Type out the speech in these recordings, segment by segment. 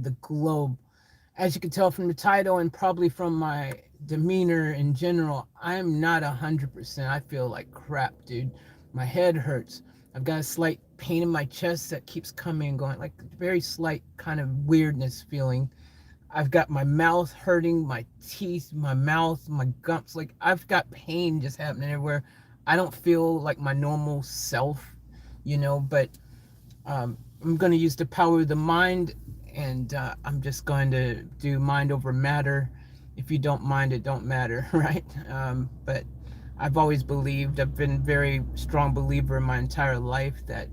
the globe. As you can tell from the title and probably from my demeanor in general, I am not 100%. I feel like crap, dude. My head hurts. I've got a slight pain in my chest that keeps coming and going, like very slight kind of weirdness feeling. I've got my mouth hurting, my teeth, my mouth, my gums. Like I've got pain just happening everywhere. I don't feel like my normal self, but I'm going to use the power of the mind, and I'm just going to do mind over matter. If you don't mind, it don't matter, right? But I've always believed, I've been a very strong believer in my entire life that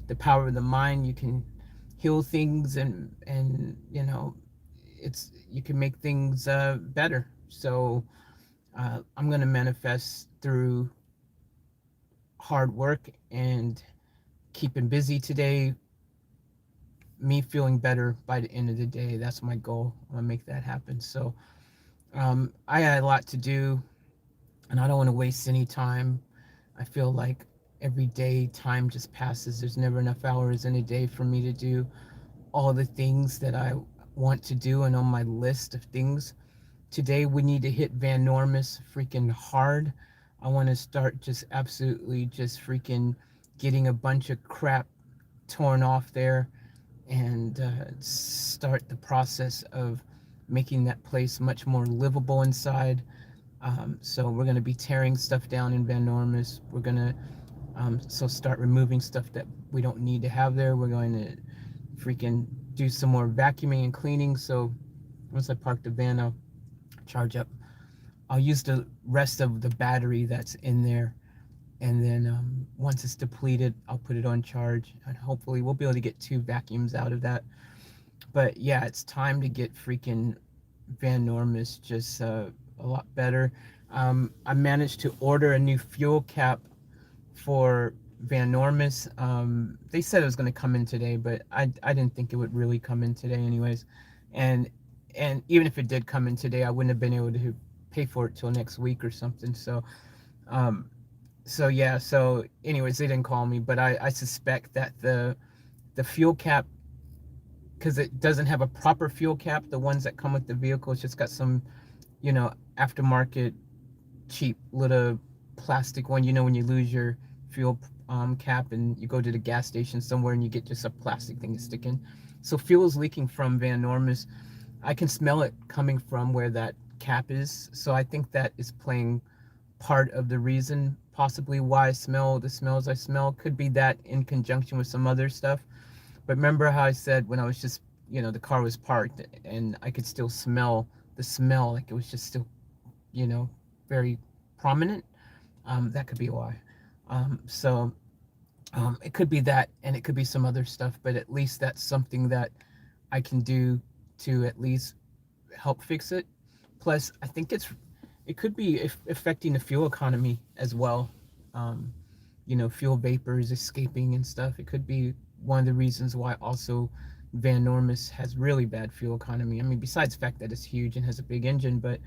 the power of the mind, you can heal things, and it's you can make things better. So I'm going to manifest through hard work and keeping busy today, me feeling better by the end of the day. That's my goal. I'm gonna make that happen. So I had a lot to do, and I don't want to waste any time. I feel like every day time just passes. There's never enough hours in a day for me to do all the things that I want to do and on my list of things. Today we need to hit Van Normus freaking hard. I want to start just absolutely just freaking getting a bunch of crap torn off there, and start the process of making that place much more livable inside. So we're going to be tearing stuff down in Van Normus. We're going to start removing stuff that we don't need to have there. We're going to freaking do some more vacuuming and cleaning. So once I park the van, I'll charge up. I'll use the rest of the battery that's in there, and then once it's depleted, I'll put it on charge, and hopefully we'll be able to get 2 vacuums out of that. But yeah, it's time to get freaking Van Normus just a lot better. I managed to order a new fuel cap for Van Normus. They said it was going to come in today, but I didn't think it would really come in today anyways. And and even if it did come in today, I wouldn't have been able to pay for it till next week or something. Um, yeah, so anyways, they didn't call me, but I suspect that the fuel cap, because it doesn't have a proper fuel cap, the ones that come with the vehicle, it's just got some, aftermarket cheap little plastic one. When you lose your fuel cap and you go to the gas station somewhere and you get just a plastic thing to stick in. So fuel is leaking from Van Normus. I can smell it coming from where that cap is. So I think that is playing part of the reason, possibly why I smell the smells I smell. Could be that in conjunction with some other stuff. But remember how I said when I was just, the car was parked and I could still smell the smell, like it was just still, very prominent. That could be why. So it could be that, and it could be some other stuff, but at least that's something that I can do to at least help fix it. Plus, I think it could be affecting the fuel economy as well. Um, fuel vapors escaping and stuff. It could be one of the reasons why also Van Normus has really bad fuel economy. I mean, besides the fact that it's huge and has a big engine, but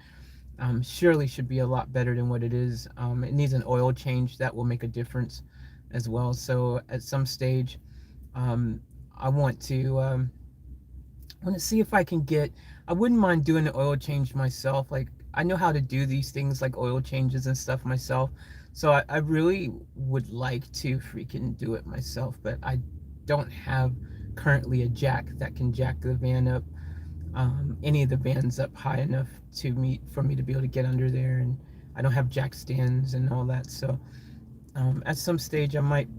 surely should be a lot better than what it is. It needs an oil change that will make a difference as well. So at some stage, um, I want to see if I can get. I wouldn't mind doing an oil change myself. Like I know how to do these things like oil changes and stuff myself. So I really would like to freaking do it myself, but I don't have currently a jack that can jack the van up, any of the vans up high enough for me to be able to get under there, and I don't have jack stands and all that. So at some stage I might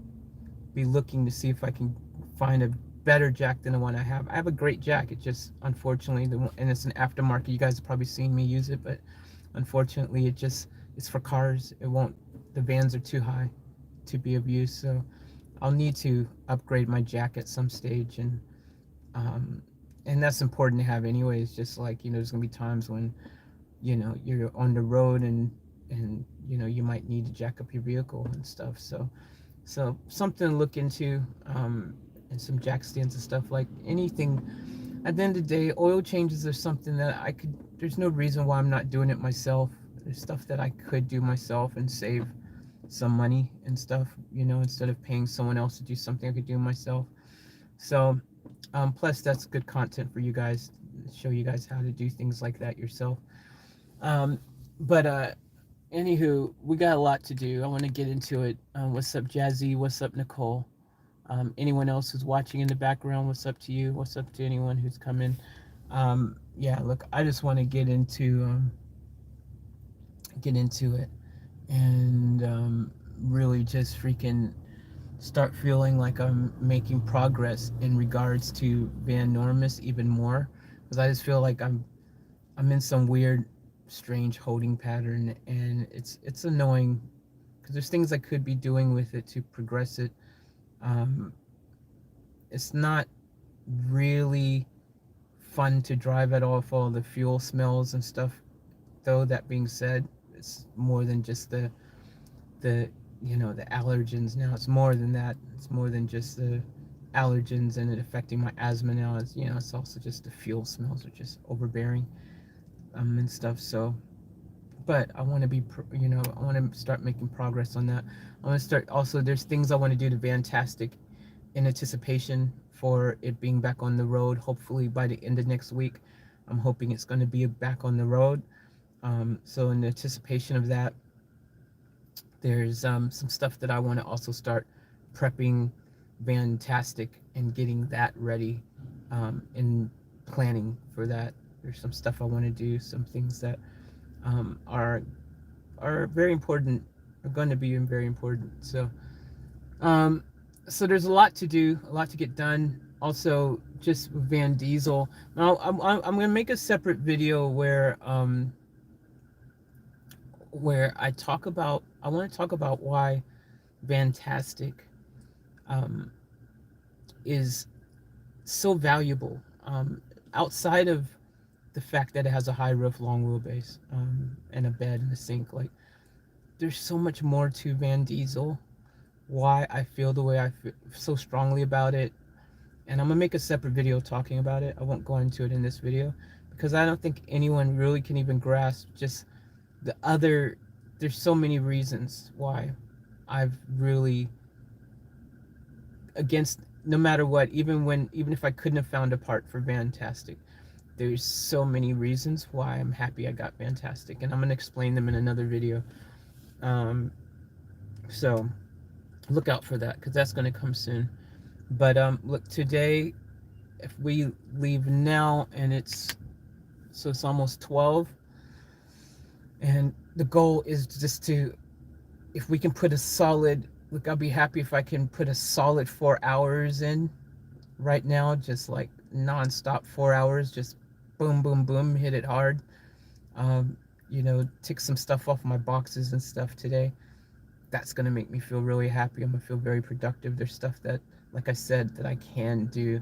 be looking to see if I can find a better jack than the one I have. I have a great jack. It just unfortunately and it's an aftermarket. You guys have probably seen me use it, but unfortunately it's for cars. It won't. The vans are too high to be of use. So I'll need to upgrade my jack at some stage, um, and that's important to have anyways. Just like there's gonna be times when you're on the road, and you might need to jack up your vehicle and stuff. So something to look into, and some jack stands and stuff, like anything. At the end of the day, oil changes are something that there's no reason why I'm not doing it myself. There's stuff that I could do myself and save some money and stuff, instead of paying someone else to do something I could do myself. So Plus, that's good content for you guys, show you guys how to do things like that yourself. Um, but anywho, we got a lot to do. I want to get into it. What's up, Jazzy? What's up, Nicole? Anyone else who's watching in the background, what's up to you? What's up to anyone who's come in? Yeah, look, I just want to get into it and really just freaking start feeling like I'm making progress in regards to Van Normus even more, because I just feel like I'm in some weird, strange holding pattern, and it's annoying because there's things I could be doing with it to progress it. Um, it's not really fun to drive at all for all the fuel smells and stuff. Though that being said, it's more than just the the allergens now. It's more than that. It's more than just the allergens and it affecting my asthma now. It's also just the fuel smells are just overbearing and stuff. So, but I want to I want to start making progress on that. I want to start also. There's things I want to do to Vantastic in anticipation for it being back on the road. Hopefully by the end of next week, I'm hoping it's going to be back on the road. So in anticipation of that, there's some stuff that I want to also start prepping Vantastic and getting that ready, and planning for that. There's some stuff I want to do, some things that are very important, are going to be very important. Um, so there's a lot to do, a lot to get done. Also, just Van Diesel. Now, I'm going to make a separate video where I want to talk about why Vantastic um, is so valuable, outside of the fact that it has a high roof, long wheelbase, and a bed and a sink. Like, there's so much more to Van Diesel. Why I feel the way I feel so strongly about it, and I'm gonna make a separate video talking about it. I won't go into it in this video because I don't think anyone really can even grasp just the other. There's so many reasons why I've really against, no matter what, even if I couldn't have found a part for Vantastic, there's so many reasons why I'm happy I got Vantastic, and I'm gonna explain them in another video. So look out for that because that's gonna come soon. But look, today, if we leave now, and it's almost 12, and the goal is just to, if we can put a solid, look, I'll be happy if I can put a solid 4 hours in right now, just like non-stop 4 hours, just boom, boom, boom, hit it hard. Tick some stuff off my boxes and stuff today. That's gonna make me feel really happy. I'm gonna feel very productive. There's stuff that, like I said, that I can do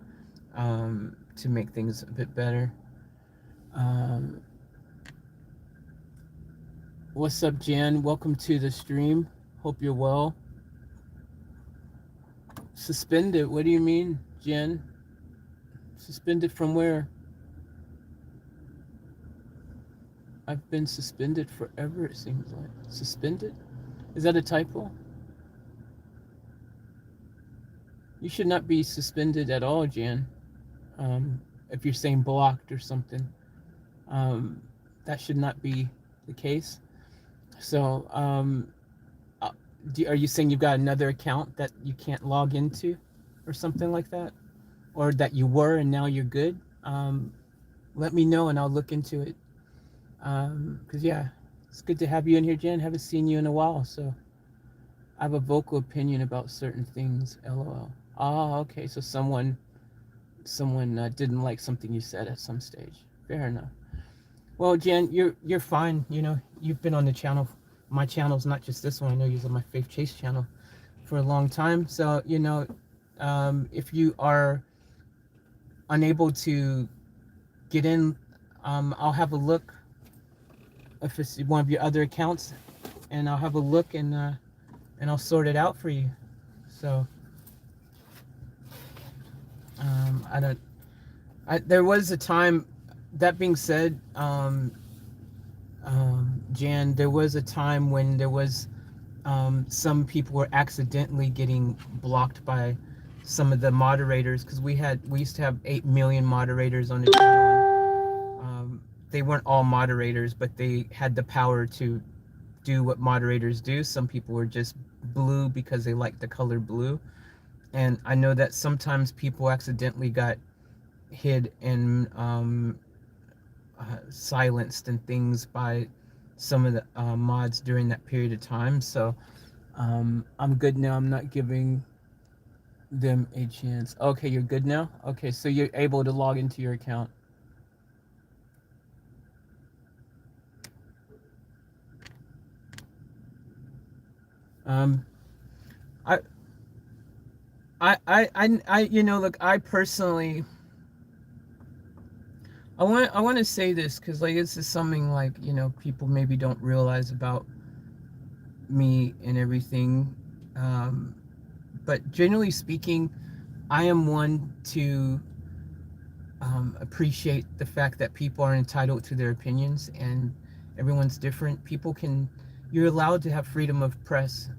to make things a bit better. What's up, Jan? Welcome to the stream. Hope you're well. Suspended? What do you mean, Jen? Suspended from where? I've been suspended forever, it seems like. Suspended? Is that a typo? You should not be suspended at all, Jan. If you're saying blocked or something, that should not be the case. So, are you saying you've got another account that you can't log into or something like that? Or that you were and now you're good? Let me know and I'll look into it. Because, yeah, it's good to have you in here, Jen. Haven't seen you in a while, so I have a vocal opinion about certain things, LOL. Oh, okay, so someone didn't like something you said at some stage. Fair enough. Well, Jen, you're fine. You've been on the channel. My channel's not just this one. I know you're on my Faith Chase channel for a long time. So, if you are unable to get in, I'll have a look if it's one of your other accounts, and I'll have a look and I'll sort it out for you. So, there was a time. That being said, Jan, there was a time when there was some people were accidentally getting blocked by some of the moderators, because we used to have 8 million moderators on the channel. They weren't all moderators, but they had the power to do what moderators do. Some people were just blue because they like the color blue. And I know that sometimes people accidentally got hid and silenced and things by some of the mods during that period of time. So I'm good now. I'm not giving them a chance. Okay, you're good now? Okay, so you're able to log into your account. Um, I, you know, look, I personally, I want to say this because, like, this is something like, you know, people maybe don't realize about me and everything. Um, but generally speaking, I am one to appreciate the fact that people are entitled to their opinions and everyone's different. You're allowed to have freedom of press.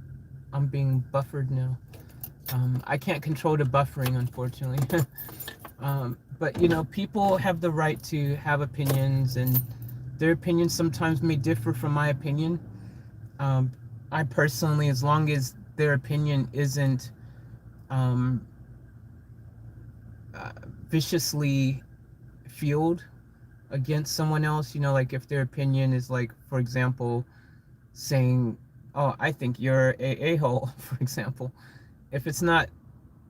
I'm being buffered now. I can't control the buffering, unfortunately. But you know, people have the right to have opinions, and their opinions sometimes may differ from my opinion. Um, I personally, as long as their opinion isn't um, uh, viciously fueled against someone else, you know, like if their opinion is like, for example, saying, "Oh, I think you're a-hole," for example, if it's not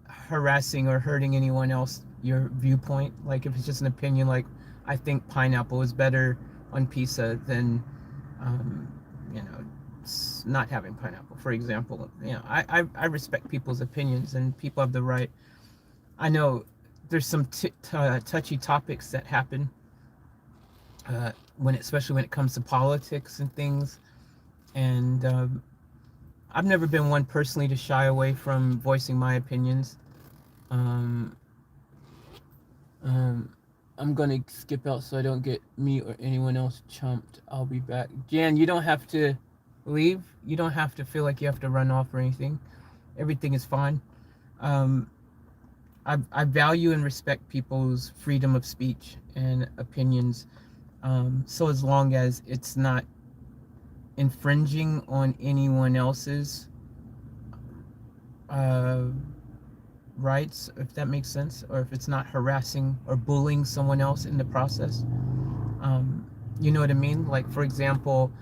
harassing or hurting anyone else, your viewpoint, like if it's just an opinion, like I think pineapple is better on pizza than, um, you know, not having pineapple, for example. You know, I respect people's opinions, and people have the right. I know there's some touchy topics that happen especially when it comes to politics and things, and I've never been one personally to shy away from voicing my opinions. Um, um, I'm gonna skip out so I don't get me or anyone else chumped. I'll be back. Jan, you don't have to leave. You don't have to feel like you have to run off or anything. Everything is fine. Um, I value and respect people's freedom of speech and opinions. So as long as it's not infringing on anyone else's uh, rights, if that makes sense, or if it's not harassing or bullying someone else in the process. You know what I mean? Like, for example,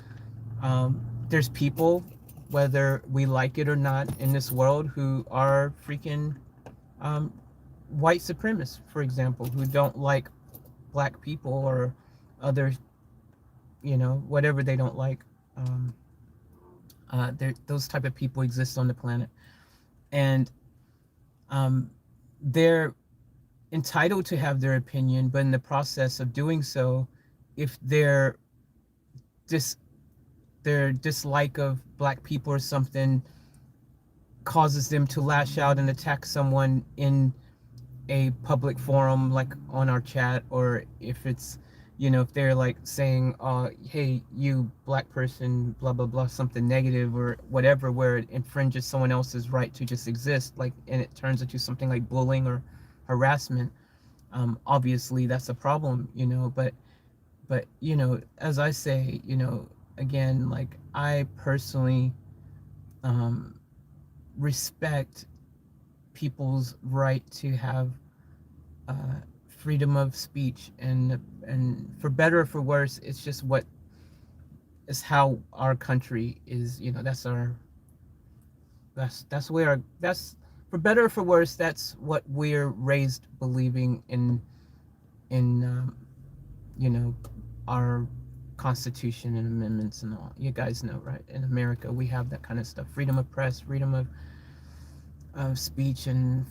there's people, whether we like it or not, in this world who are freaking um, white supremacists, for example, who don't like black people or other, you know, whatever they don't like. Um, those type of people exist on the planet, and um, they're entitled to have their opinion, but in the process of doing so, if dis their dislike of black people or something causes them to lash out and attack someone in a public forum, like on our chat, or if it's, you know, if they're like saying, hey, you black person, blah blah blah, something negative or whatever, where it infringes someone else's right to just exist, like, and it turns into something like bullying or harassment. Obviously that's a problem, you know, but you know, as I say, you know, again, like, I personally um, respect people's right to have uh, freedom of speech, and for better or for worse, it's just what is how our country is. You know, that's where that's for better or for worse. That's what we're raised believing in you know, our Constitution and amendments and all. You guys know, right? In America, we have that kind of stuff: freedom of press, freedom of speech, and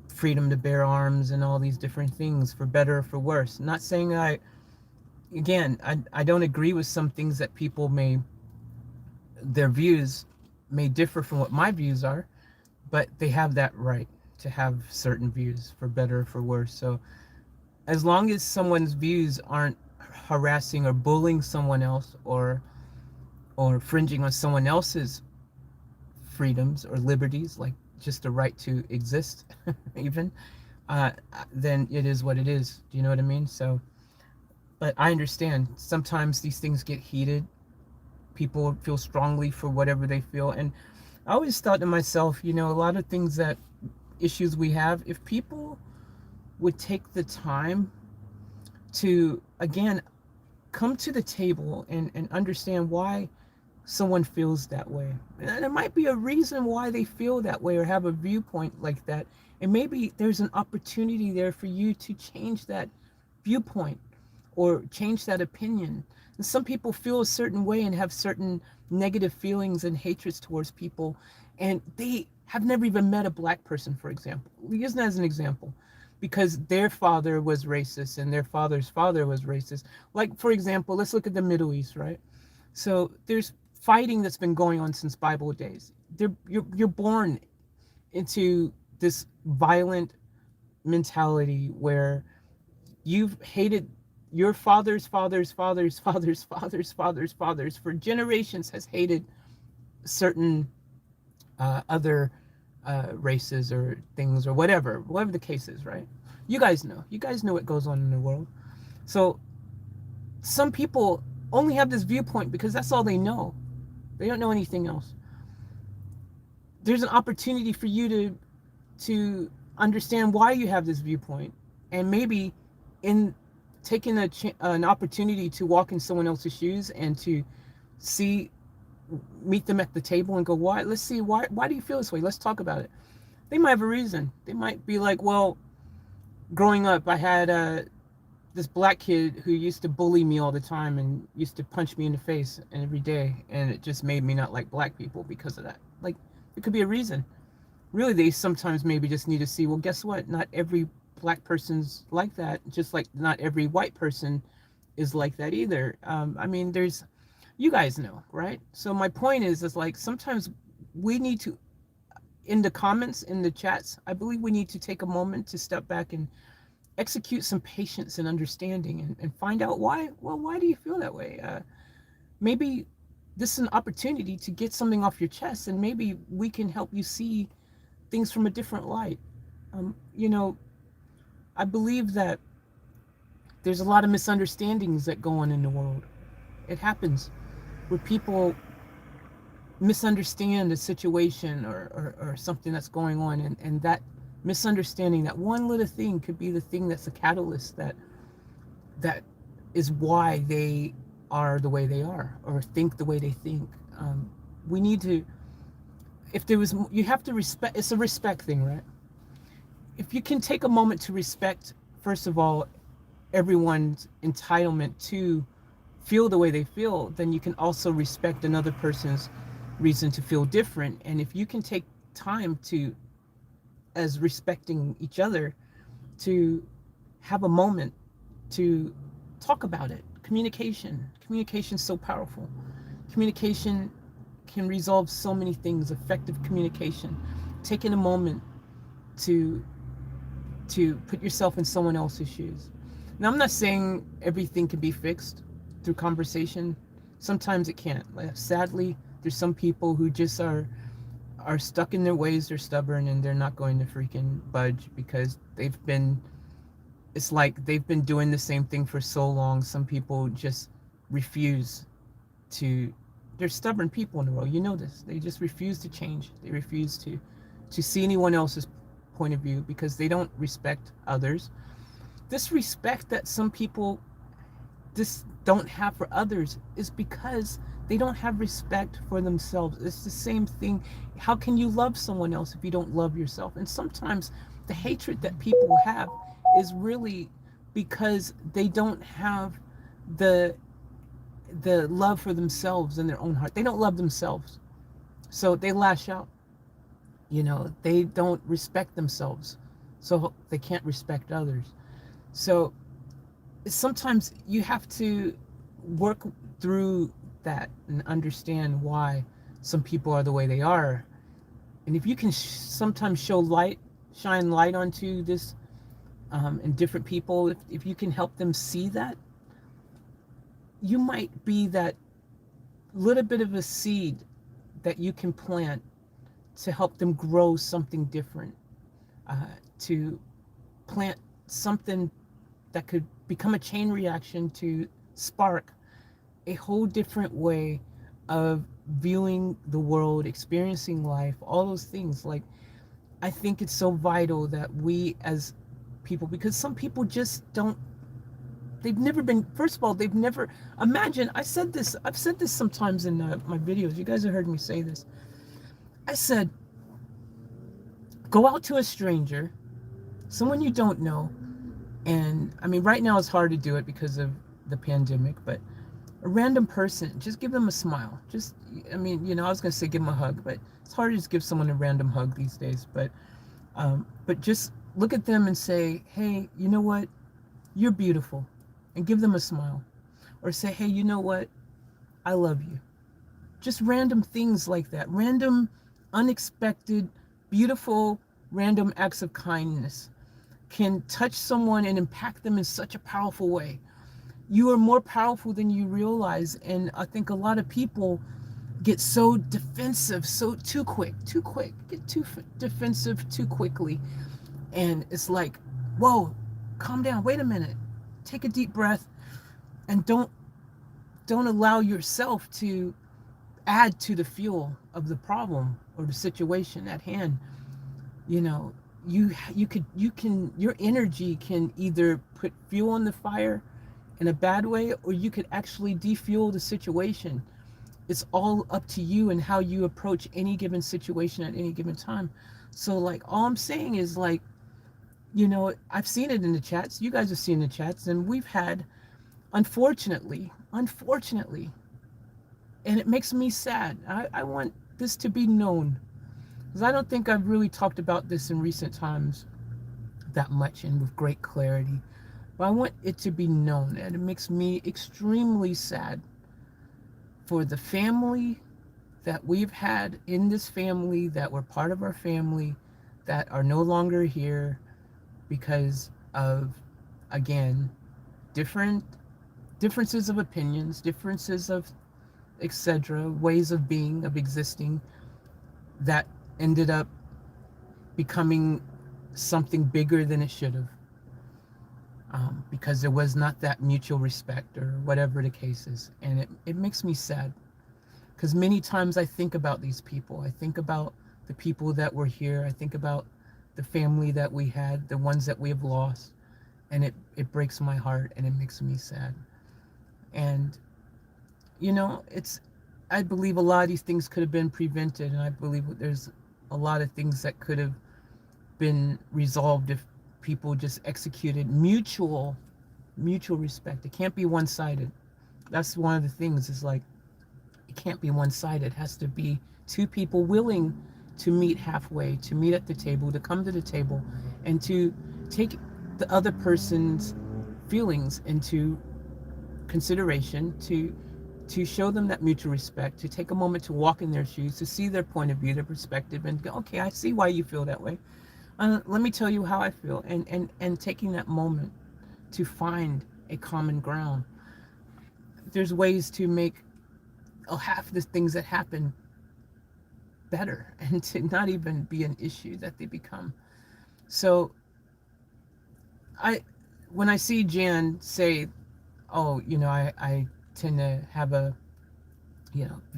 freedom to bear arms, and all these different things, for better or for worse. Not saying I don't agree with some things that people their views may differ from what my views are, but they have that right to have certain views, for better or for worse. So as long as someone's views aren't harassing or bullying someone else, or infringing on someone else's freedoms or liberties, like just the right to exist, even, then it is what it is. Do you know what I mean? So, but I understand sometimes these things get heated. People feel strongly for whatever they feel. And I always thought to myself, a lot of things that issues we have, if people would take the time to, again, come to the table and understand why someone feels that way. And there might be a reason why they feel that way or have a viewpoint like that. And maybe there's an opportunity there for you to change that viewpoint or change that opinion. And some people feel a certain way and have certain negative feelings and hatreds towards people, and they have never even met a black person, for example. Using that as an example, because their father was racist and their father's father was racist. Like, for example, let's look at the Middle East, right? So there's fighting that's been going on since Bible days. You're born into this violent mentality where you've hated your father's father's father's father's father's father's fathers for generations, has hated certain other races or things or whatever the case is, right? You guys know what goes on in the world. So some people only have this viewpoint because that's all they know. They don't know anything else. There's an opportunity for you to understand why you have this viewpoint, and maybe in taking an opportunity to walk in someone else's shoes and to meet them at the table and go, why? Let's see, why do you feel this way? Let's talk about it. They might have a reason. They might be like, well, growing up, I had this black kid who used to bully me all the time and used to punch me in the face every day, and it just made me not like black people because of that. Like, it could be a reason. Really, they sometimes maybe just need to see, well, guess what? Not every black person's like that, just like not every white person is like that either. I mean, you guys know, right? So my point is like sometimes we need to, in the comments, in the chats, I believe we need to take a moment to step back and execute some patience and understanding and find out why. Well, why do you feel that way? Maybe this is an opportunity to get something off your chest, and maybe we can help you see things from a different light. I believe that there's a lot of misunderstandings that go on in the world. It happens where people misunderstand a situation or something that's going on, and that misunderstanding, that one little thing could be the thing that's a catalyst that is why they are the way they are or think the way they think. We need to, you have to respect, it's a respect thing, right? If you can take a moment to respect, first of all, everyone's entitlement to feel the way they feel, then you can also respect another person's reason to feel different. And if you can take time to, as respecting each other, to have a moment to talk about it. Communication is so powerful. Communication can resolve so many things. Effective communication, taking a moment to put yourself in someone else's shoes. Now, I'm not saying everything can be fixed through conversation. Sometimes it can't. Like, sadly, there's some people who just are stuck in their ways. They're stubborn and they're not going to freaking budge because it's like they've been doing the same thing for so long. Some people just refuse to, they're stubborn people in the world. You know this. They just refuse to change. They refuse to see anyone else's point of view because they don't respect others. This respect that some people just don't have for others is because they don't have respect for themselves. It's the same thing. How can you love someone else if you don't love yourself? And sometimes the hatred that people have is really because they don't have the love for themselves in their own heart. They don't love themselves. So they lash out. They don't respect themselves. So they can't respect others. So sometimes you have to work through that and understand why some people are the way they are. And if you can sometimes shine light onto this in different people, if you can help them see that, you might be that little bit of a seed that you can plant to help them grow something different, to plant something that could become a chain reaction to spark a whole different way of viewing the world, experiencing life, all those things. Like, I think it's so vital that we as people, because some people just don't, they've never been, first of all, they've never, imagine, I've said this sometimes in my videos, you guys have heard me say this. I said, go out to a stranger, someone you don't know, and I mean, right now it's hard to do it because of the pandemic, but a random person, just give them a smile. Just, I mean, I was gonna say give them a hug, but it's hard to just give someone a random hug these days. But just look at them and say, hey, you know what? You're beautiful, and give them a smile, or say, hey, you know what? I love you. Just random things like that, random, unexpected, beautiful, random acts of kindness can touch someone and impact them in such a powerful way. You are more powerful than you realize, and I think a lot of people get so defensive, so too quick, get too defensive too quickly, and it's like, whoa, calm down, wait a minute, take a deep breath, and don't allow yourself to add to the fuel of the problem or the situation at hand. You know, your energy can either put fuel on the fire in a bad way, or you could actually defuel the situation. It's all up to you and how you approach any given situation at any given time. So, like, all I'm saying is, like, I've seen it in the chats, you guys have seen the chats, and we've had, unfortunately, and it makes me sad. I want this to be known, because I don't think I've really talked about this in recent times that much and with great clarity. But I want it to be known, and it makes me extremely sad for the family that we've had in this family, that were part of our family, that are no longer here because of, again, differences of opinions, differences of etc., ways of being, of existing, that ended up becoming something bigger than it should have, because there was not that mutual respect or whatever the case is. And it makes me sad, because many times I think about these people. I think about the people that were here. I think about the family that we had, the ones that we have lost, and it breaks my heart and it makes me sad. And I believe a lot of these things could have been prevented, and I believe there's a lot of things that could have been resolved if people just executed mutual respect. It can't be one-sided. That's one of the things, is like, it can't be one-sided. It has to be two people willing to meet halfway, to meet at the table, to come to the table, and to take the other person's feelings into consideration, to show them that mutual respect, to take a moment to walk in their shoes, to see their point of view, their perspective, and go, okay, I see why you feel that way. Let me tell you how I feel, and taking that moment to find a common ground. There's ways to make half the things that happen better, and to not even be an issue that they become. So when I see Jan say, oh, I tend to have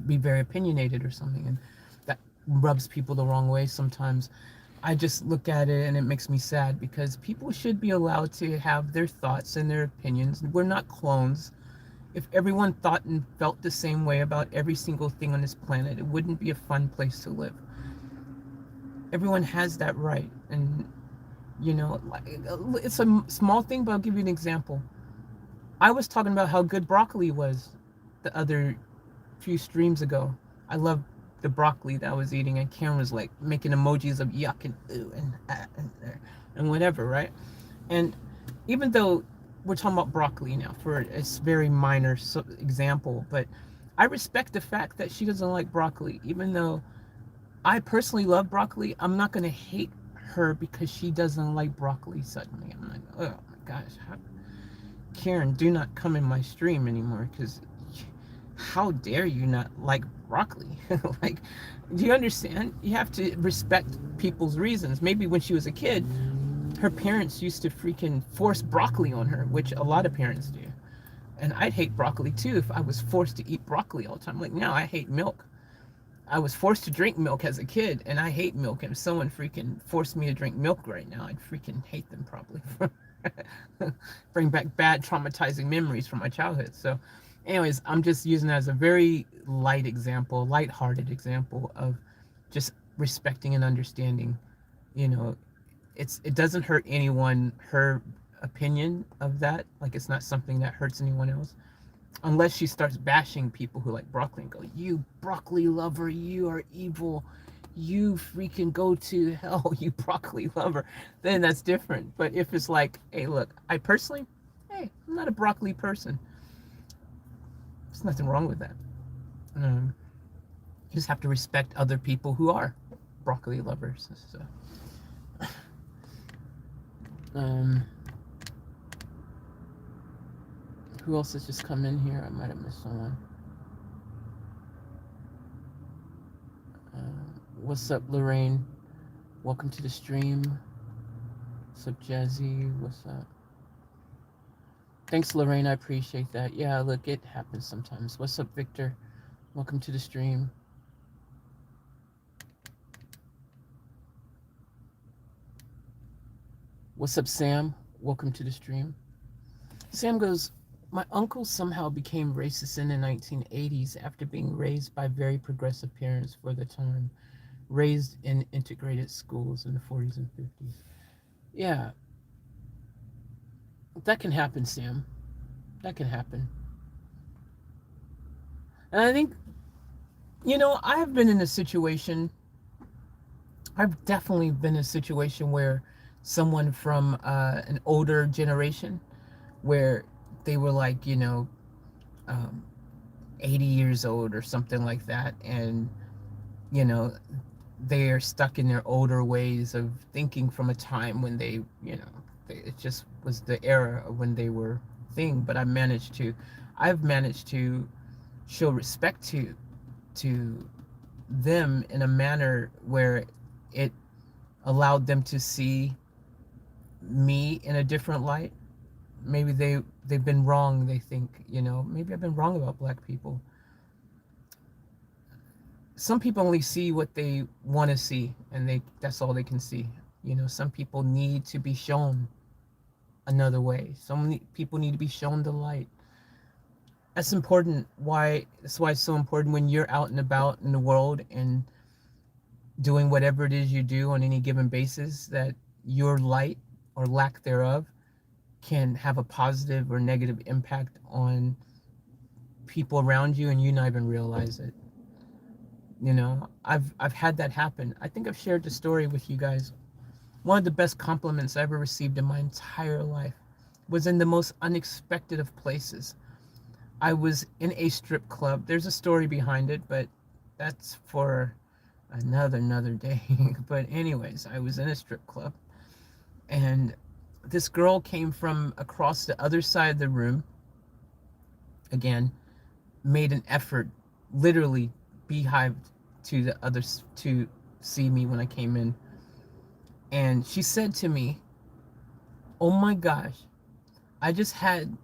be very opinionated or something, and that rubs people the wrong way sometimes, I just look at it and it makes me sad, because people should be allowed to have their thoughts and their opinions. We're not clones. If everyone thought and felt the same way about every single thing on this planet, it wouldn't be a fun place to live. Everyone has that right. And it's a small thing, but I'll give you an example. I was talking about how good broccoli was the other few streams ago. I love the broccoli that I was eating, and Karen was like making emojis of yuck and ooh and whatever, right? And even though we're talking about broccoli now for a very minor example, but I respect the fact that she doesn't like broccoli. Even though I personally love broccoli, I'm not going to hate her because she doesn't like broccoli suddenly. I'm like, oh my gosh, Karen, do not come in my stream anymore, because how dare you not like broccoli? Like, do you understand? You have to respect people's reasons. Maybe when she was a kid, her parents used to freaking force broccoli on her, which a lot of parents do. And I'd hate broccoli too if I was forced to eat broccoli all the time. Like, now I hate milk. I was forced to drink milk as a kid, and I hate milk. And if someone freaking forced me to drink milk right now, I'd freaking hate them probably. Bring back bad, traumatizing memories from my childhood. So, anyways, I'm just using that as a very light example, light-hearted example of just respecting and understanding. You know, it doesn't hurt anyone. Her opinion of that, like, it's not something that hurts anyone else, unless she starts bashing people who like broccoli and go, "You broccoli lover, you are evil, you freaking go to hell, you broccoli lover," then that's different. But if it's like, "Hey, look, I personally, hey, I'm not a broccoli person," there's nothing wrong with that. You just have to respect other people who are broccoli lovers. So, um, who else has just come in here? I might have missed someone. What's up, Lorraine? Welcome to the stream. What's up, Jazzy? What's up? Thanks, Lorraine. I appreciate that. Yeah, look, it happens sometimes. What's up, Victor? Welcome to the stream. What's up, Sam? Welcome to the stream. Sam goes, my uncle somehow became racist in the 1980s after being raised by very progressive parents for the time, raised in integrated schools in the 40s and 50s. Yeah, that can happen, Sam. That can happen. And I think, I have been in a situation, I've definitely been in a situation where someone from an older generation, where they were like, um, 80 years old or something like that, and you know they're stuck in their older ways of thinking from a time when it just was the era of when they were thing. But I've managed to show respect to them in a manner where it allowed them to see me in a different light. Maybe they've been wrong. They think, maybe I've been wrong about black people. Some people only see what they want to see, and that's all they can see. Some people need to be shown another way. Some people need to be shown the light. That's important. That's why it's so important when you're out and about in the world and doing whatever it is you do on any given basis, that your light or lack thereof can have a positive or negative impact on people around you, and you not even realize it. I've had that happen. I think I've shared the story with you guys. One of the best compliments I ever received in my entire life was in the most unexpected of places. I was in a strip club. There's a story behind it, but that's for another day. But anyways, I was in a strip club, and this girl came from across the other side of the room. Again, made an effort, literally beehived to the others to see me when I came in. And she said to me, "Oh my gosh, I just had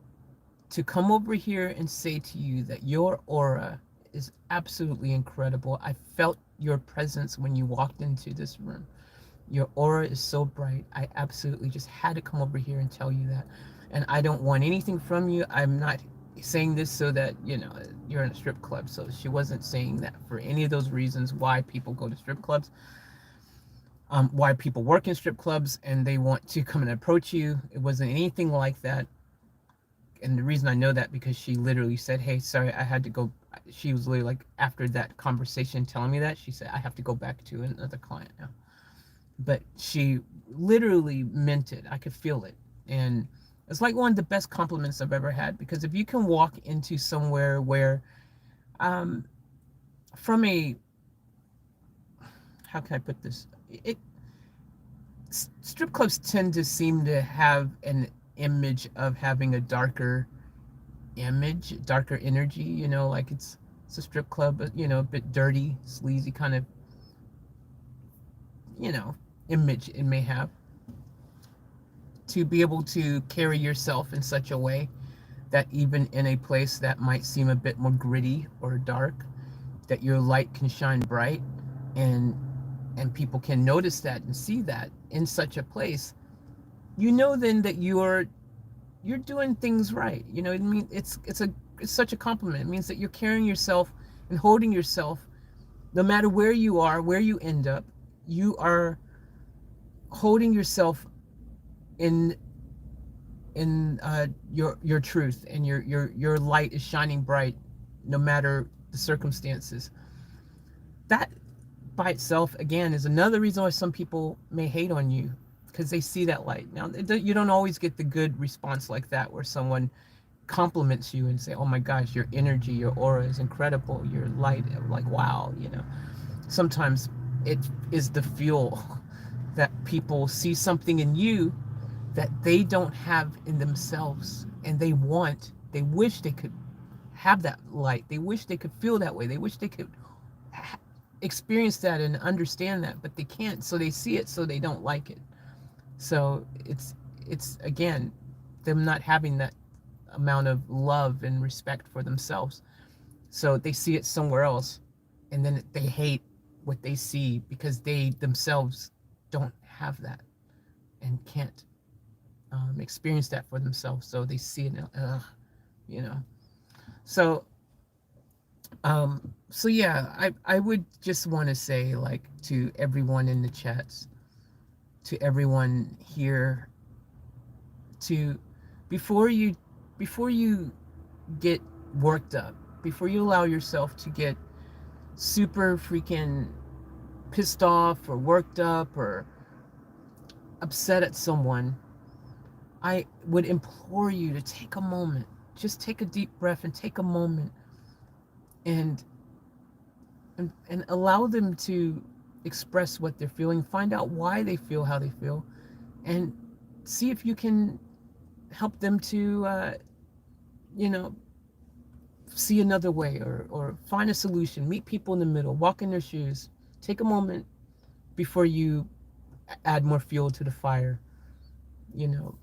to come over here and say to you that your aura is absolutely incredible. I felt your presence when you walked into this room. Your aura is so bright. I absolutely just had to come over here and tell you that. And I don't want anything from you. I'm not saying this so that, you're in a strip club." So she wasn't saying that for any of those reasons why people go to strip clubs, why people work in strip clubs and they want to come and approach you. It wasn't anything like that. And the reason I know that, because she literally said, "Hey, sorry, I had to go." She was literally like, after that conversation telling me that, she said, "I have to go back to another client now." But she literally meant it. I could feel it. And it's like one of the best compliments I've ever had, because if you can walk into somewhere where, from a, how can I put this? Strip clubs tend to seem to have an image of having a darker image, darker energy, you know, like it's a strip club, but you know, a bit dirty, sleazy kind of, you know, image it may have, to be able to carry yourself in such a way that even in a place that might seem a bit more gritty or dark, that your light can shine bright, and people can notice that and see that in such a place. You know then that you're doing things right. You know what I mean? It's such a compliment. It means that you're carrying yourself and holding yourself, no matter where you are, where you end up, you are holding yourself in your truth, and your light is shining bright no matter the circumstances. That by itself, again, is another reason why some people may hate on you, because they see that light. Now, you don't always get the good response like that, where someone compliments you and say, "Oh my gosh, your energy, your aura is incredible. Your light, like wow," you know. Sometimes it is the fuel that people see something in you that they don't have in themselves, and they wish they could have that light. They wish they could feel that way. They wish they could experience that and understand that, but they can't. So they see it, so they don't like it. So it's again them not having that amount of love and respect for themselves. So they see it somewhere else, and then they hate what they see because they themselves don't have that and can't experience that for themselves. So they see it, you know. So so yeah, I would just want to say, like, to everyone in the chats, to everyone here, to before you before you get worked up, before you allow yourself to get super freaking pissed off or worked up or upset at someone, I would implore you to take a moment. Just take a deep breath and take a moment, and and allow them to express what they're feeling. Find out why they feel how they feel, and see if you can help them to, you know, see another way, or find a solution. Meet people in the middle. Walk in their shoes. Take a moment before you add more fuel to the fire. You know,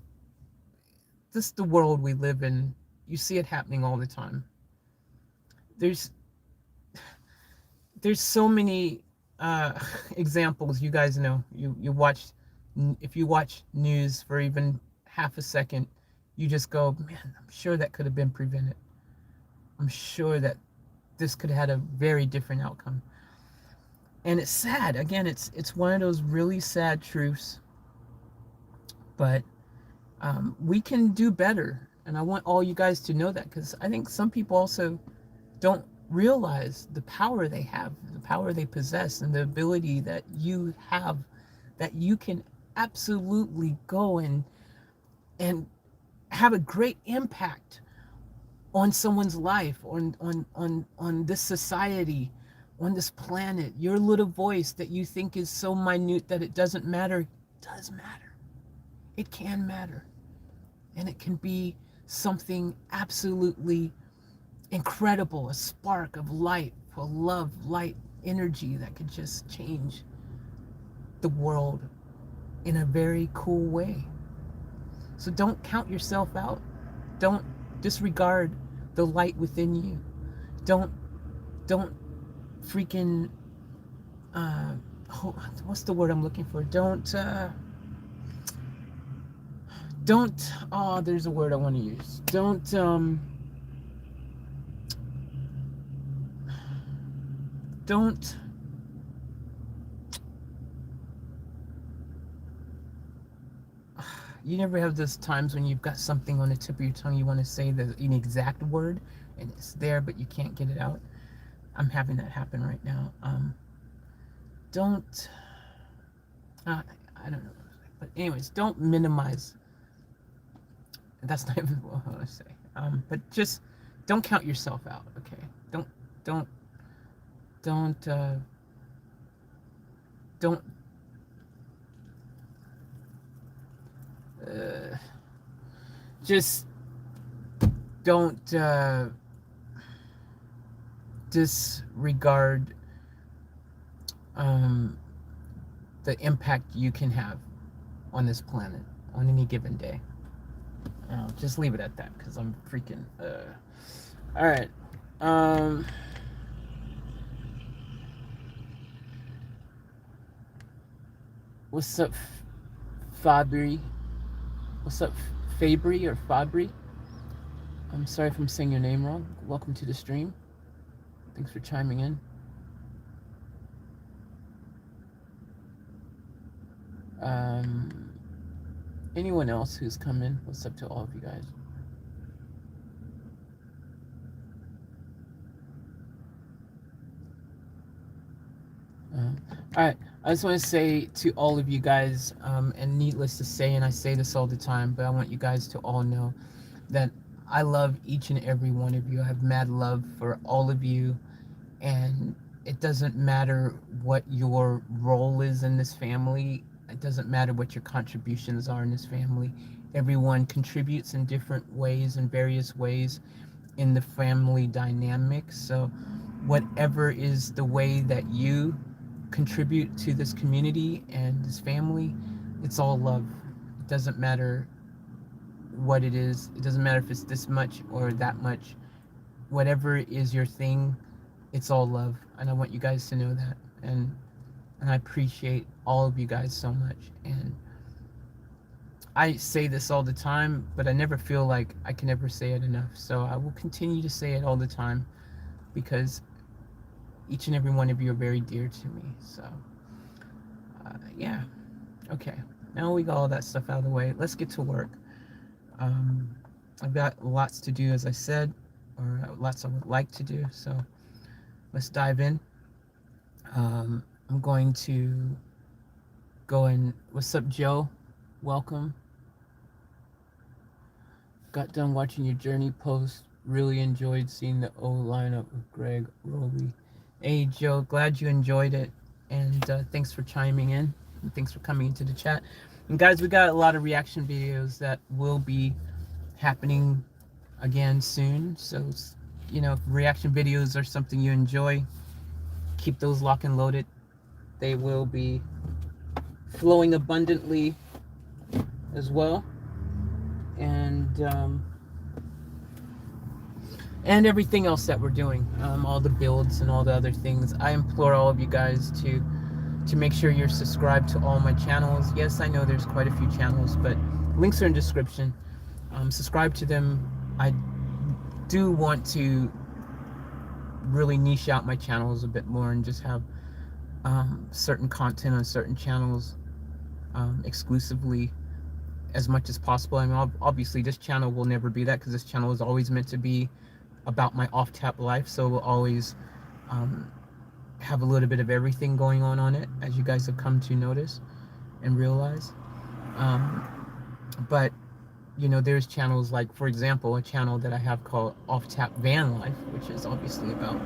this is the world we live in. You see it happening all the time. There's there's so many examples. You guys know, you watch, if you watch news for even half a second, you just go, man, I'm sure that could have been prevented. I'm sure that this could have had a very different outcome. And it's sad. Again, it's one of those really sad truths, but we can do better. And I want all you guys to know that, because I think some people also don't realize the power they have, the power they possess, and the ability that you have, that you can absolutely go and have a great impact on someone's life, on this society, on this planet. Your little voice that you think is so minute that it doesn't matter, does matter. It can matter. And it can be something absolutely incredible, a spark of light, of love, light, energy that could just change the world in a very cool way. So don't count yourself out. Don't disregard the light within you. Don't freaking what's the word I'm looking for? Don't oh, there's a word I want to use. Don't you never have those times when you've got something on the tip of your tongue, you want to say an exact word and it's there but you can't get it out. I'm having that happen right now. Don't I don't know, but anyways, don't minimize. That's not even what I want to say. But just don't count yourself out, okay? Don't don't don't just don't disregard um, the impact you can have on this planet on any given day. Just leave it at that because I'm freaking. All right. Um, what's up, Fabri? What's up, Fabri or Fabri? I'm sorry if I'm saying your name wrong. Welcome to the stream. Thanks for chiming in. Um, anyone else who's come in? What's up to all of you guys? All right. I just want to say to all of you guys, and needless to say, and I say this all the time, but I want you guys to all know that I love each and every one of you. I have mad love for all of you, and it doesn't matter what your role is in this family. It doesn't matter what your contributions are in this family. Everyone contributes in different ways, in various ways in the family dynamic. So whatever is the way that you contribute to this community and this family, it's all love. It doesn't matter what it is. It doesn't matter if it's this much or that much. Whatever is your thing, it's all love. And I want you guys to know that. And I appreciate all of you guys so much. And I say this all the time, but I never feel like I can ever say it enough. So I will continue to say it all the time because each and every one of you are very dear to me. So, yeah. Okay. Now we got all that stuff out of the way. Let's get to work. I've got lots to do, as I said, or lots I would like to do. So let's dive in. I'm going to go in. What's up, Joe? Welcome. Got done watching your journey post. Really enjoyed seeing the O lineup with Greg Roby. Hey, Joe, glad you enjoyed it. And thanks for chiming in. And thanks for coming into the chat. And guys, we got a lot of reaction videos that will be happening again soon. So, you know, if reaction videos are something you enjoy, keep those locked and loaded. They will be flowing abundantly as well. And everything else that we're doing, all the builds and all the other things. I implore all of you guys to make sure you're subscribed to all my channels. Yes, I know there's quite a few channels, but links are in the description. Subscribe to them. I do want to really niche out my channels a bit more and just have certain content on certain channels exclusively as much as possible. I mean, obviously this channel will never be that because this channel is always meant to be about my off-tap life, so we'll always have a little bit of everything going on it, as you guys have come to notice and realize. But you know, there's channels like, for example, a channel that I have called Off-Tap Van Life, which is obviously about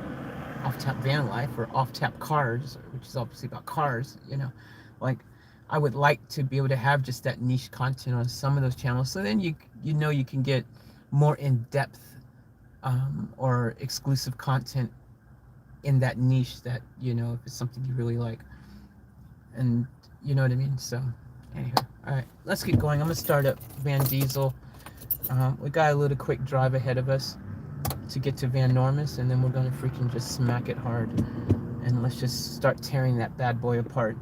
off-tap van life, or off-tap cars, which is obviously about cars. You know, like, I would like to be able to have just that niche content on some of those channels, so then you know you can get more in-depth or exclusive content in that niche that, you know, if it's something you really like, and you know what I mean. So anyway, all right, let's get going. I'm gonna start up Van Diesel. We got a little quick drive ahead of us to get to Van Normus, and then we're gonna freaking just smack it hard, and let's just start tearing that bad boy apart.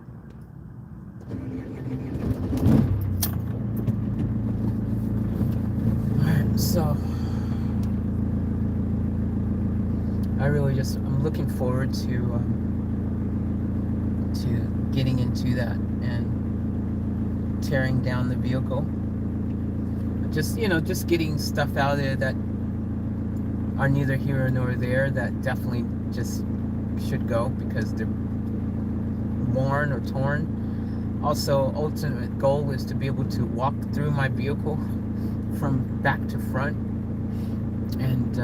Alright, so I'm looking forward to getting into that and tearing down the vehicle. Just, you know, just getting stuff out of there that are neither here nor there, that definitely just should go because they're worn or torn. Also, ultimate goal is to be able to walk through my vehicle from back to front, and you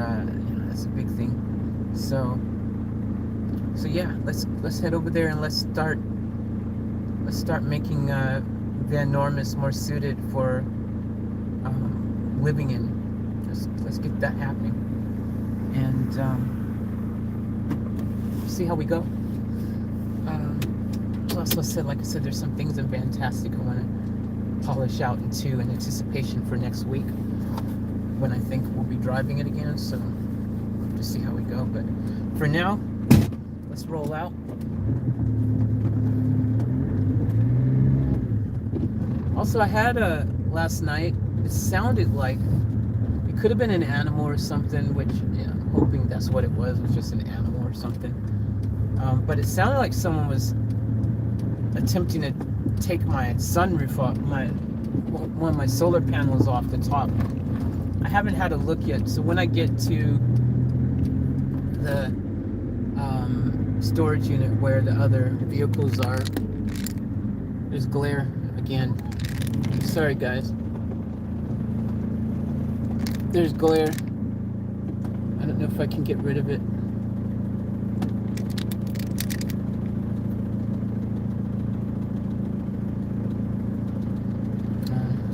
know, that's a big thing. So yeah, let's head over there and let's start making Van Normus more suited for living in. let's get that happening, and see how we go. Plus, like I said, there's some things in Vantastic I want to polish out into in anticipation for next week when I think we'll be driving it again. So just see how we go. But for now, let's roll out. Also, I had last night, it sounded like it could have been an animal or something, which I'm hoping that's what it was just an animal or something. But it sounded like someone was attempting to take my sunroof off, one of my solar panels off the top. I haven't had a look yet, so when I get to the storage unit where the other vehicles are, there's glare again. Sorry guys. There's glare. I don't know if I can get rid of it.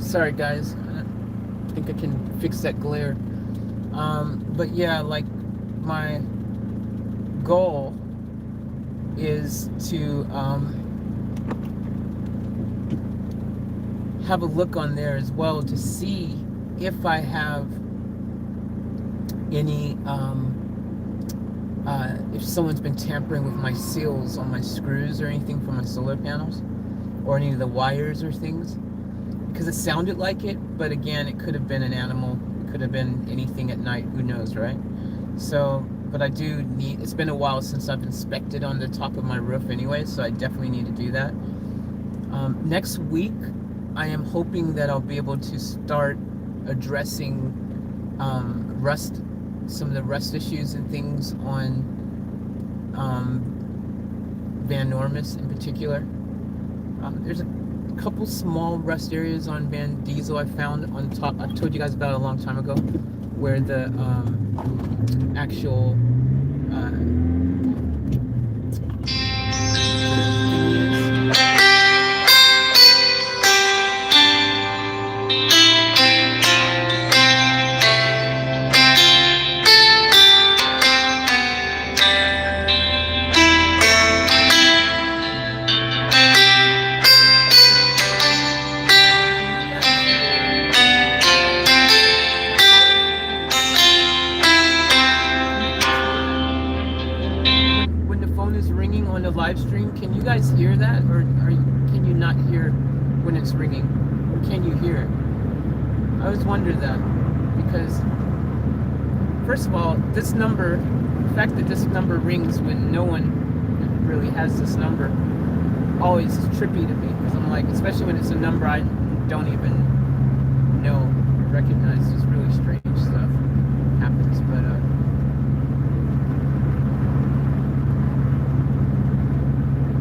Sorry guys, I think I can fix that glare. But yeah, like my goal is to have a look on there as well to see if I have any if someone's been tampering with my seals on my screws or anything for my solar panels, or any of the wires or things, because it sounded like it, but again, it could have been an animal, it could have been anything at night, who knows, right? So, but I do need, it's been a while since I've inspected on the top of my roof anyway, so I definitely need to do that. Next week, I am hoping that I'll be able to start addressing rust, some of the rust issues and things on Van Normus in particular. There's a couple small rust areas on Van Diesel I found on top. I told you guys about it a long time ago, where the actual live stream, can you guys hear that, or can you not hear when it's ringing, or can you hear it? I always wonder that, because first of all, this number, the fact that this number rings when no one really has this number, always is trippy to me, because I'm like, especially when it's a number I don't even know or recognize, just really strange stuff happens.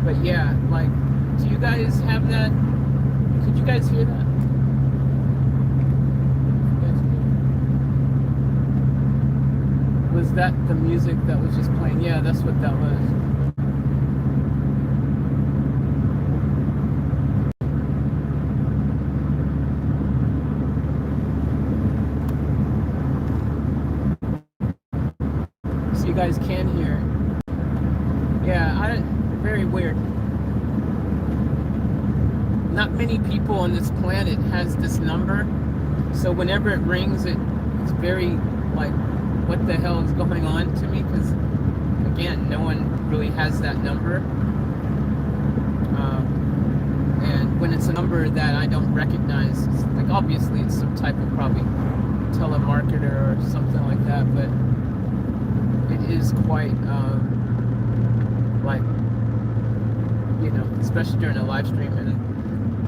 But yeah, like, do you guys have that? Could you guys hear that? Was that the music that was just playing? Yeah, that's what that was. So you guys can hear. Yeah, very weird. Not many people on this planet has this number, so whenever it rings, it's very like, what the hell is going on to me? Because again, no one really has that number, and when it's a number that I don't recognize, it's like, obviously it's some type of probably telemarketer or something like that, but it is quite like, you know, especially during a live stream. And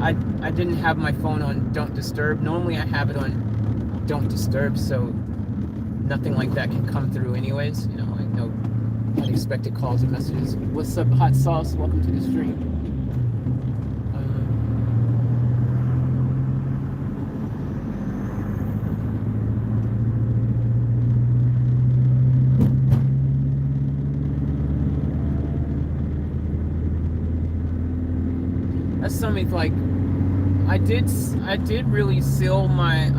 I didn't have my phone on Don't Disturb. Normally I have it on Don't Disturb, so nothing like that can come through anyways. You know, like no unexpected calls or messages. What's up, Hot Sauce? Welcome to the stream. That's something like, I did really seal my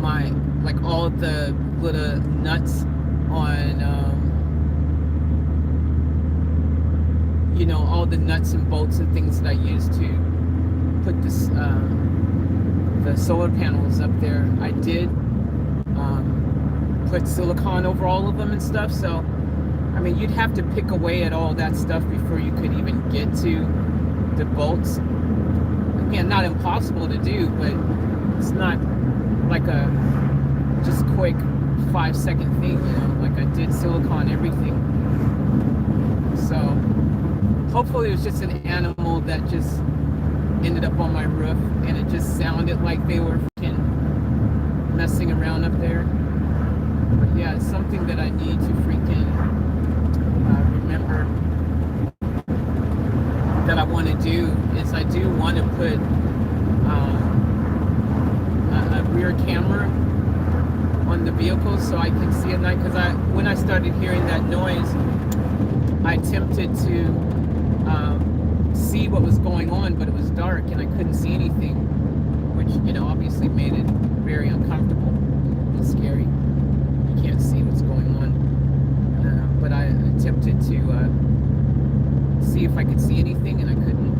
my, like all the little nuts on, you know, all the nuts and bolts and things that I use to put this, the solar panels up there. I did put silicone over all of them and stuff. So, I mean, you'd have to pick away at all that stuff before you could even get to the bolts. Again, not impossible to do, but it's not like a just quick 5-second thing, you know. Like I did silicone everything. So hopefully it was just an animal that just ended up on my roof and it just sounded like they were freaking messing around up there. But yeah, it's something that I need to freaking remember that I want to do. Is I do want to put a rear camera on the vehicle so I can see at night, because when I started hearing that noise, I attempted to see what was going on, but it was dark and I couldn't see anything, which, you know, obviously made it very uncomfortable and scary. You can't see what's going on, but I attempted to see if I could see anything and I couldn't.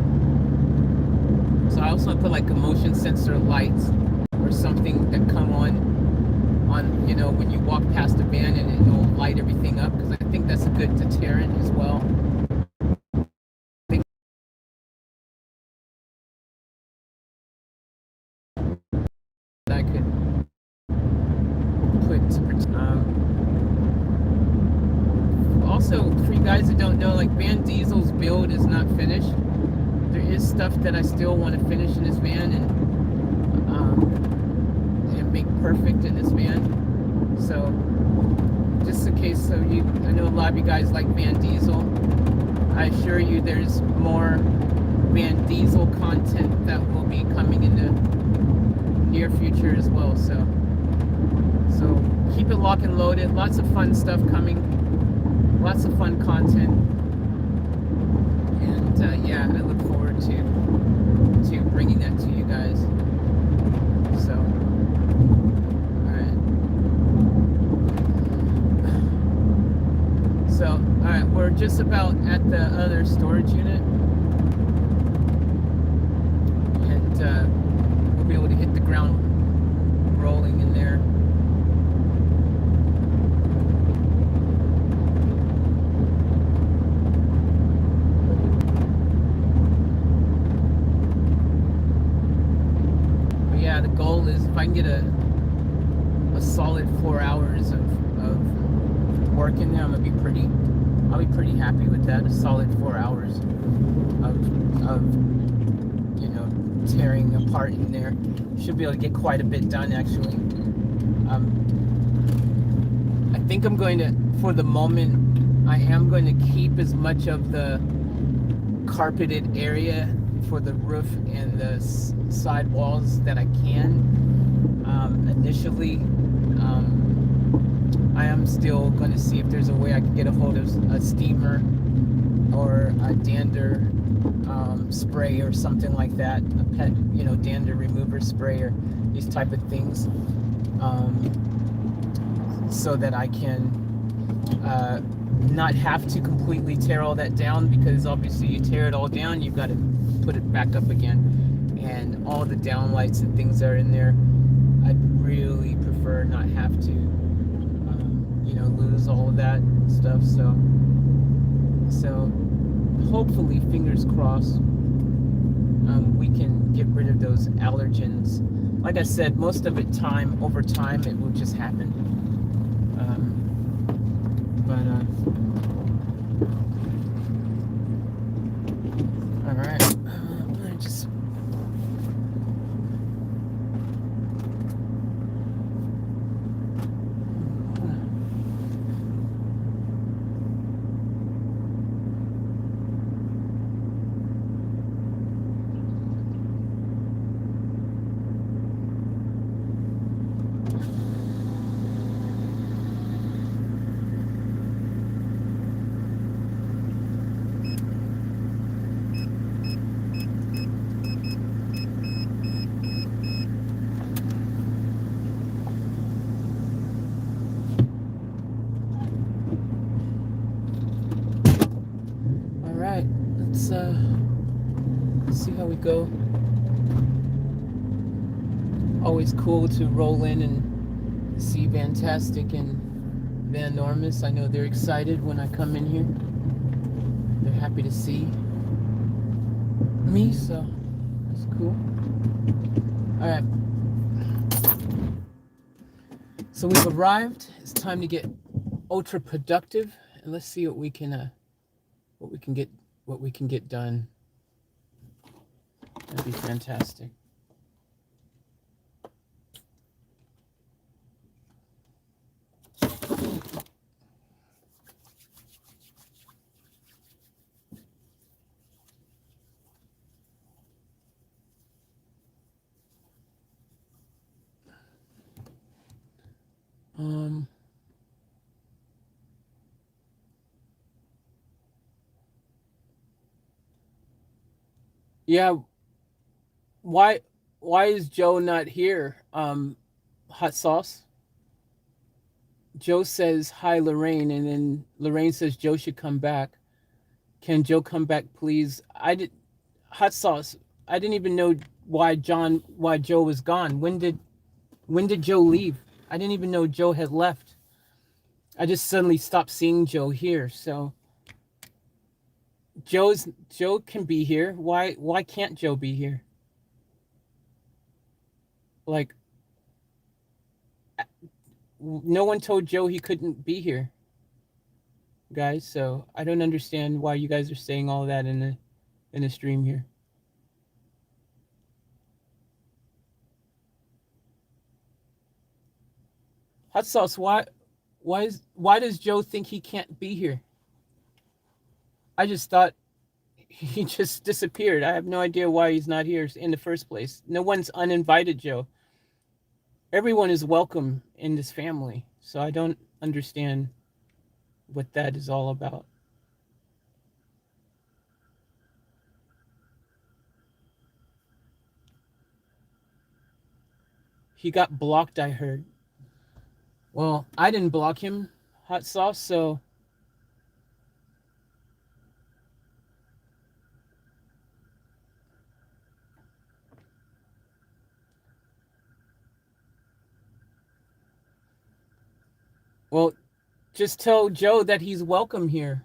So I also put like a motion sensor lights or something that come on, you know, when you walk past a van, and it will light everything up, because I think that's a good deterrent as well. I could put also, for you guys that don't know, like Van Diesel's build is not finished. There is stuff that I still want to finish in this van and make perfect in this van. So just in case, so you, I know a lot of you guys like Van Diesel. I assure you there's more Van Diesel content that will be coming in the near future as well. So keep it locked and loaded. Lots of fun stuff coming. Lots of fun content. And yeah, I look forward to bringing that to you guys. So, alright. So, alright, we're just about at the other storage unit. And we'll be able to hit the ground rolling in there. The goal is if I can get a solid 4 hours of work in there, I'll be pretty happy with that. A solid 4 hours of you know, tearing apart in there. Should be able to get quite a bit done actually. I think I'm going to, for the moment, I am going to keep as much of the carpeted area for the roof and the side walls that I can. Initially, I am still going to see if there's a way I can get a hold of a steamer or a dander spray or something like that, a pet, you know, dander remover spray or these type of things, so that I can not have to completely tear all that down, because obviously you tear it all down, you've got to put it back up again, and all the downlights and things that are in there, I'd really prefer not have to you know, lose all of that stuff. So hopefully, fingers crossed, we can get rid of those allergens. Like I said, most of it over time it will just happen. All right. Just see how we go. Always cool to roll in and see Vantastic and Van Normus. I know they're excited when I come in here. They're happy to see me, so that's cool. Alright. So we've arrived. It's time to get ultra productive, and let's see what we can get done. That'd be fantastic. Yeah, why is Joe not here? Hot sauce. Joe says hi Lorraine, and then Lorraine says Joe should come back. Can Joe come back, please? I did. Hot sauce. I didn't even know why Joe was gone. When did Joe leave? I didn't even know Joe had left. I just suddenly stopped seeing Joe here. So Joe can be here. Why can't Joe be here? Like, no one told Joe he couldn't be here, guys. So I don't understand why you guys are saying all that in the stream here. Hot sauce. Why does Joe think he can't be here? I just thought he just disappeared. I have no idea why he's not here in the first place. No one's uninvited Joe. Everyone is welcome in this family. So I don't understand what that is all about. He got blocked, I heard. Well, I didn't block him, hot sauce, so well, just tell Joe that he's welcome here.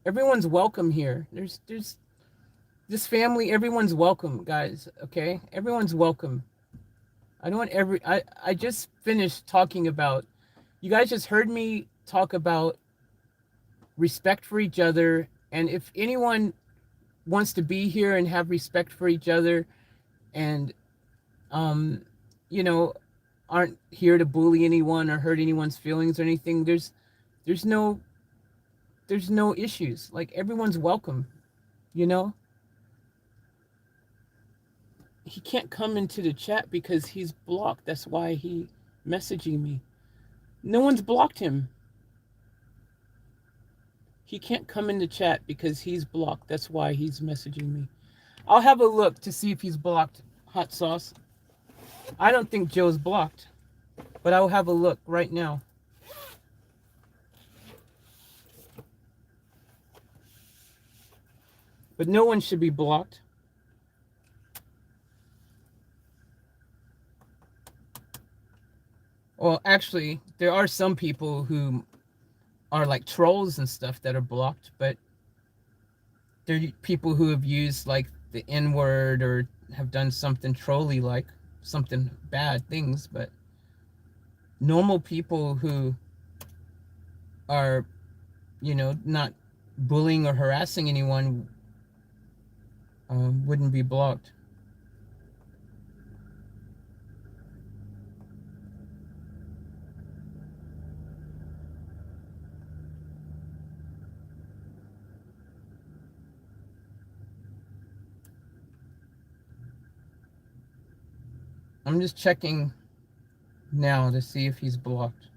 Everyone's welcome here. There's this family, everyone's welcome, guys, okay? Everyone's welcome. I just finished talking about, you guys just heard me talk about respect for each other, and if anyone wants to be here and have respect for each other and you know, aren't here to bully anyone or hurt anyone's feelings or anything, there's no issues. Like, everyone's welcome, you know? He can't come into the chat because he's blocked. That's why he messaging me. No one's blocked him. He can't come in the chat because he's blocked. That's why he's messaging me. I'll have a look to see if he's blocked, hot sauce. I don't think Joe's blocked, but I'll have a look right now. But no one should be blocked. Well, actually, there are some people who are like trolls and stuff that are blocked, but there are people who have used like the N-word or have done something trolly, like something bad things, but normal people who are, you know, not bullying or harassing anyone wouldn't be blocked. I'm just checking now to see if he's blocked.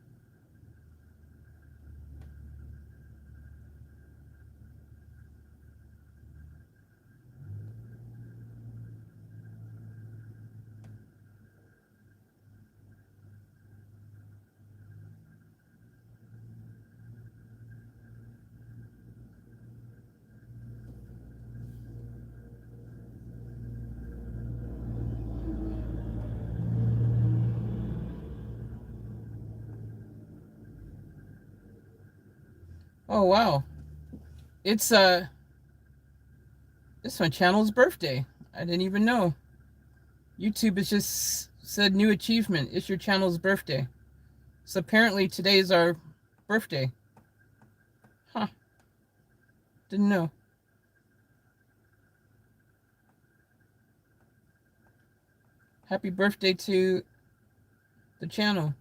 Oh wow. It's it's my channel's birthday. I didn't even know. YouTube has just said new achievement. It's your channel's birthday. So apparently today is our birthday. Huh. Didn't know. Happy birthday to the channel.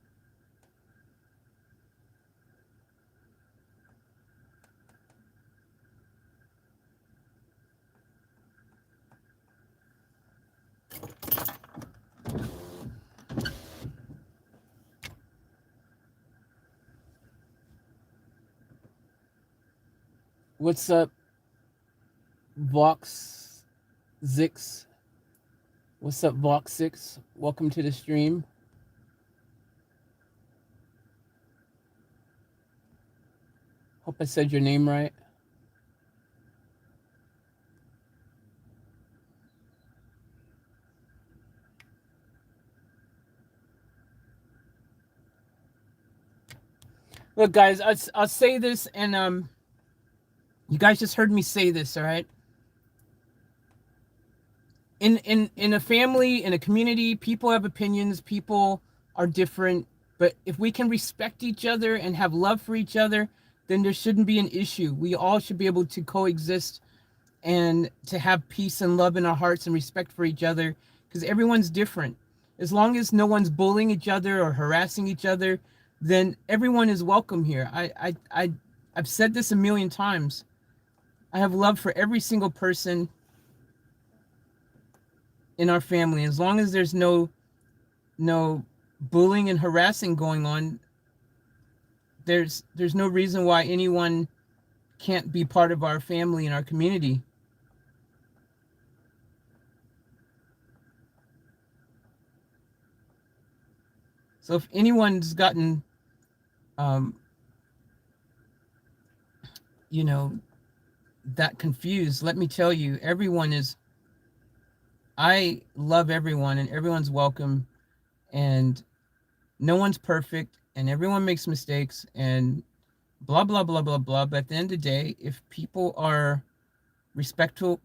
What's up, Vox Zix? What's up, Vox 6? Welcome to the stream. Hope I said your name right. Look, guys, I'll say this, and you guys just heard me say this, all right? In a family, in a community, people have opinions, people are different, but if we can respect each other and have love for each other, then there shouldn't be an issue. We all should be able to coexist and to have peace and love in our hearts and respect for each other, because everyone's different. As long as no one's bullying each other or harassing each other, then everyone is welcome here. I've said this a million times. I have love for every single person in our family. As long as there's no bullying and harassing going on, there's no reason why anyone can't be part of our family and our community. So if anyone's gotten you know, that confused, let me tell you, I love everyone and everyone's welcome, and no one's perfect and everyone makes mistakes and blah, blah, blah, blah, blah. But at the end of the day, if people are respectful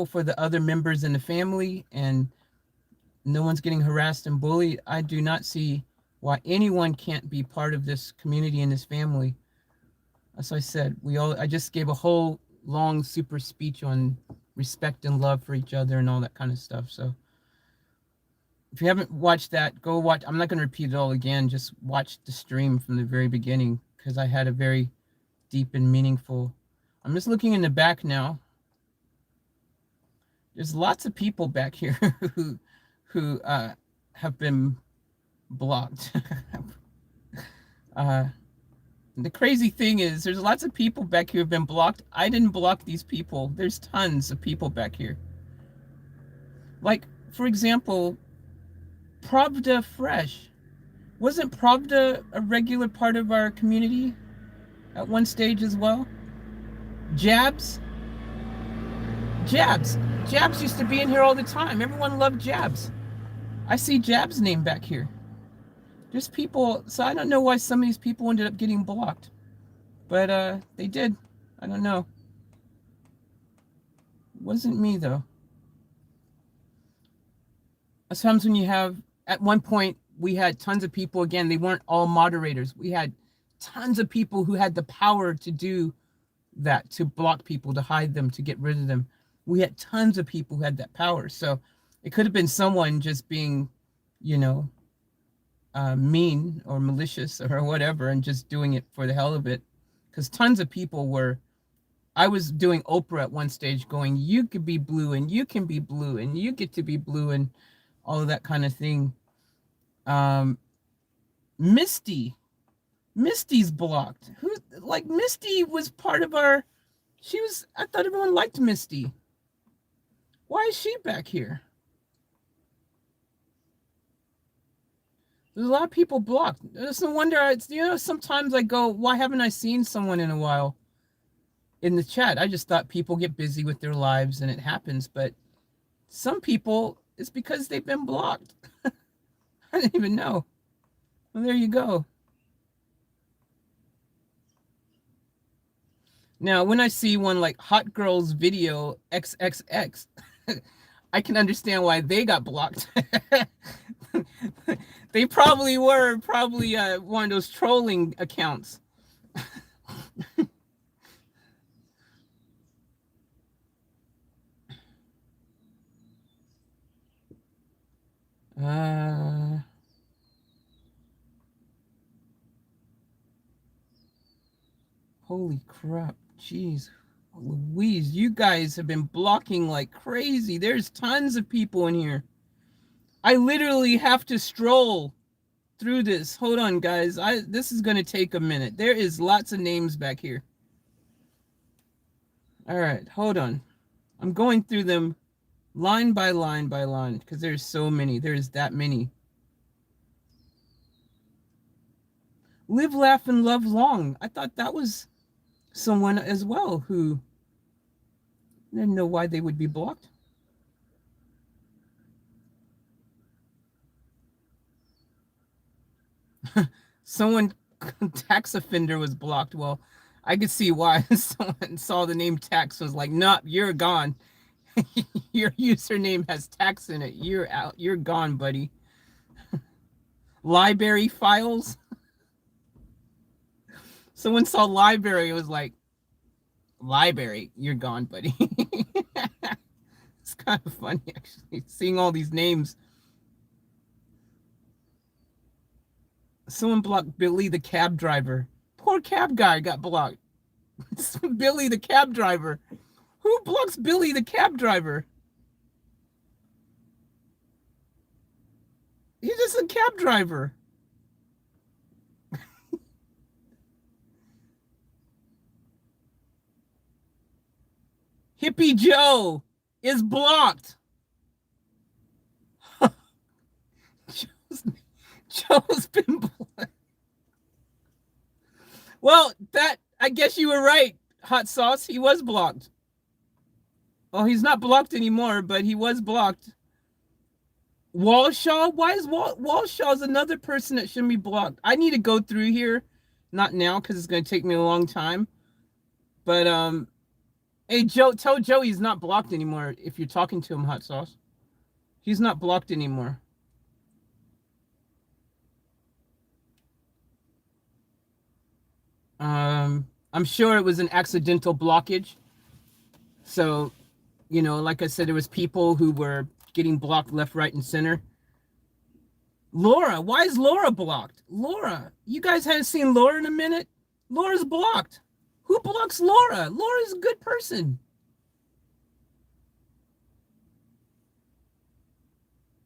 for the other members in the family and no one's getting harassed and bullied, I do not see why anyone can't be part of this community and this family. As I said, I just gave a whole long super speech on respect and love for each other and all that kind of stuff. So if you haven't watched that, go watch. I'm not going to repeat it all again. Just watch the stream from the very beginning, because I had a very deep and meaningful. I'm just looking in the back now. There's lots of people back here who have been blocked. The crazy thing is, there's lots of people back here who have been blocked. I didn't block these people. There's tons of people back here. Like, for example, Pravda Fresh. Wasn't Pravda a regular part of our community at one stage as well? Jabs? Jabs. Jabs used to be in here all the time. Everyone loved Jabs. I see Jabs' name back here. There's people, so I don't know why some of these people ended up getting blocked. But they did. I don't know. It wasn't me, though. Sometimes when you have, at one point, we had tons of people, again, they weren't all moderators. We had tons of people who had the power to do that, to block people, to hide them, to get rid of them. We had tons of people who had that power. So it could have been someone just being, you know, mean or malicious or whatever, and just doing it for the hell of it. Because tons of people were, I was doing Oprah at one stage going, you could be blue and you can be blue and you get to be blue and all of that kind of thing. Misty's blocked. Misty was part of our, I thought everyone liked Misty. Why is she back here? There's a lot of people blocked. It's no wonder, sometimes I go, why haven't I seen someone in a while in the chat? I just thought people get busy with their lives and it happens, but some people, it's because they've been blocked. I didn't even know. Well, there you go. Now, when I see one like Hot Girls Video XXX, I can understand why they got blocked. They probably were one of those trolling accounts. Uh, Holy crap. Jeez. Louise, you guys have been blocking like crazy. There's tons of people in here. I literally have to stroll through this. Hold on, guys. This is going to take a minute. There is lots of names back here. All right, hold on. I'm going through them line by line by line because there's so many. There's that many. Live, laugh, and love long. I thought that was someone as well who didn't know why they would be blocked. Someone, tax offender, was blocked. Well, I could see why. Someone saw the name tax, was like, "Nope, you're gone. Your username has tax in it. You're out. You're gone, buddy." Library files. Someone saw library. It was like, "Library, you're gone, buddy." It's kind of funny, actually, seeing all these names. Someone blocked Billy the cab driver. Poor cab guy got blocked. Billy the cab driver. Who blocks Billy the cab driver? He's just a cab driver. Hippie Joe is blocked. Joe's been blocked. Well, I guess you were right, Hot Sauce. He was blocked. Oh, he's not blocked anymore, but he was blocked. Walshaw? Why is Walshaw's another person that shouldn't be blocked? I need to go through here. Not now, because it's going to take me a long time. But, hey, Joe, tell Joe he's not blocked anymore if you're talking to him, Hot Sauce. He's not blocked anymore. I'm sure it was an accidental blockage. So, like I said, there was people who were getting blocked left, right, and center. Laura, why is Laura blocked? Laura, you guys haven't seen Laura in a minute? Laura's blocked. Who blocks Laura? Laura's a good person.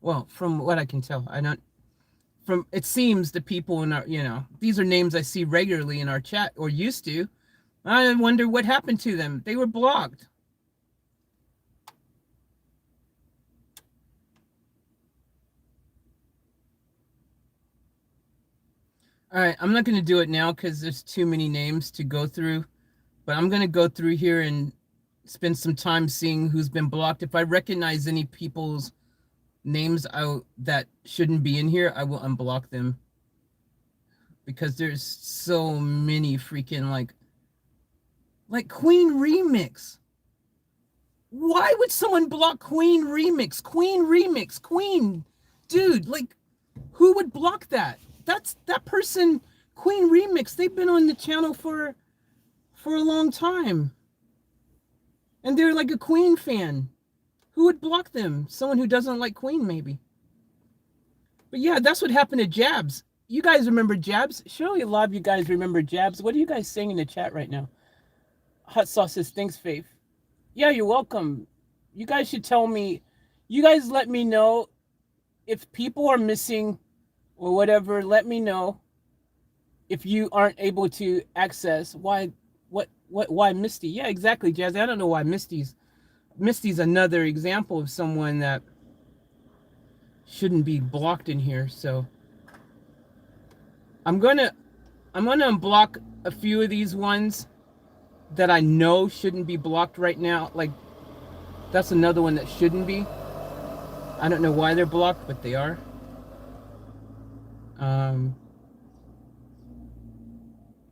Well, from what I can tell, it seems the people in our, these are names I see regularly in our chat, or used to. I wonder what happened to them. They were blocked. All right, I'm not going to do it now because there's too many names to go through, but I'm going to go through here and spend some time seeing who's been blocked. If I recognize any people's names that shouldn't be in here, I will unblock them, because there's so many freaking like Queen Remix. Why would someone block Queen Remix? Queen Remix, Queen, dude, like, who would block that? That's that person, Queen Remix. They've been on the channel for a long time, and they're like a Queen fan. Who would block them? Someone who doesn't like Queen, maybe. But yeah, that's what happened to Jabs. You guys remember Jabs? Surely a lot of you guys remember Jabs. What are you guys saying in the chat right now? Hot Sauce says, thanks, Faith. Yeah, you're welcome. You guys should tell me. You guys let me know if people are missing or whatever. Let me know if you aren't able to access. Why Misty? Yeah, exactly, Jazz. I don't know why Misty's another example of someone that shouldn't be blocked in here. So I'm gonna unblock a few of these ones that I know shouldn't be blocked right now. Like, that's another one that shouldn't be. I don't know why they're blocked, but they are.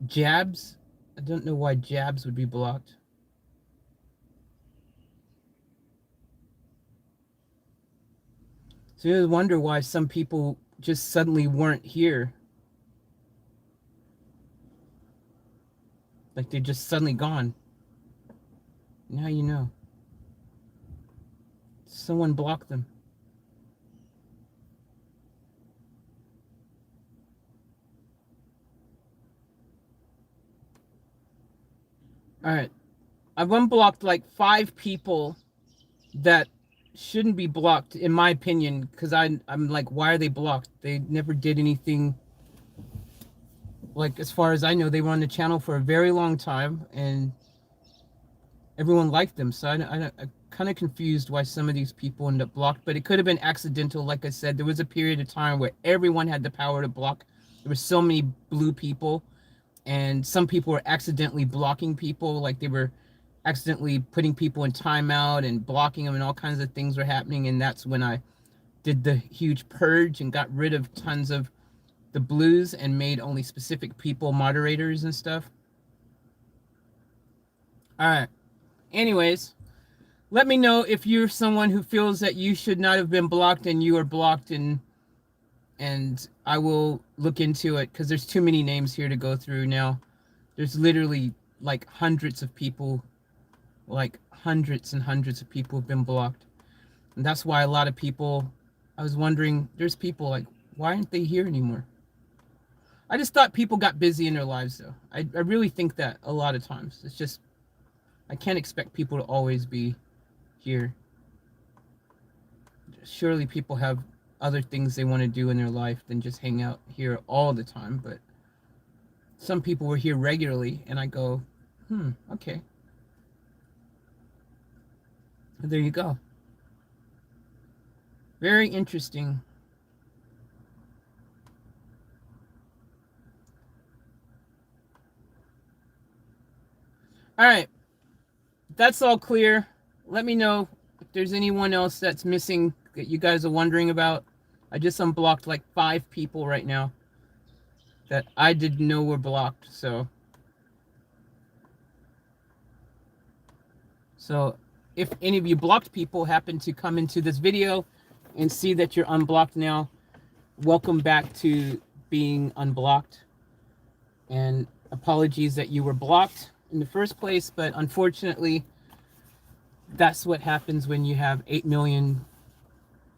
Jabs, I don't know why jabs would be blocked. So you wonder why some people just suddenly weren't here. Like they're just suddenly gone. Now you know. Someone blocked them. Alright. I've unblocked like 5 people that shouldn't be blocked, in my opinion, because I'm like, why are they blocked? They never did anything. Like, as far as I know, they were on the channel for a very long time, and everyone liked them. So I'm kind of confused why some of these people end up blocked, but it could have been accidental. Like I said, there was a period of time where everyone had the power to block. There were so many blue people, and some people were accidentally blocking people, like they were accidentally putting people in timeout and blocking them, and all kinds of things were happening. And that's when I did the huge purge and got rid of tons of the blues and made only specific people moderators and stuff. All right. Anyways, let me know if you're someone who feels that you should not have been blocked and you are blocked, and I will look into it, because there's too many names here to go through now. There's literally like hundreds of people, like hundreds and hundreds of people have been blocked. And that's why a lot of people, I was wondering, there's people like, why aren't they here anymore? I just thought people got busy in their lives, though. I really think that a lot of times. It's just, I can't expect people to always be here. Surely people have other things they want to do in their life than just hang out here all the time. But some people were here regularly, and I go, okay. There you go. Very interesting. All right. That's all clear. Let me know if there's anyone else that's missing that you guys are wondering about. I just unblocked like 5 people right now that I didn't know were blocked. So if any of you blocked people happen to come into this video and see that you're unblocked now, welcome back to being unblocked. And apologies that you were blocked in the first place, but unfortunately, that's what happens when you have 8 million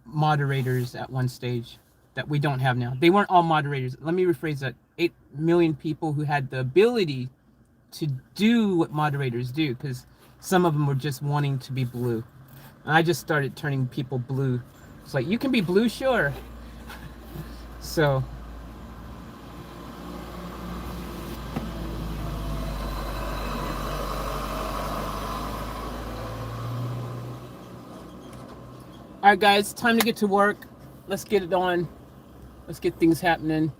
moderators at one stage that we don't have now. They weren't all moderators. Let me rephrase that. 8 million people who had the ability to do what moderators do, because some of them were just wanting to be blue. And I just started turning people blue. It's like, you can be blue, sure. So all right, guys, time to get to work. Let's get it on. Let's get things happening.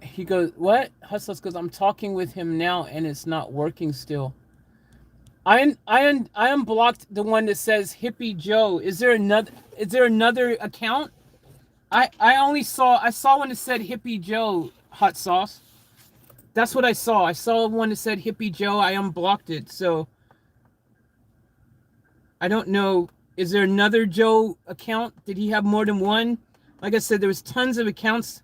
He goes, what? Hustles goes, I'm talking with him now and it's not working still. I unblocked the one that says Hippie Joe. Is there another account? I saw one that said Hippie Joe hot sauce. That's what I saw. I saw one that said Hippie Joe. I unblocked it. So I don't know. Is there another Joe account? Did he have more than one? Like I said, there was tons of accounts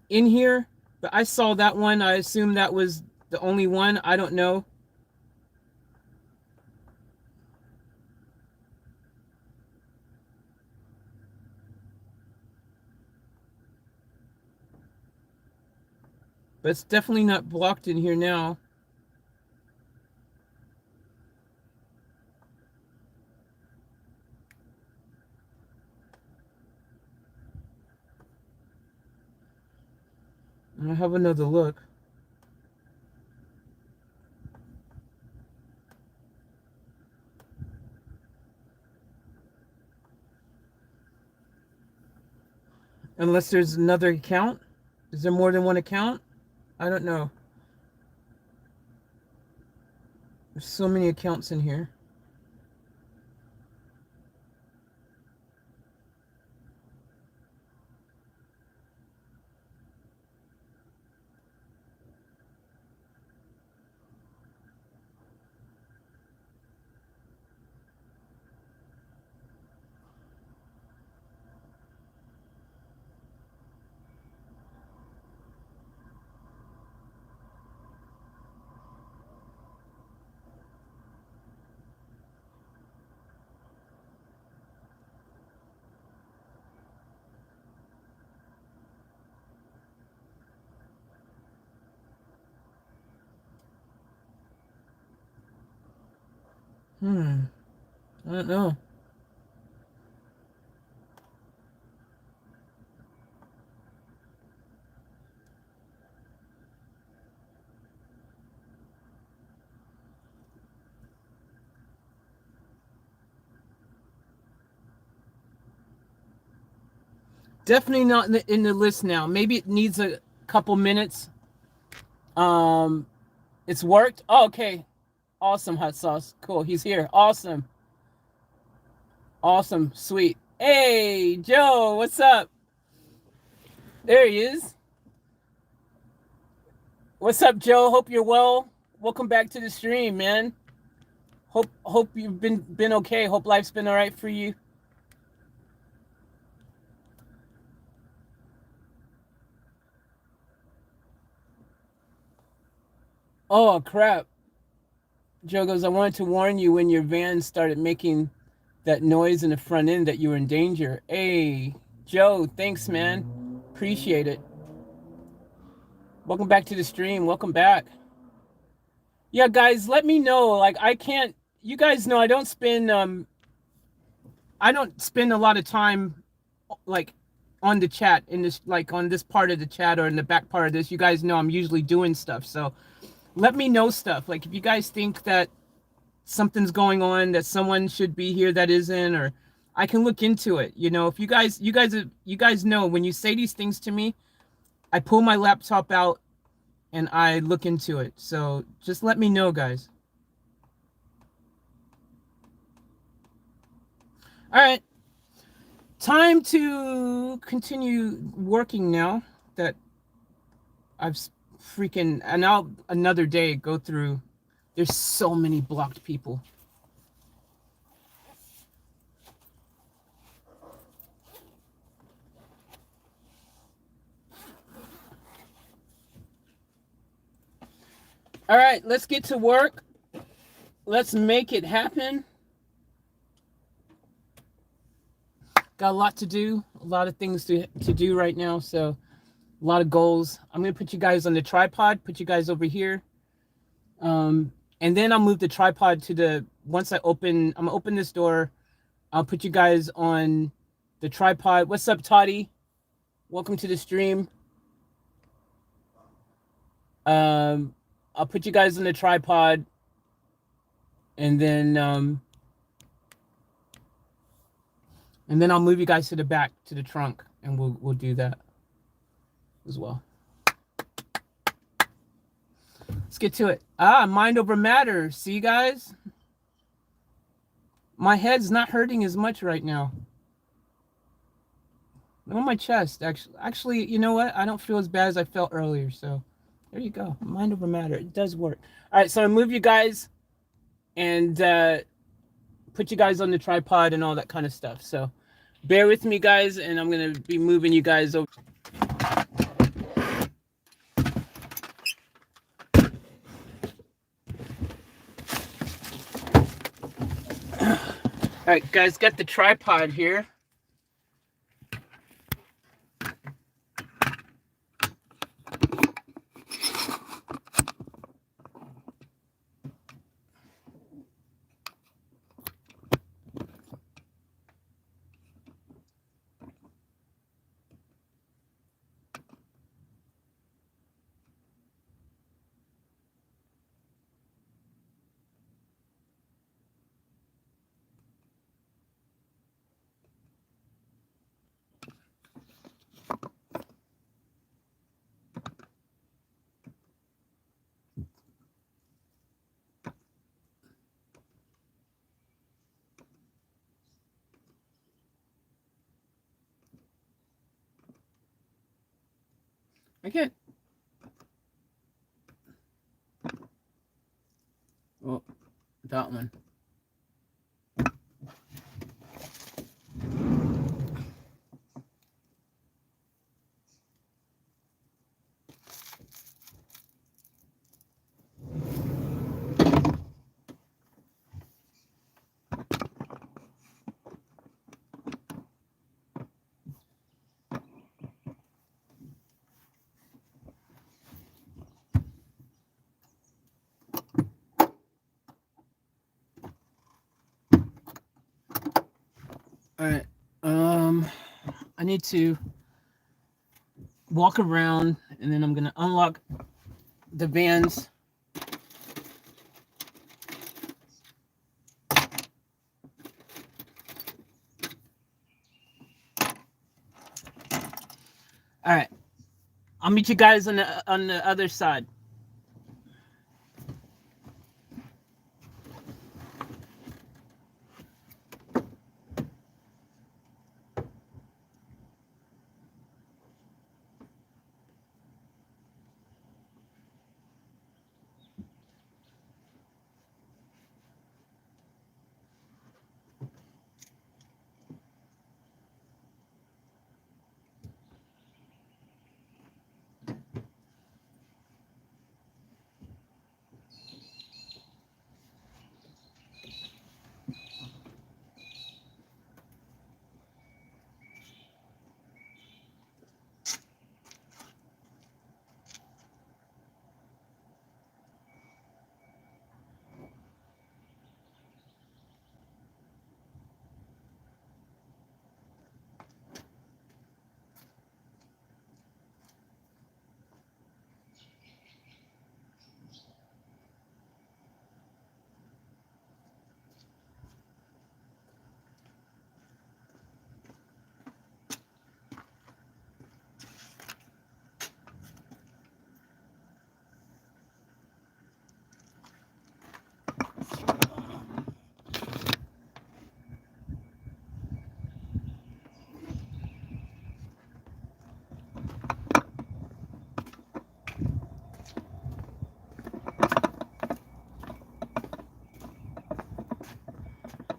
in here, but I saw that one. I assume that was the only one. I don't know. But it's definitely not blocked in here now. I'll have another look. Unless there's another account. Is there more than one account? I don't know. There's so many accounts in here. I don't know. Definitely not in the list now. Maybe it needs a couple minutes. Um, it's worked. Oh, okay. Awesome, hot sauce. Cool. He's here. Awesome. Awesome. Sweet. Hey, Joe, what's up? There he is. What's up, Joe? Hope you're well. Welcome back to the stream, man. Hope you've been okay. Hope life's been all right for you. Oh crap. Joe goes, I wanted to warn you when your van started making that noise in the front end that you were in danger. Hey, Joe, thanks, man. Appreciate it. Welcome back to the stream. Welcome back. Yeah, guys, let me know. Like, I can't. You guys know I don't spend a lot of time like on the chat in this, like on this part of the chat or in the back part of this. You guys know I'm usually doing stuff. So let me know stuff. Like if you guys think that something's going on, that someone should be here that isn't, or I can look into it. You know, if you guys know when you say these things to me, I pull my laptop out and I look into it. So just let me know, guys. All right. Time to continue working now that I've freaking, and now another day go through. There's so many blocked people. All right, let's get to work. Let's make it happen. Got a lot to do, a lot of things to do right now. So a lot of goals. I'm gonna put you guys on the tripod, put you guys over here. And then I'll move the tripod to the, once I'm gonna open this door. I'll put you guys on the tripod. What's up, Toddy? Welcome to the stream. I'll put you guys on the tripod, and then I'll move you guys to the back, to the trunk, and we'll do that as well. Let's get to it. Mind over matter. See, guys? My head's not hurting as much right now. On my chest, actually, you know what? I don't feel as bad as I felt earlier, so there you go. Mind over matter. It does work. All right, so I move you guys and put you guys on the tripod and all that kind of stuff. So bear with me, guys, and I'm going to be moving you guys over. All right, guys, got the tripod here. Okay. Oh, that one. All right. I need to walk around, and then I'm gonna unlock the vans. All right. I'll meet you guys on the other side.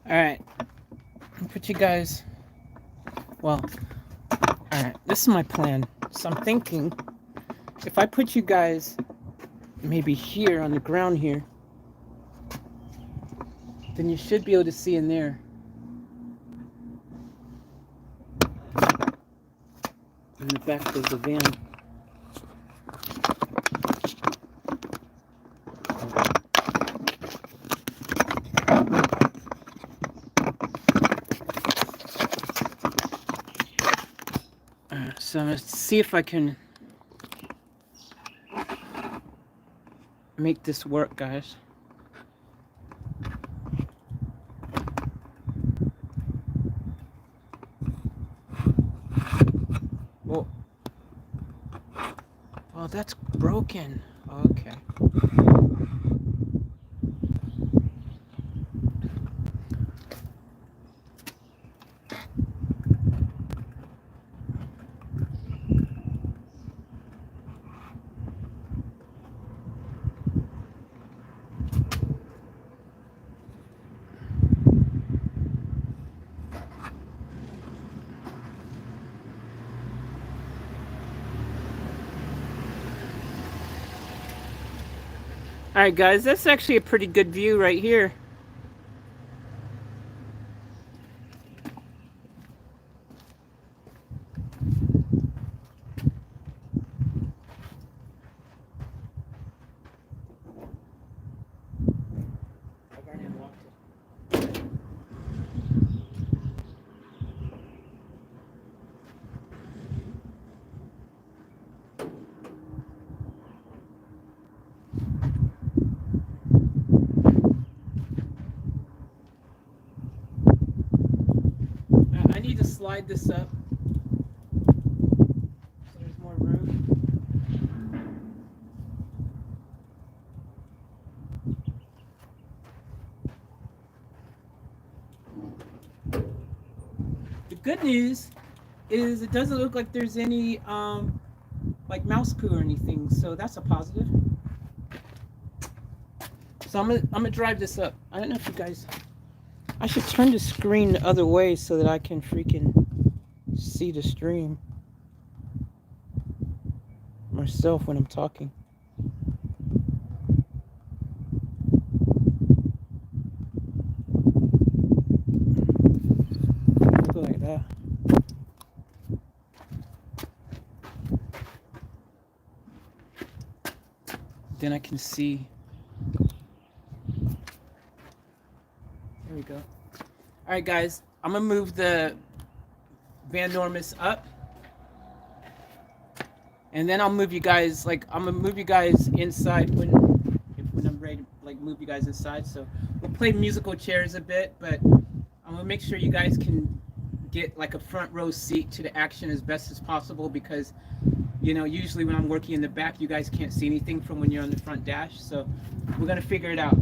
All right. I'll put you guys. Well, all right. This is my plan. So I'm thinking, if I put you guys maybe here on the ground here, then you should be able to see in there. In the back of the van. So I'm going to see if I can make this work, guys. Well, that's broken. Okay. All right, guys, that's actually a pretty good view right here. I need to slide this up so there's more room. The good news is it doesn't look like there's any like mouse poo or anything, so that's a positive. So I'm gonna drive this up. I don't know if you guys. I should turn the screen the other way so that I can freaking see the stream myself when I'm talking. Like that. Then I can see. There we go. All right, guys. I'm gonna move the Van Normus up, and then I'll move you guys. Like I'm gonna move you guys inside when I'm ready to like move you guys inside. So we'll play musical chairs a bit, but I'm gonna make sure you guys can get like a front row seat to the action as best as possible, because you know usually when I'm working in the back, you guys can't see anything from when you're on the front dash. So we're gonna figure it out.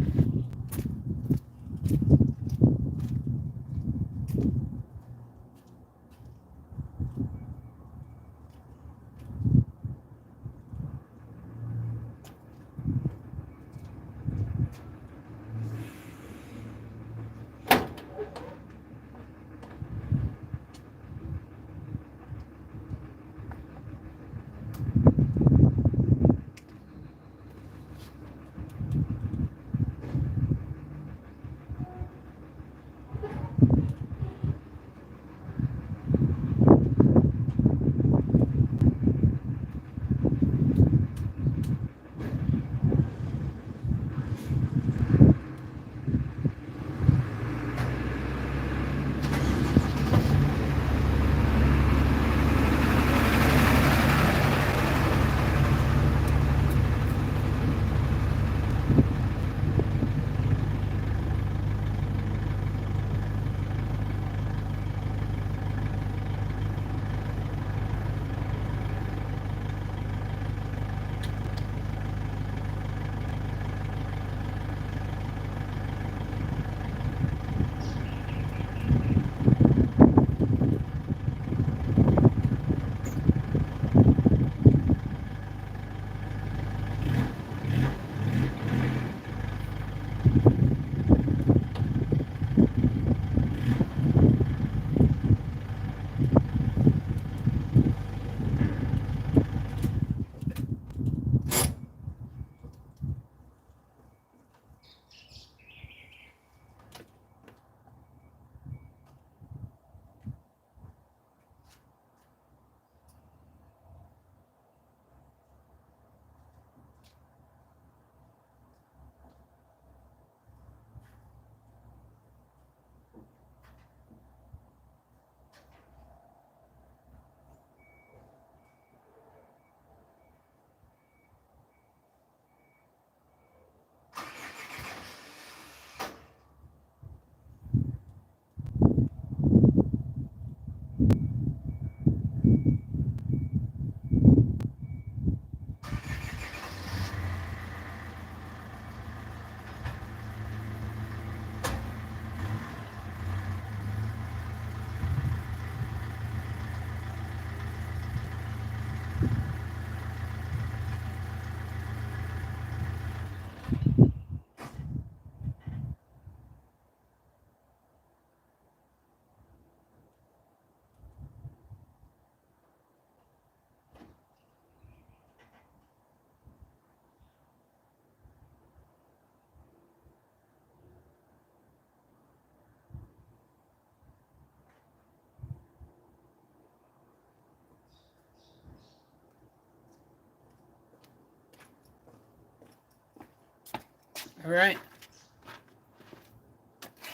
All right.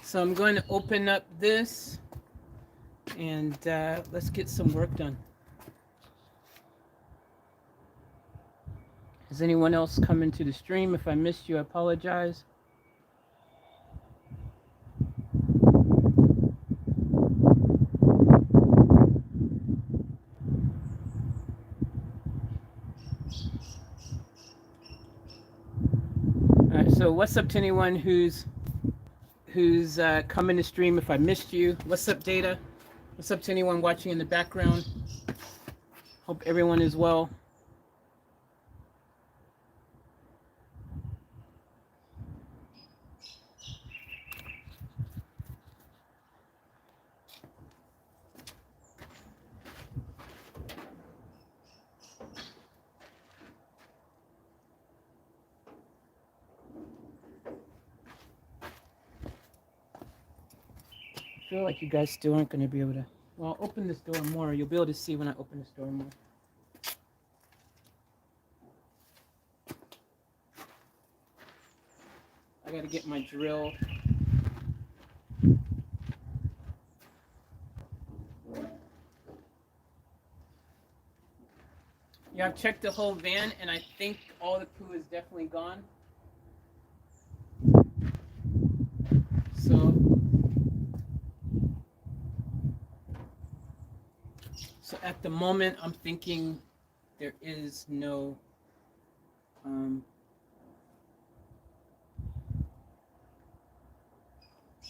So I'm going to open up this, and let's get some work done. Has anyone else come into the stream? If I missed you, I apologize. All right, so what's up to anyone who's coming to stream? If I missed you, what's up, Data? What's up to anyone watching in the background? Hope everyone is well. I feel like you guys still aren't going to be able to. Well, I'll open this door more. You'll be able to see when I open this door more. I got to get my drill. Yeah, I've checked the whole van, and I think all the poo is definitely gone. So, so at the moment, I'm thinking there is no, um,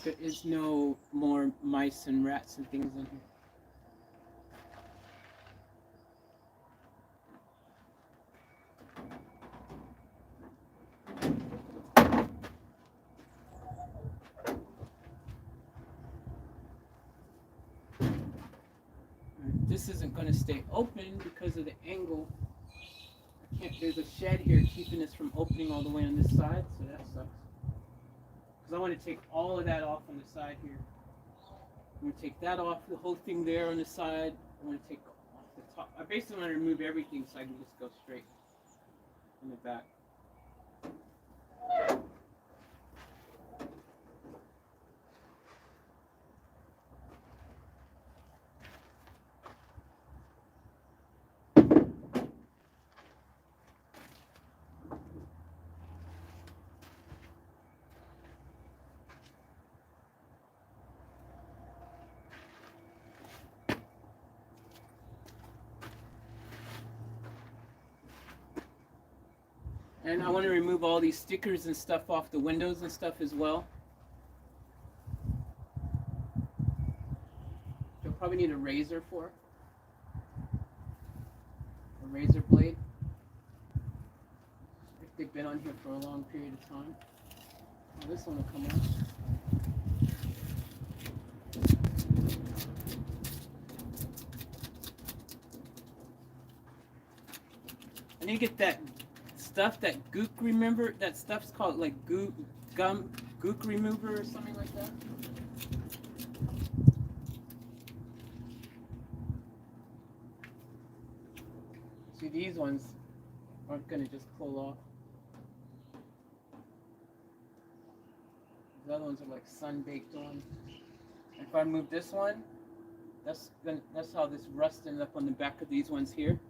there is no more mice and rats and things in here. This isn't going to stay open because of the angle. I can't, there's a shed here keeping this from opening all the way on this side, so that sucks. Because I want to take all of that off on the side here. I'm going to take that off, the whole thing there on the side. I want to take off the top. I basically want to remove everything so I can just go straight in the back. And I want to remove all these stickers and stuff off the windows and stuff as well. You'll probably need a razor for a razor blade if they've been on here for a long period of time. Oh, this one will come off. I need to get that stuff, that gook, remember? That stuff's called like gook remover or something like that. See, these ones aren't going to just pull off. The other ones are like sun-baked on. If I move this one, that's how this rust ended up on the back of these ones here.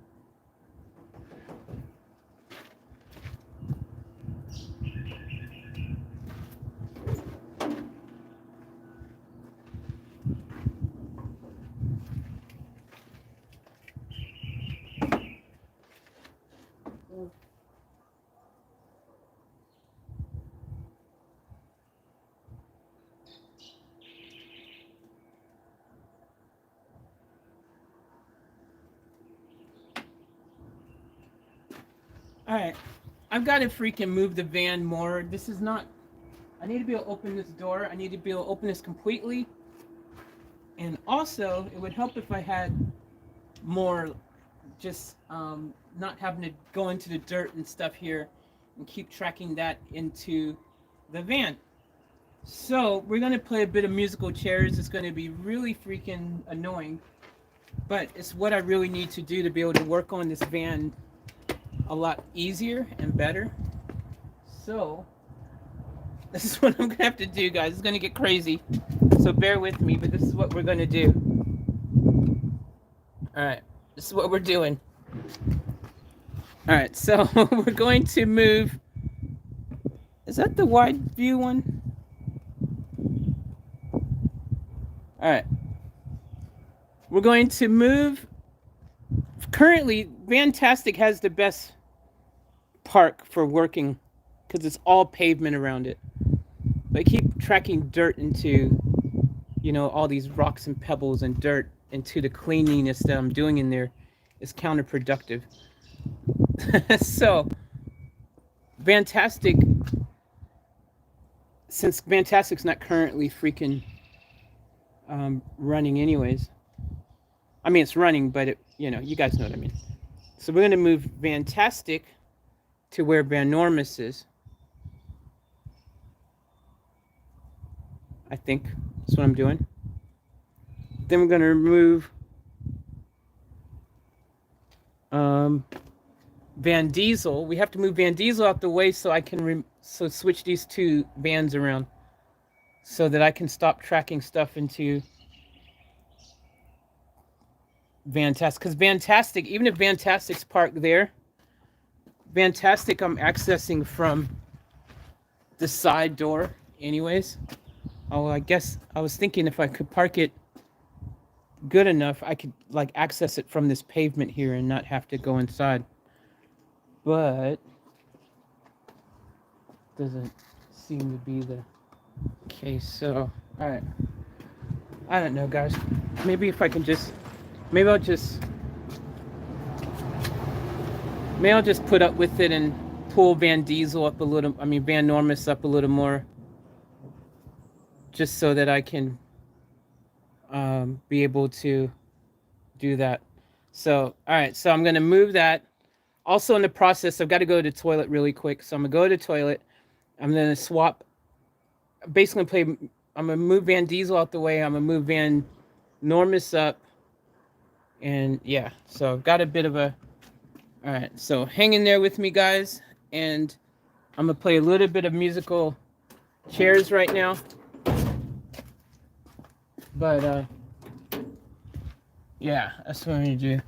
Alright, I've got to freaking move the van more. This is not, I need to be able to open this door. I need to be able to open this completely. And also, it would help if I had more just not having to go into the dirt and stuff here and keep tracking that into the van. So, we're going to play a bit of musical chairs. It's going to be really freaking annoying. But it's what I really need to do to be able to work on this van a lot easier and better. So this is what I'm gonna have to do, guys. It's gonna get crazy, so bear with me, but this is what we're gonna do. All right, this is what we're doing. All right, so we're going to move. Is that the wide view one? All right, we're going to move. Currently, Vantastic has the best park for working because it's all pavement around it. But I keep tracking dirt into, you know, all these rocks and pebbles and dirt into the cleanliness that I'm doing in there is counterproductive. So, Vantastic, since Vantastic's not currently freaking running anyways. I mean, it's running, but it, you know, you guys know what I mean. So we're going to move Vantastic to where Vanormous is. I think that's what I'm doing. Then we're going to remove Van Diesel. We have to move Van Diesel out the way so I can switch these two vans around so that I can stop tracking stuff into Vantastic, because Vantastic, even if Vantastic's parked there, Vantastic I'm accessing from the side door anyways. Oh, I guess I was thinking if I could park it good enough, I could like access it from this pavement here and not have to go inside. But doesn't seem to be the case. So, all right. I don't know, guys. Maybe if I can just, maybe I'll just, maybe I'll just put up with it and pull Van Diesel up a little. I mean, Van Normus up a little more, just so that I can be able to do that. So, all right. So I'm gonna move that. Also in the process, I've got to go to the toilet really quick. So I'm gonna go to the toilet. I'm gonna swap. Basically, play. I'm gonna move Van Diesel out the way. I'm gonna move Van Normus up, and yeah. So I've got a bit of a. All right. So hang in there with me, guys, and I'm gonna play a little bit of musical chairs right now. But yeah, that's what I'm gonna do.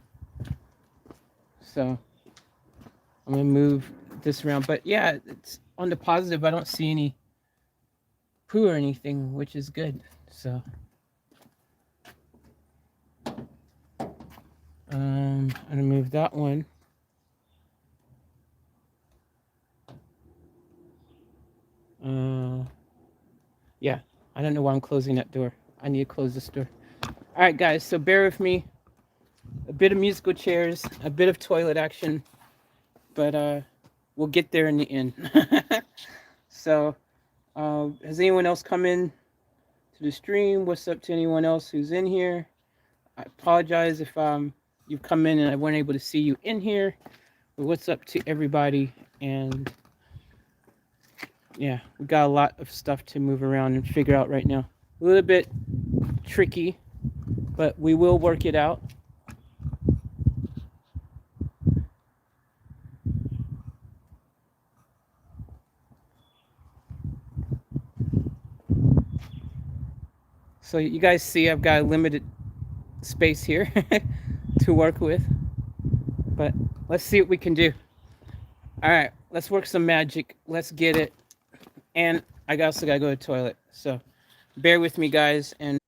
So I'm gonna move this around. But yeah, it's on the positive. I don't see any poo or anything, which is good. So I'm gonna move that one. Yeah, I don't know why I'm closing that door. I need to close this door. All right, guys. So bear with me. A bit of musical chairs, a bit of toilet action, but we'll get there in the end. So, has anyone else come in to the stream? What's up to anyone else who's in here? I apologize if you've come in and I weren't able to see you in here. But what's up to everybody? And yeah, we got a lot of stuff to move around and figure out right now. A little bit tricky, but we will work it out. So you guys see I've got a limited space here to work with, but let's see what we can do. All right, let's work some magic. Let's get it. And I also gotta go to the toilet. So bear with me, guys. And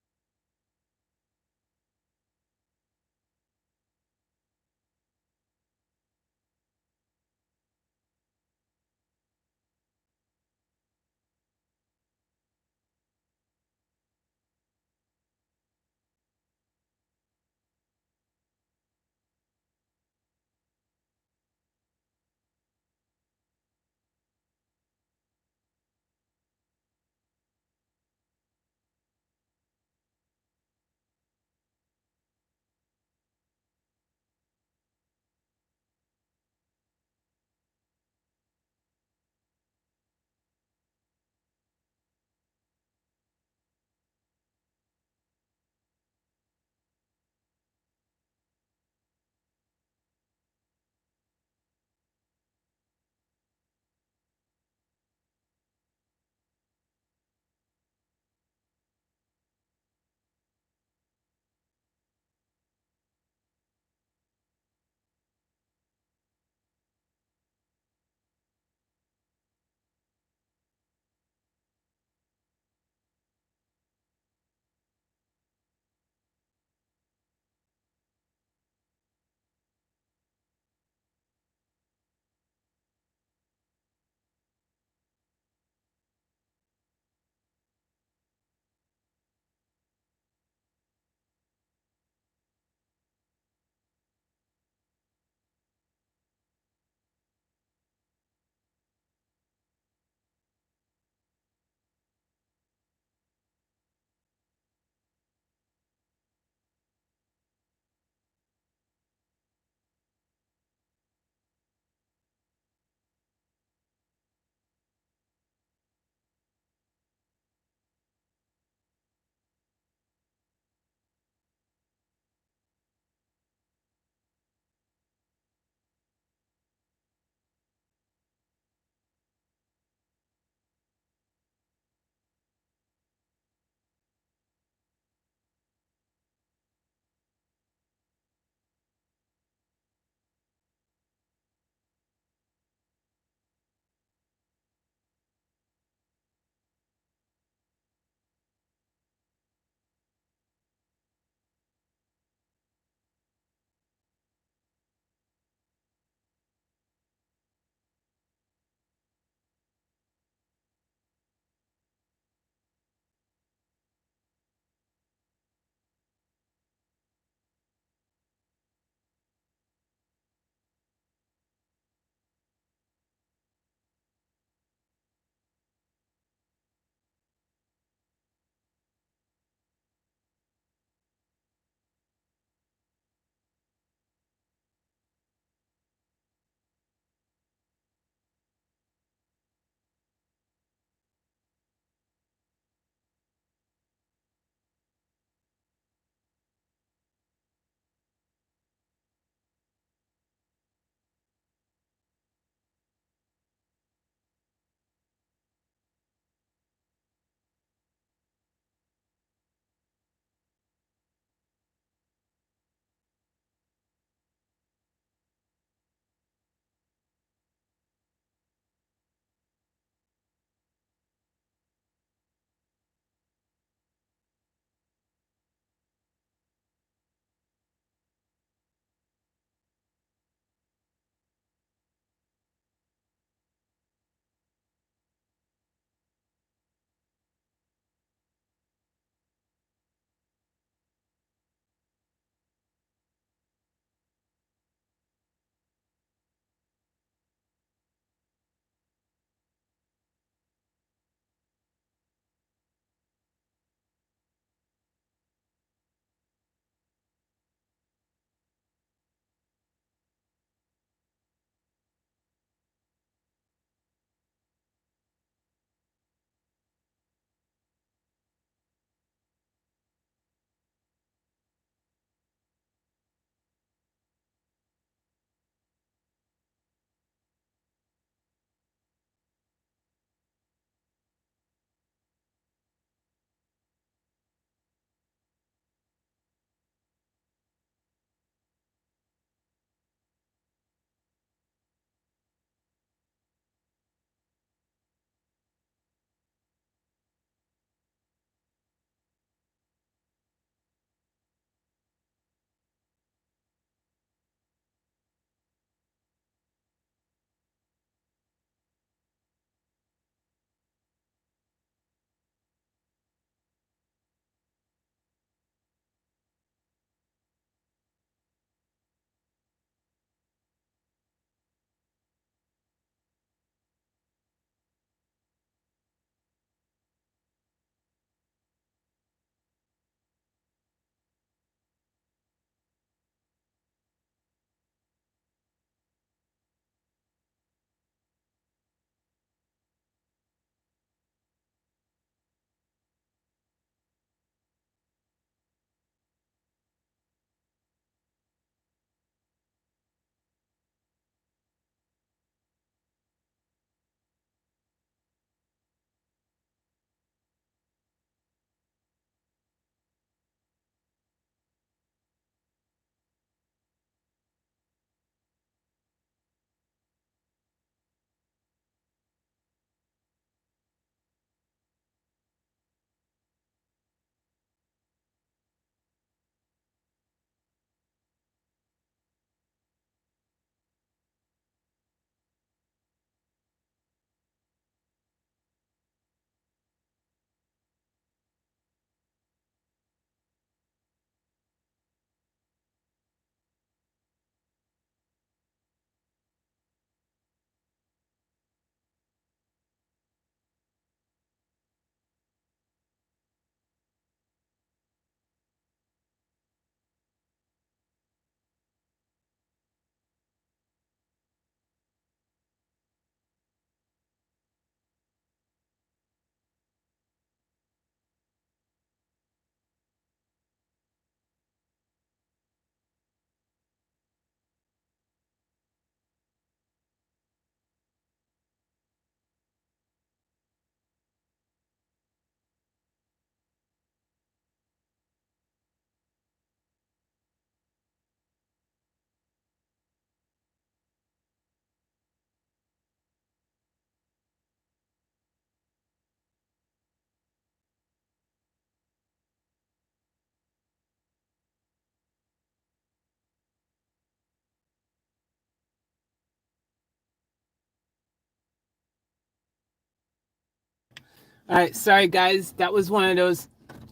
All right, sorry guys, that was one of those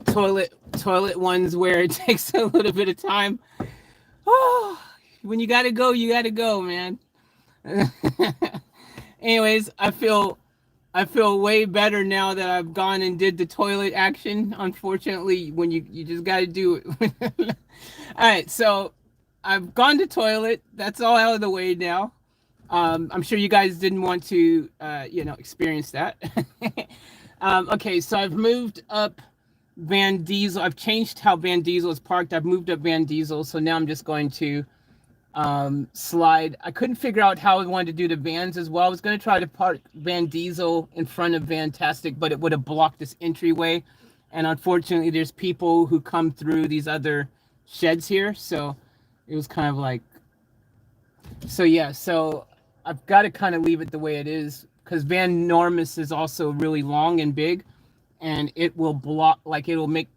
toilet ones where it takes a little bit of time. Oh, when you gotta go, man. Anyways, I feel way better now that I've gone and did the toilet action. Unfortunately, when you just got to do it. All right, so I've gone to toilet. That's all out of the way now. I'm sure you guys didn't want to, experience that. Okay, so I've moved up Van Diesel. I've changed how Van Diesel is parked. I've moved up Van Diesel, so now I'm just going to slide. I couldn't figure out how I wanted to do the vans as well. I was going to try to park Van Diesel in front of Vantastic, but it would have blocked this entryway. And unfortunately, there's people who come through these other sheds here. So it was kind of like, so yeah, so I've got to kind of leave it the way it is because Van Normus is also really long and big, and it will block, like it'll make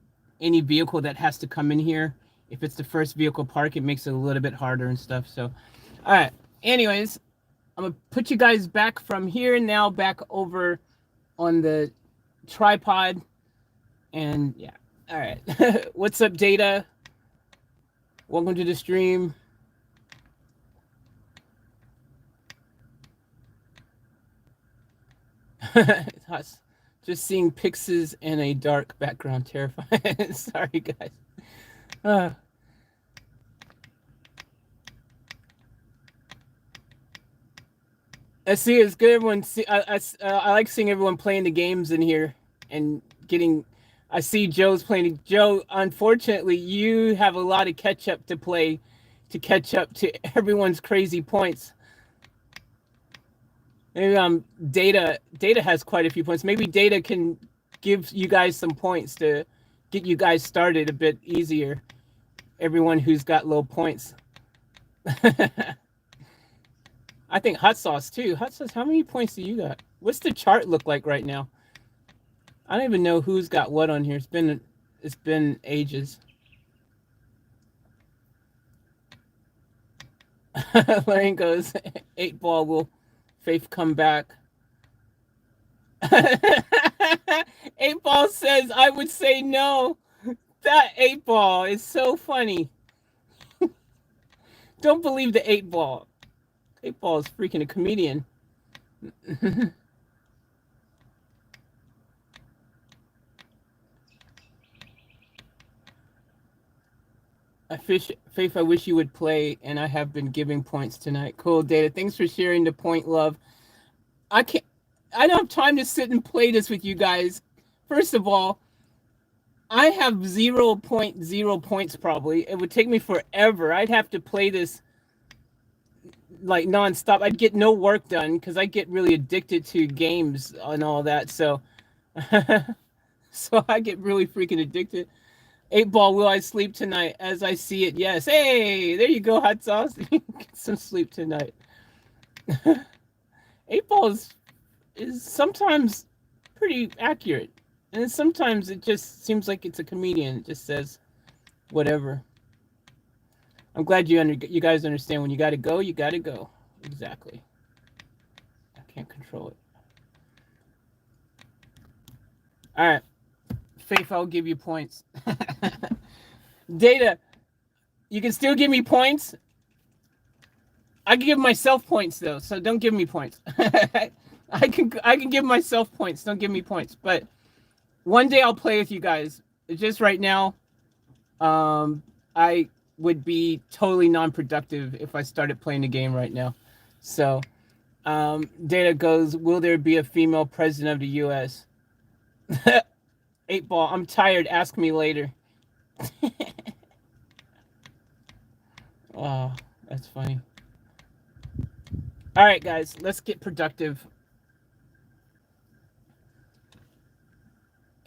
any vehicle that has to come in here. If it's the first vehicle park, it makes it a little bit harder and stuff. So, all right. Anyways, I'm going to put you guys back from here now back over on the tripod. And yeah. All right. What's up, Data? Welcome to the stream. Just seeing pixels in a dark background, terrifying. Sorry, guys. I see it's good. Everyone see. I like seeing everyone playing the games in here and getting. I see Joe's playing. Joe, unfortunately, you have a lot of catch up to play to catch up to everyone's crazy points. Maybe Data has quite a few points. Maybe Data can give you guys some points to get you guys started a bit easier. Everyone who's got low points. I think Hot Sauce too. Hot Sauce, how many points do you got? What's the chart look like right now? I don't even know who's got what on here. It's been ages. Lorraine goes, 8-ball will Faith come back. 8-ball says I would say no. That 8-ball is so funny. Don't believe the 8-ball. 8-ball is freaking a comedian. Faith, I wish you would play, and I have been giving points tonight. Cool, Data. Thanks for sharing the point, love. I don't have time to sit and play this with you guys. First of all, I have 0.0 points probably. It would take me forever. I'd have to play this like nonstop. I'd get no work done because I get really addicted to games and all that. So, so I get really freaking addicted. 8-ball, will I sleep tonight? As I see it, yes. Hey, there you go, Hot Sauce. Get some sleep tonight. 8-ball is sometimes pretty accurate, and sometimes it just seems like it's a comedian. It just says whatever. I'm glad you guys understand when you got to go, you got to go. Exactly. I can't control it. All right. Faith, I'll give you points. Data, you can still give me points. I can give myself points though, so don't give me points. I can give myself points. Don't give me points. But one day I'll play with you guys. Just right now, I would be totally non-productive if I started playing the game right now. So, Data goes, will there be a female president of the U.S.? 8-ball, I'm tired. Ask me later. Oh, that's funny. All right, guys, let's get productive.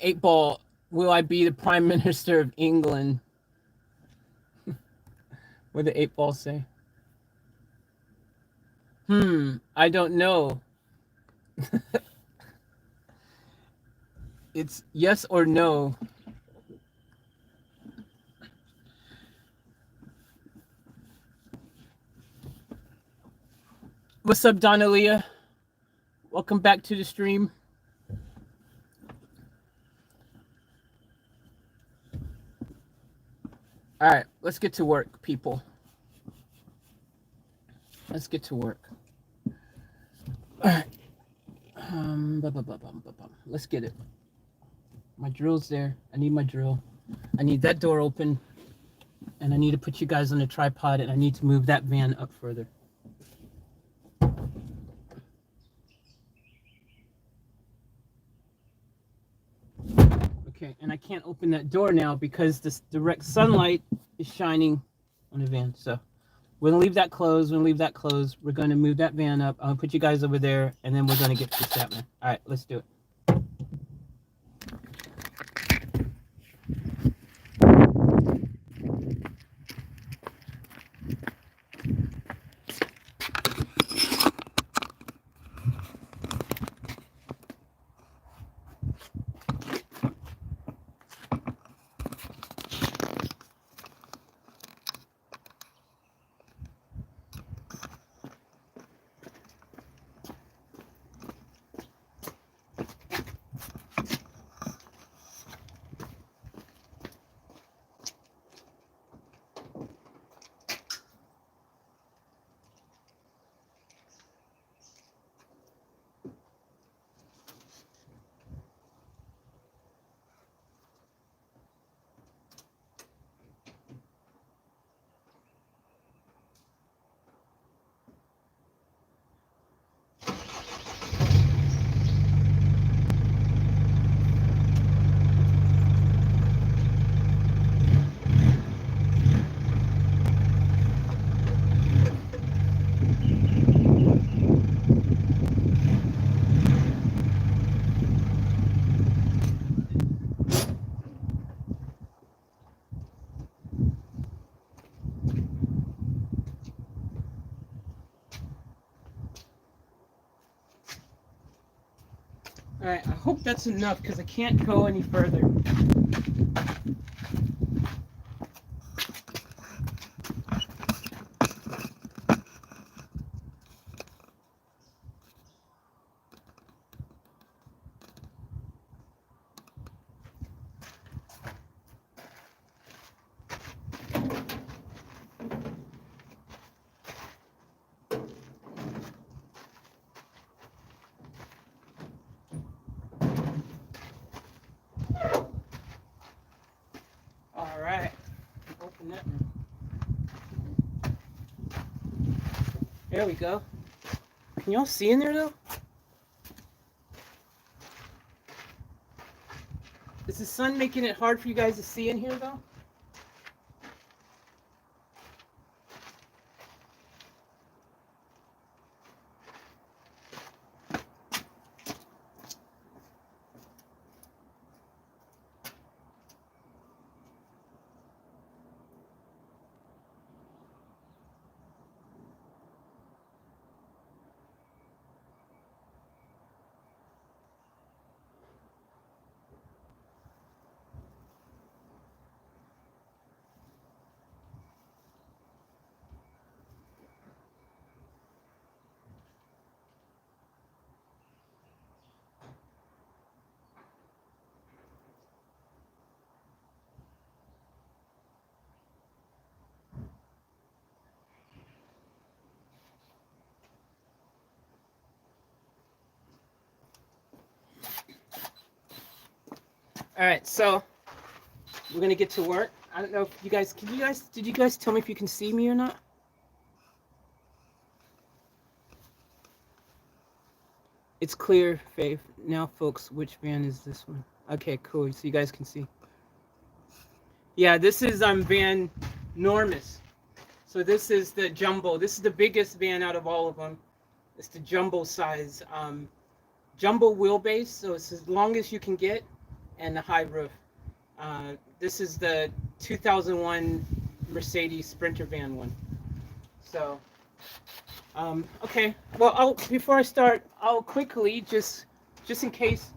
8-ball, will I be the Prime Minister of England? What did 8-ball say? I don't know. It's yes or no. What's up, Donalia? Welcome back to the stream. All right, let's get to work, people. Let's get to work. All right. Let's get it. My drill's there. I need my drill. I need that door open. And I need to put you guys on the tripod, and I need to move that van up further. Okay, and I can't open that door now because this direct sunlight is shining on the van. So we're gonna leave that closed. We're gonna leave that closed. We're gonna move that van up. I'll put you guys over there, and then we're gonna get to this happening. All right, let's do it. All right, I hope that's enough because I can't go any further. All right, open that one. There we go. Can y'all see in there though? Is the sun making it hard for you guys to see in here though? All right, so we're gonna get to work. I don't know if you guys, did you guys tell me if you can see me or not? It's clear, Faith. Now, folks, which van is this one? Okay, cool. So you guys can see. Yeah, this is van Normus. So this is the jumbo. This is the biggest van out of all of them. It's the jumbo size. Jumbo wheelbase, so it's as long as you can get, and the high roof. This is the 2001 Mercedes Sprinter van one. So, okay. Well, before I start, I'll quickly just in case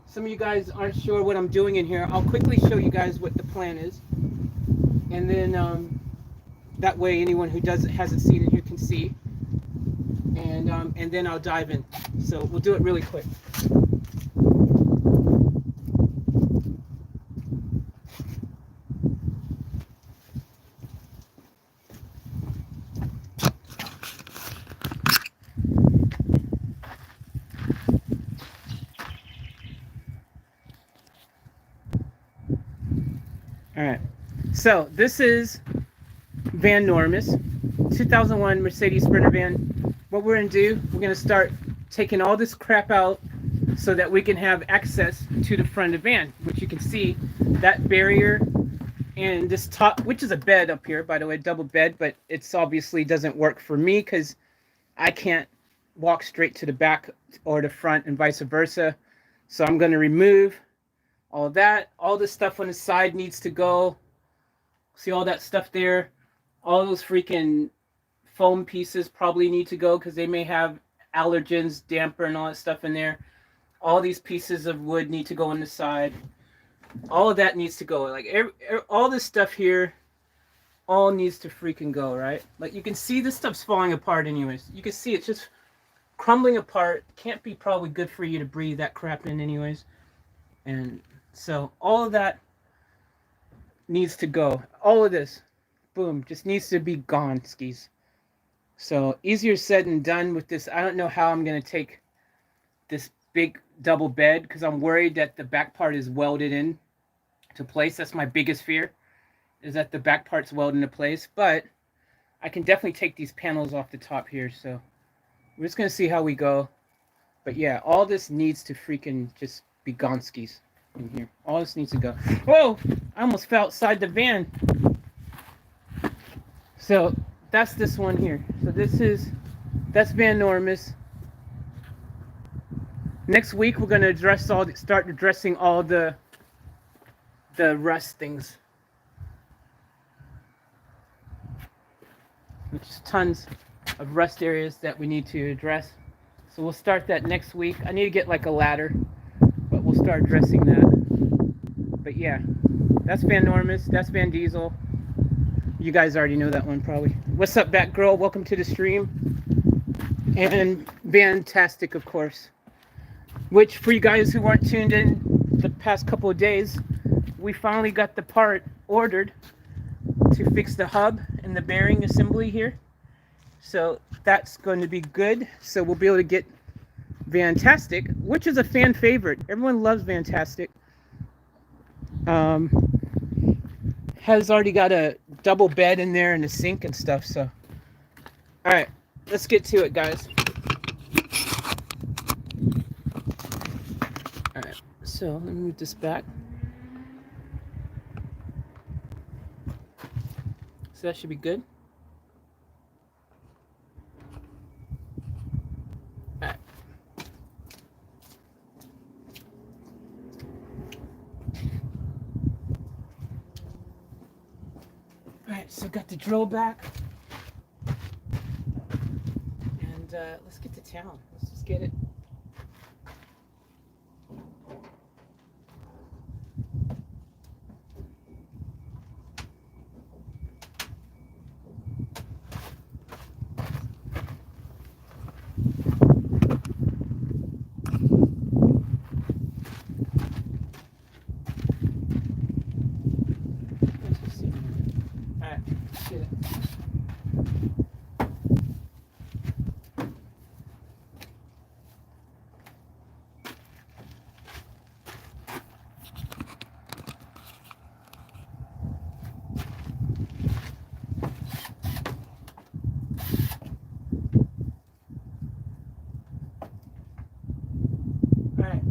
some of you guys aren't sure what I'm doing in here, I'll quickly show you guys what the plan is, and then that way anyone who hasn't seen it here can see, and then I'll dive in. So we'll do it really quick. So this is Van Normus, 2001 Mercedes Sprinter van. What we're gonna do, we're gonna start taking all this crap out so that we can have access to the front of the van, which you can see that barrier and this top, which is a bed up here, by the way, double bed, but it's obviously doesn't work for me because I can't walk straight to the back or the front and vice versa. So I'm going to remove all that. All the stuff on the side needs to go. See all that stuff there? All those freaking foam pieces probably need to go because they may have allergens, damper, and all that stuff in there. All these pieces of wood need to go on the side. All of that needs to go. Like all this stuff here, all needs to freaking go, right? Like you can see this stuff's falling apart anyways. You can see it's just crumbling apart. Can't be probably good for you to breathe that crap in anyways. And so all of that needs to go. All of this, boom, just needs to be gone, skis. So easier said than done with this. I don't know how I'm going to take this big double bed because I'm worried that the back part is welded in to place. That's my biggest fear, is that the back part's welded into place. But I can definitely take these panels off the top here. So we're just going to see how we go. But yeah, all this needs to freaking just be gone, skis, in here. All this needs to go. Whoa! I almost fell outside the van. So that's this one here. So that's Van Normus. Next week we're gonna start addressing all the rust things. Which is tons of rust areas that we need to address. So we'll start that next week. I need to get like a ladder, but we'll start addressing that. But yeah, that's Van Normus, that's Van Diesel. You guys already know that one probably. What's up, Batgirl? Welcome to the stream. And Vantastic, of course. Which, for you guys who weren't tuned in the past couple of days, we finally got the part ordered to fix the hub and the bearing assembly here. So that's going to be good. So we'll be able to get Vantastic, which is a fan favorite. Everyone loves Vantastic. Has already got a double bed in there and a sink and stuff. So, all right, let's get to it, guys. All right, so let me move this back. So that should be good. All right. Alright, so got the drill back. And let's get to town. Let's just get it.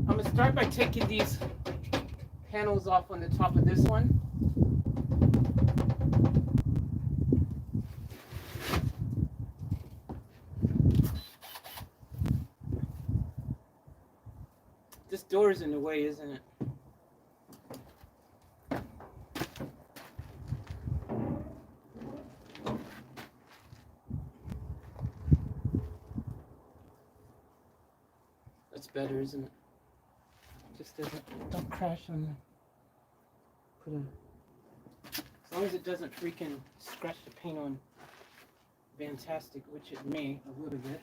I'm gonna start by taking these panels off on the top of this one. This door is in the way, isn't it? That's better, isn't it? Just don't crash on the, as long as it doesn't freaking scratch the paint on Vantastic, which it may a little bit.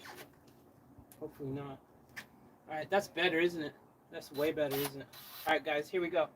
Hopefully not. Alright, that's better, isn't it? That's way better, isn't it? Alright guys, here we go.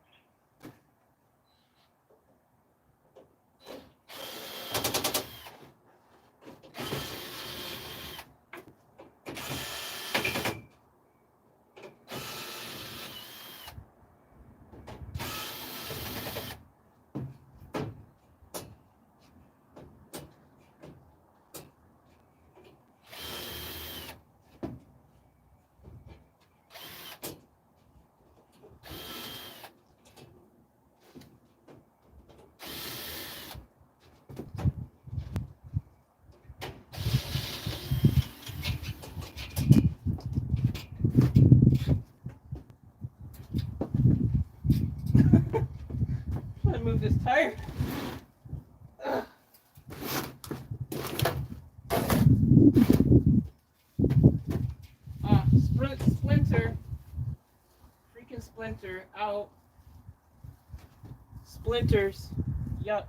splinter out. Splinters. Yuck.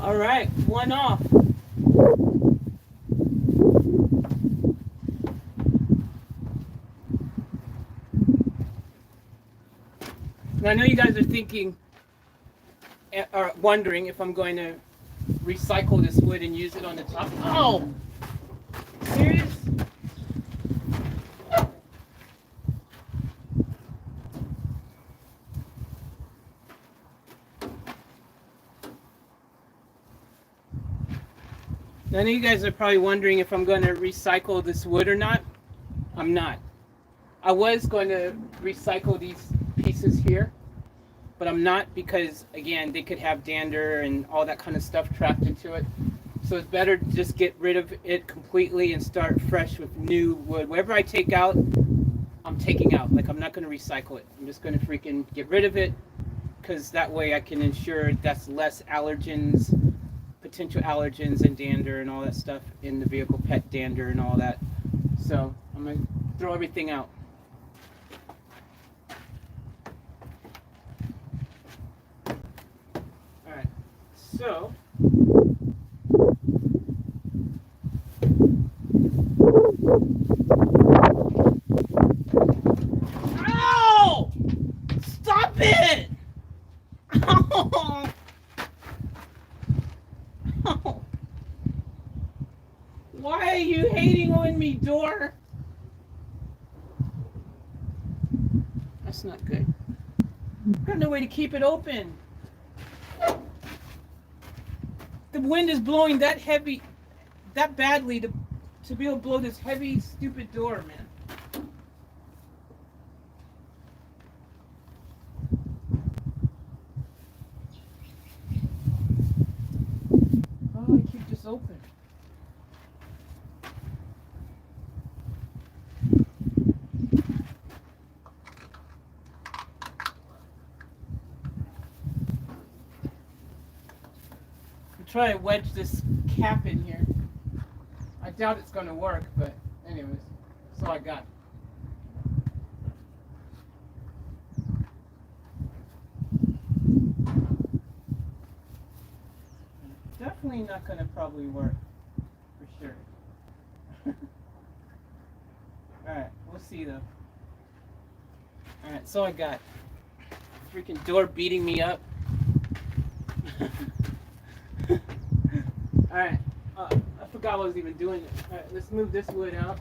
All right, one off. Now I know you guys are thinking or wondering if I'm going to recycle this wood and use it on the top. Oh, serious? Now I know you guys are probably wondering if I'm going to recycle this wood or not. I'm not. I was going to recycle these pieces here, but I'm not because, again, they could have dander and all that kind of stuff trapped into it. So it's better to just get rid of it completely and start fresh with new wood. Whatever I take out, I'm taking out. Like, I'm not going to recycle it. I'm just going to freaking get rid of it because that way I can ensure that's less allergens, potential allergens and dander and all that stuff in the vehicle, pet dander and all that. So I'm going to throw everything out. All right, so ow! Stop it! Ow! Ow! Why are you hating on me, door? That's not good. I've got no way to keep it open. The wind is blowing that heavy, that badly to be able to blow this heavy, stupid door, man. How do I keep this open? Try to wedge this cap in here. I doubt it's going to work, but anyways, that's all I got. Definitely not going to probably work, for sure. Alright, we'll see though. Alright, so I got freaking door beating me up. Alright, I forgot what I was even doing. Alright, let's move this wood out.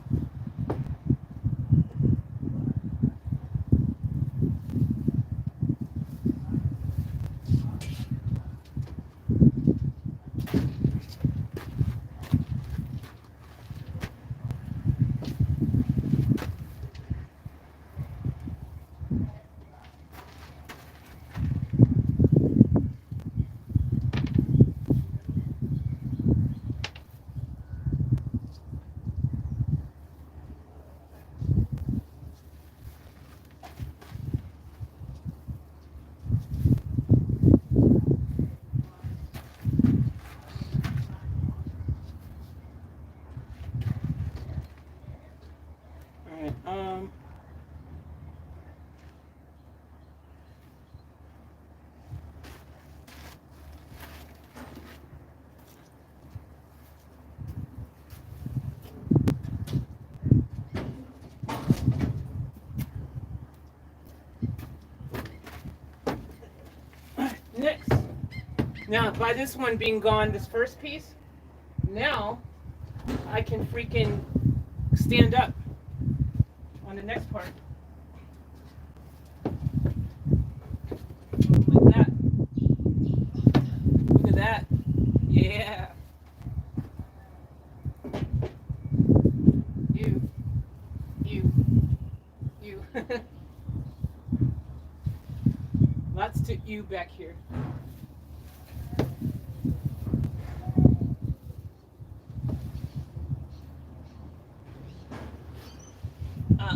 Now, by this one being gone, this first piece, now I can freaking stand up on the next part. Like that. Look at that. Yeah. You. You. You. Lots to you back here. Uh,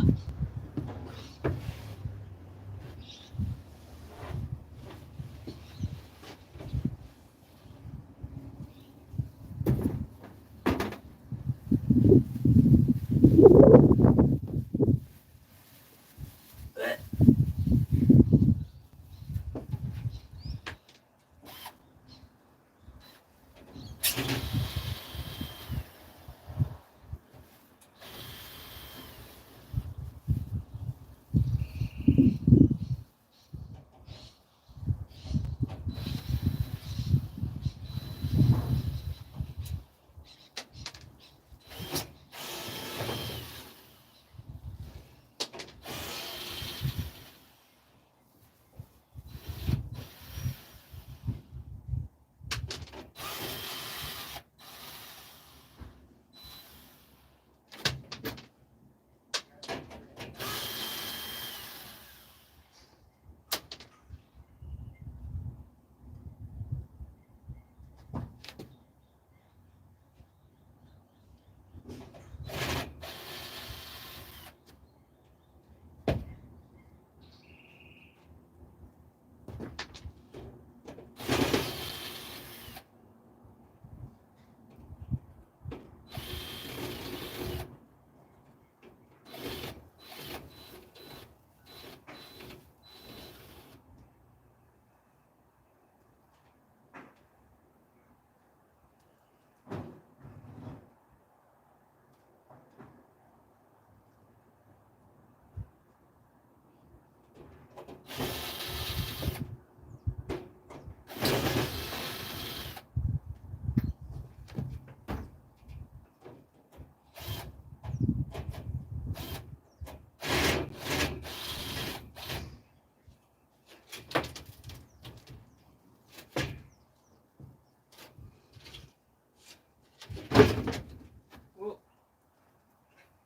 well,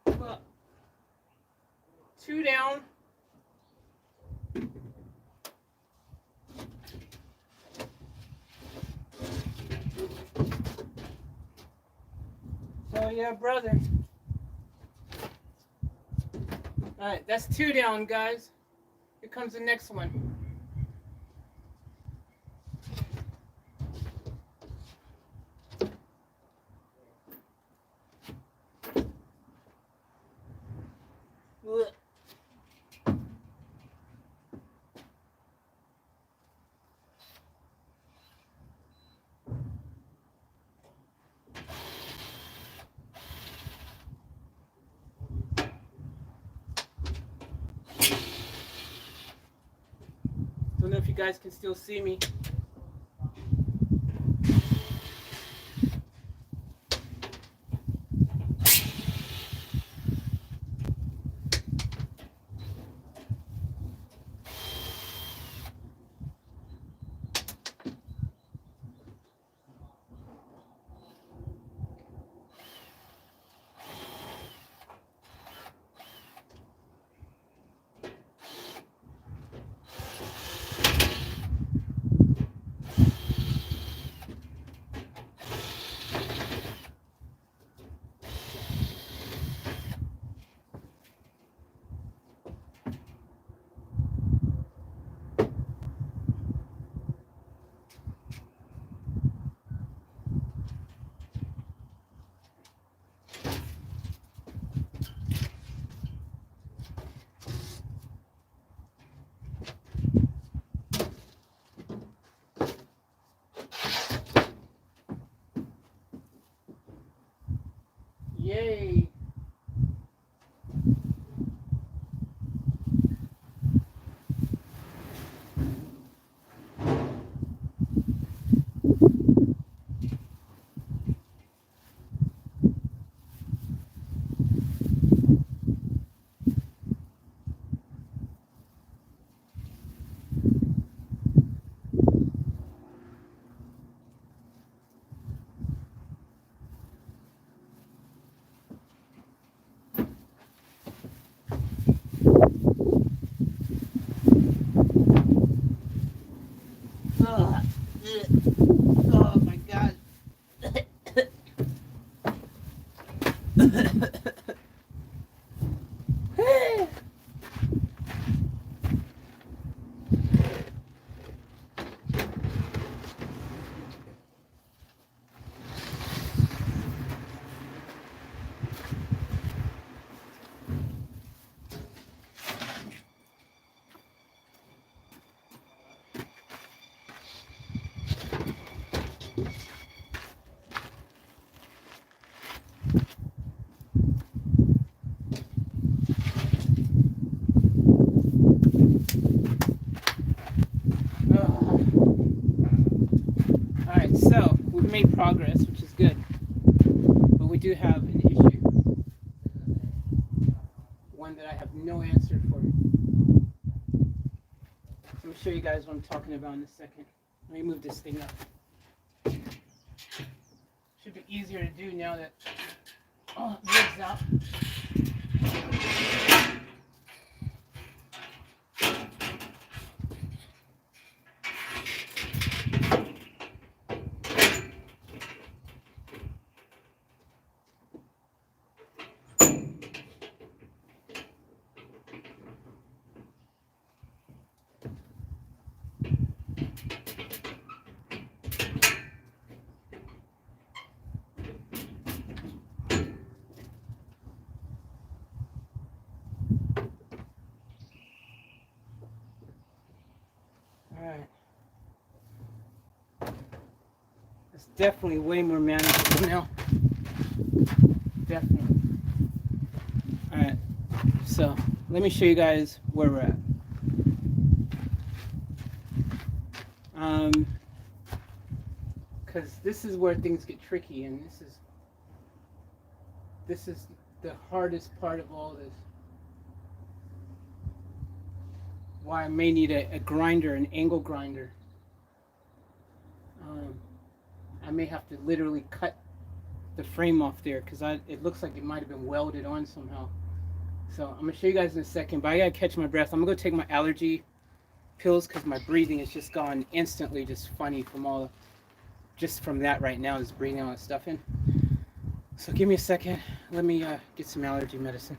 well, two down. So yeah, brother. Alright, that's two down, guys. Here comes the next one. Ugh. Don't know if you guys can still see me. Yay. Alright, so we've made progress, which is good. But we do have an issue. One that I have no answer for. Let me show you guys what I'm talking about in a second. Let me move this thing up. Should be easier to do now that the lig's out. Alright. It's definitely way more manageable now. Definitely. Alright. So, let me show you guys where we're at. Because this is where things get tricky, and this is the hardest part of all this. Why I may need a grinder, an angle grinder. I may have to literally cut the frame off there because it looks like it might have been welded on somehow. So I'm gonna show you guys in a second, but I gotta catch my breath. I'm gonna go take my allergy pills because my breathing has just gone instantly just funny just from that right now, is breathing all that stuff in. So give me a second. Let me get some allergy medicine.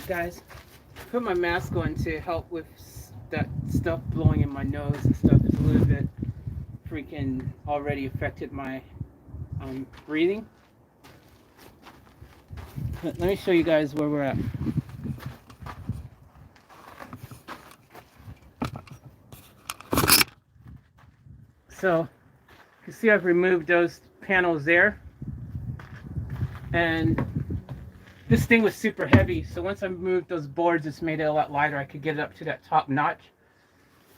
guys, put my mask on to help with that stuff blowing in my nose and stuff. Is a little bit freaking already affected my breathing. Let me show you guys where we're at. So you see I've removed those panels there, and this thing was super heavy, so once I moved those boards, it's made it a lot lighter. I could get it up to that top notch,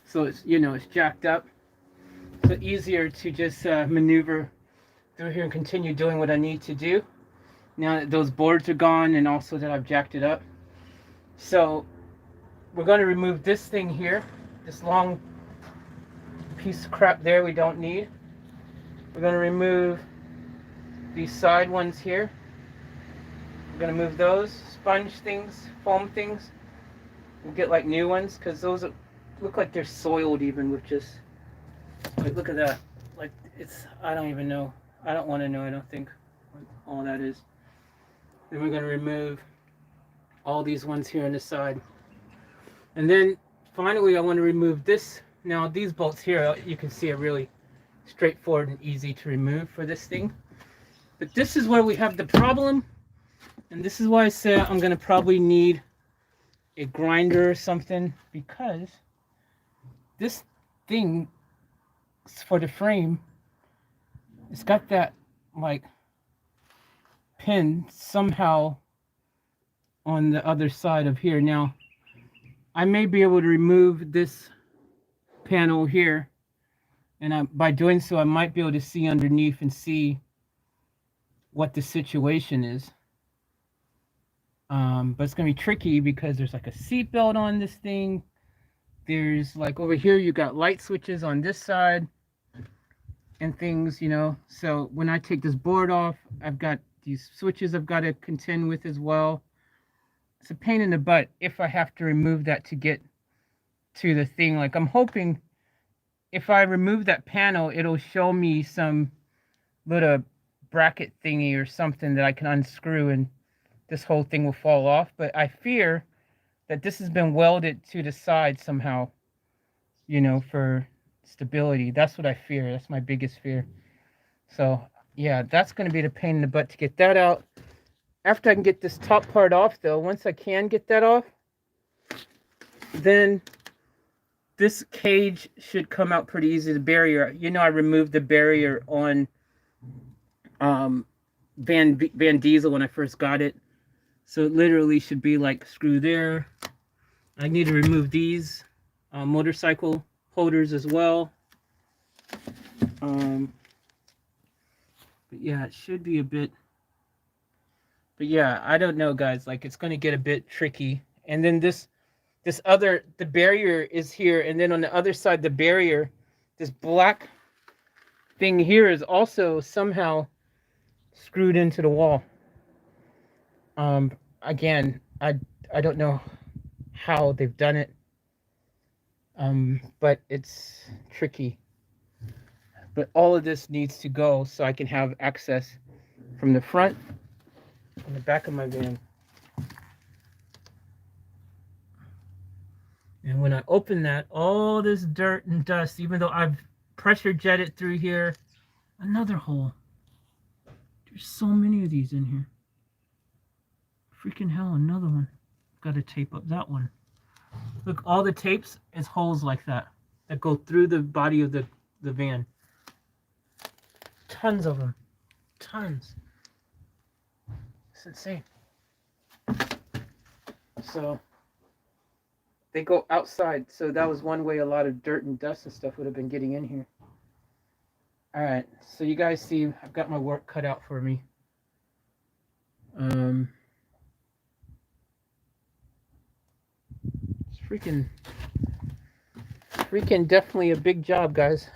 so it's, you know, it's jacked up, so easier to just maneuver through here and continue doing what I need to do now that those boards are gone, and also that I've jacked it up. So we're going to remove this thing here, this long piece of crap there we don't need. We're going to remove these side ones here. We're going to move those sponge things, foam things. We'll get like new ones, because those look like they're soiled even with just, like, look at that. Like, it's, I don't even know. I don't want to know, I don't think, what all that is. Then we're going to remove all these ones here on the side. And then finally I want to remove this. Now these bolts here, you can see, are really straightforward and easy to remove for this thing. But this is where we have the problem. And this is why I said I'm going to probably need a grinder or something, because this thing for the frame, it's got that like pin somehow on the other side of here. Now I may be able to remove this panel here, and by doing so I might be able to see underneath and see what the situation is. But it's gonna be tricky because there's like a seat belt on this thing. There's like over here you got light switches on this side and things, you know. So when I take this board off, I've got these switches I've got to contend with as well. It's a pain in the butt if I have to remove that to get to the thing. Like, I'm hoping if I remove that panel, it'll show me some little bracket thingy or something that I can unscrew and this whole thing will fall off. But I fear that this has been welded to the side somehow, you know, for stability. That's what I fear. That's my biggest fear. So yeah, that's going to be the pain in the butt to get that out. After I can get this top part off, though, once I can get that off, then this cage should come out pretty easy. The barrier, you know, I removed the barrier on Van Diesel when I first got it. So it literally should be like screw there. I need to remove these motorcycle holders as well. But yeah, it should be a bit. But yeah, I don't know, guys. Like, it's going to get a bit tricky. And then the barrier is here, and then on the other side, the barrier, this black thing here is also somehow screwed into the wall. Again, I don't know how they've done it, but it's tricky. But all of this needs to go so I can have access from the front and the back of my van. And when I open that, all this dirt and dust, even though I've pressure jetted through here, another hole. There's so many of these in here. Freaking hell, another one. Got to tape up that one. Look, all the tapes is holes like that go through the body of the van. Tons of them. Tons. It's insane. So they go outside. So that was one way a lot of dirt and dust and stuff would have been getting in here. All right. So you guys see, I've got my work cut out for me. It's freaking definitely a big job, guys.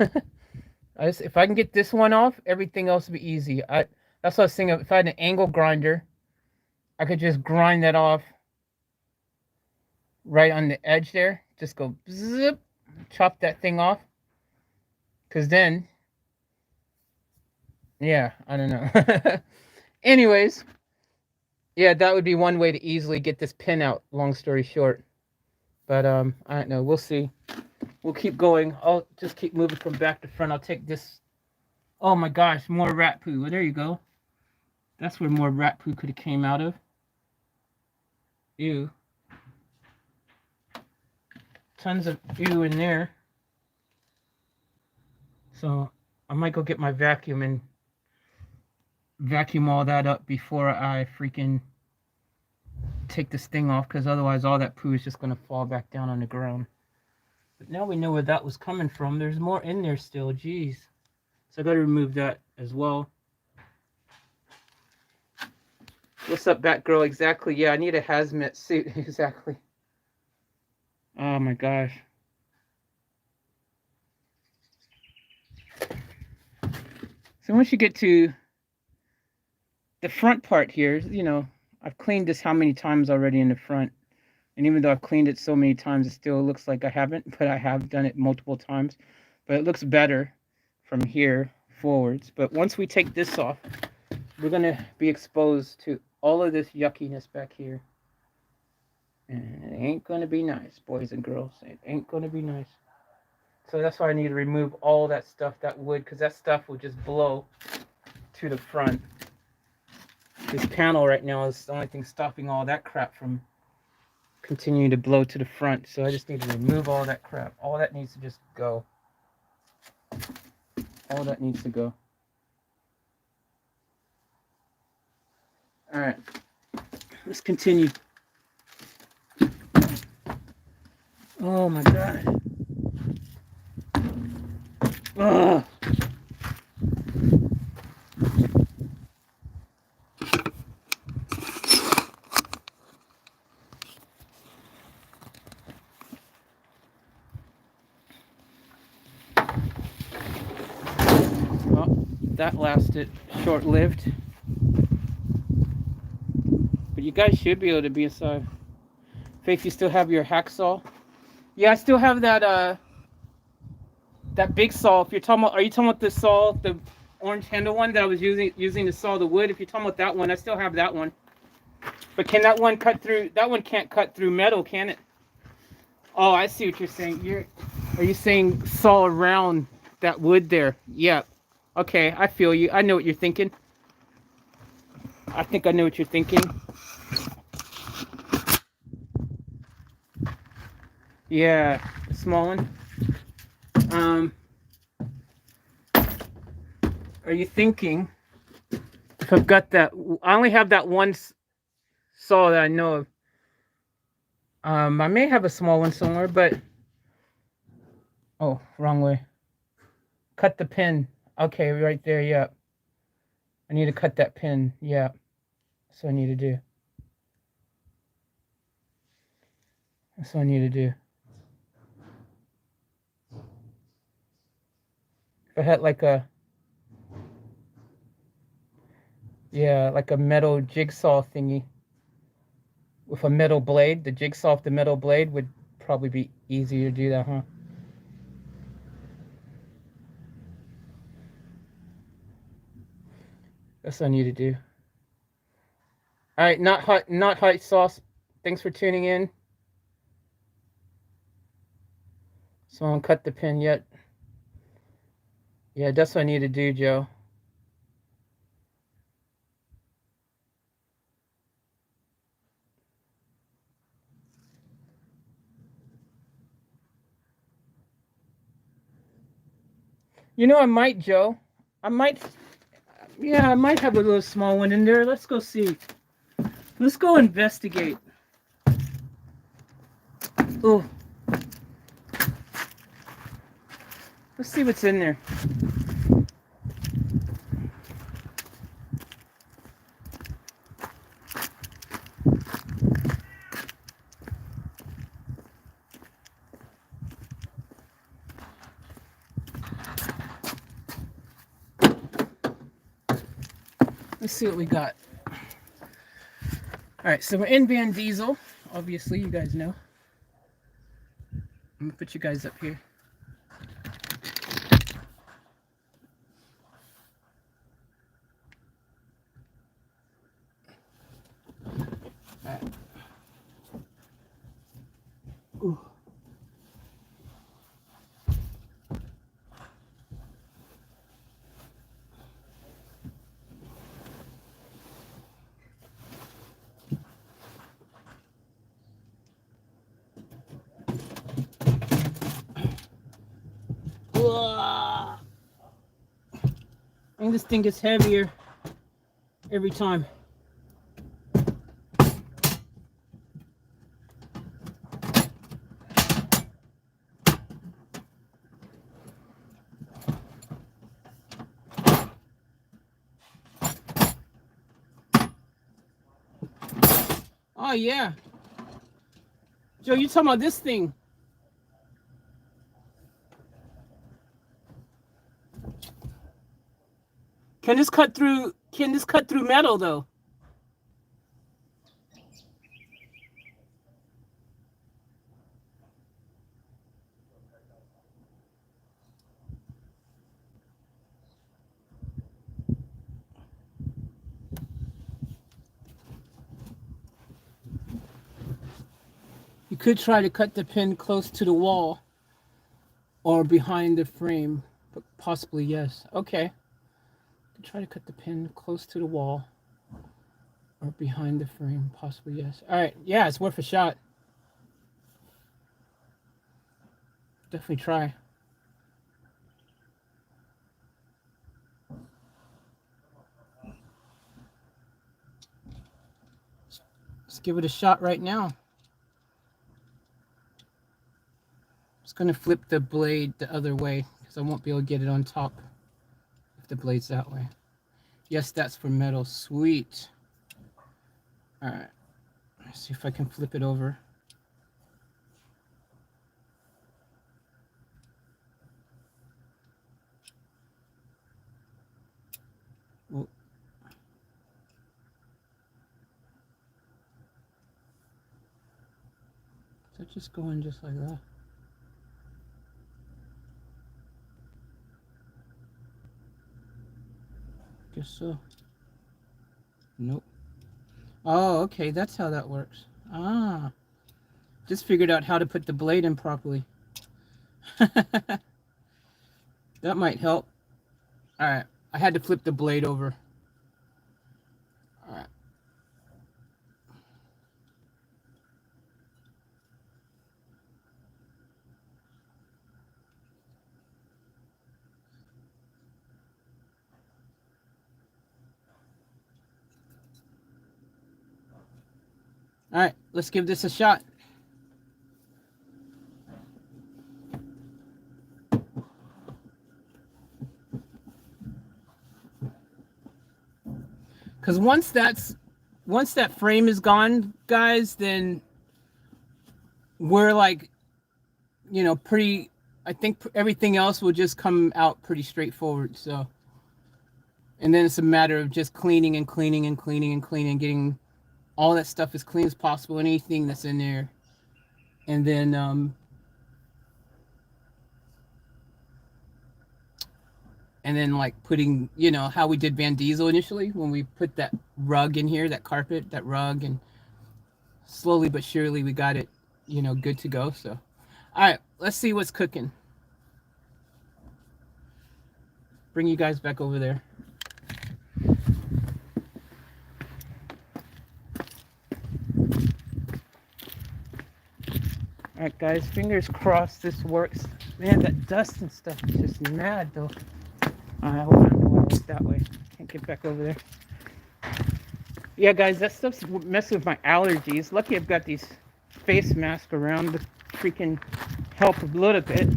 If I can get this one off, everything else will be easy. That's what I was thinking. If I had an angle grinder, I could just grind that off right on the edge there. Just go zip, chop that thing off. Because then, yeah, I don't know. Anyways, Yeah, that would be one way to easily get this pin out, long story short. But I don't know, we'll see. We'll keep going. I'll just keep moving from back to front. I'll take this. Oh my gosh, more rat poo. Well, there you go. That's where more rat poo could have came out of. Ew. Tons of ew in there. So I might go get my vacuum and vacuum all that up before I freaking take this thing off, because otherwise all that poo is just going to fall back down on the ground. But now we know where that was coming from. There's more in there still. Jeez. So I got to remove that as well. What's up, Batgirl? Exactly. Yeah, I need a hazmat suit. Exactly. Oh my gosh. So once you get to the front part here, you know, I've cleaned this how many times already in the front. And even though I've cleaned it so many times, it still looks like I haven't, but I have done it multiple times. But it looks better from here forwards. But once we take this off, we're going to be exposed to all of this yuckiness back here. And it ain't going to be nice, boys and girls. It ain't going to be nice. So that's why I need to remove all that stuff, that wood, because that stuff will just blow to the front. This panel right now is the only thing stopping all that crap from continuing to blow to the front. So I just need to remove all that crap. All that needs to just go. All that needs to go. All right. Let's continue. Oh my God. Ugh. Well, that lasted short-lived. But you guys should be able to be inside. Faith, you still have your hacksaw? Yeah, I still have that that big saw. If you're talking about, are you talking about the saw, the orange handle one that I was using to saw the wood? If you're talking about that one, I still have that one. But can that one cut through? That one can't cut through metal, can it? Oh, I see what you're saying. Are you saying saw around that wood there? Yeah. Okay, I feel you. I know what you're thinking. I think I know what you're thinking. Yeah, the small one. Are you thinking if I've got that? I only have that one saw that I know of. I may have a small one somewhere, but oh, wrong way. Cut the pin. Okay, right there. Yeah. I need to cut that pin. Yeah. That's what I need to do. That's what I need to do. If I had like a, yeah, like a metal jigsaw thingy with a metal blade, the jigsaw of the metal blade would probably be easier to do that, huh? That's what I need to do. All right, not hot sauce. Thanks for tuning in. So I don't cut the pin yet. Yeah, that's what I need to do, Joe. You know, I might, Joe. I might, yeah, I might have a little small one in there. Let's go see. Let's go investigate. Oh. Let's see what's in there. Let's see what we got. All right, so we're in Van Diesel. Obviously, you guys know. I'm gonna put you guys up here. think this thing gets heavier every time. Oh yeah. Joe, you talking about this thing? Can this cut through metal though? You could try to cut the pin close to the wall or behind the frame, but possibly yes. Okay. Try to cut the pin close to the wall or behind the frame, possibly yes. All right, yeah, it's worth a shot. Definitely try. Let's give it a shot right now. Just gonna flip the blade the other way because I won't be able to get it on top if the blade's that way. Yes, that's for metal. Sweet. All right. Let's see if I can flip it over. Oh. Is that just going just like that? Guess so. Nope. Oh, okay, that's how that works. Ah. Just figured out how to put the blade in properly. That might help. All right. I had to flip the blade over. All right. All right, let's give this a shot. Because once that frame is gone, guys, then we're like, you know, pretty. I think everything else will just come out pretty straightforward. So, and then it's a matter of just cleaning and cleaning and cleaning and cleaning, getting all that stuff as clean as possible, anything that's in there, and then like putting, you know, how we did Van Diesel initially when we put that rug in here, that carpet, that rug, and slowly but surely we got it, you know, good to go. So, all right, let's see what's cooking. Bring you guys back over there. All right, guys, fingers crossed this works. Man, that dust and stuff is just mad, though. All right, hold on, I want to look that way. Can't get back over there. Yeah, guys, that stuff's messing with my allergies. Lucky I've got these face masks around to freaking help a little bit.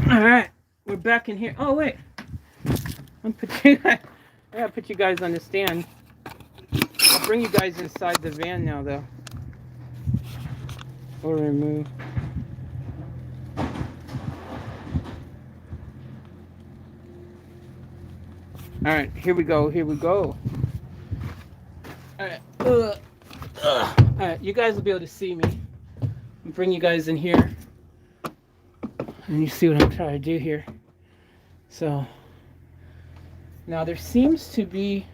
All right, we're back in here. Oh, wait. I gotta put you guys on the stand. I'll bring you guys inside the van now, though. Or remove. All right, here we go. Here we go. All right. All right, you guys will be able to see me. I'll bring you guys in here. And you see what I'm trying to do here. So, now there seems to be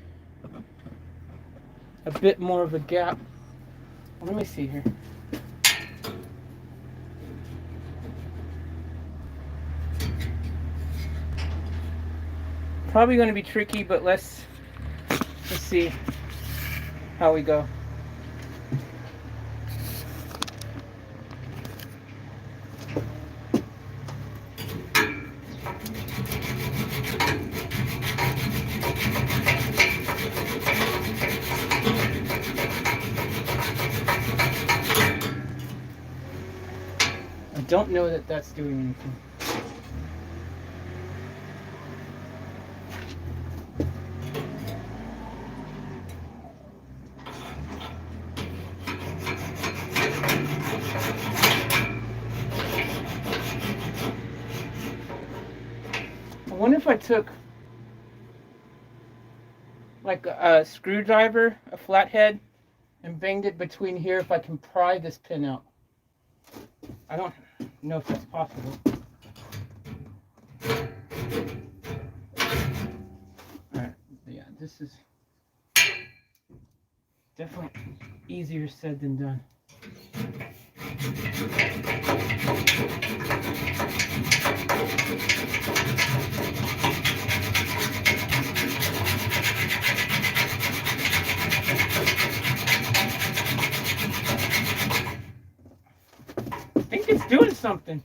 a bit more of a gap. Let me see here. Probably going to be tricky, but let's see how we go. I don't know that that's doing anything. I wonder if I took like a screwdriver, a flathead, and banged it between here, if I can pry this pin out. I don't know if that's possible. Alright, yeah, this is definitely easier said than done. I think it's doing something.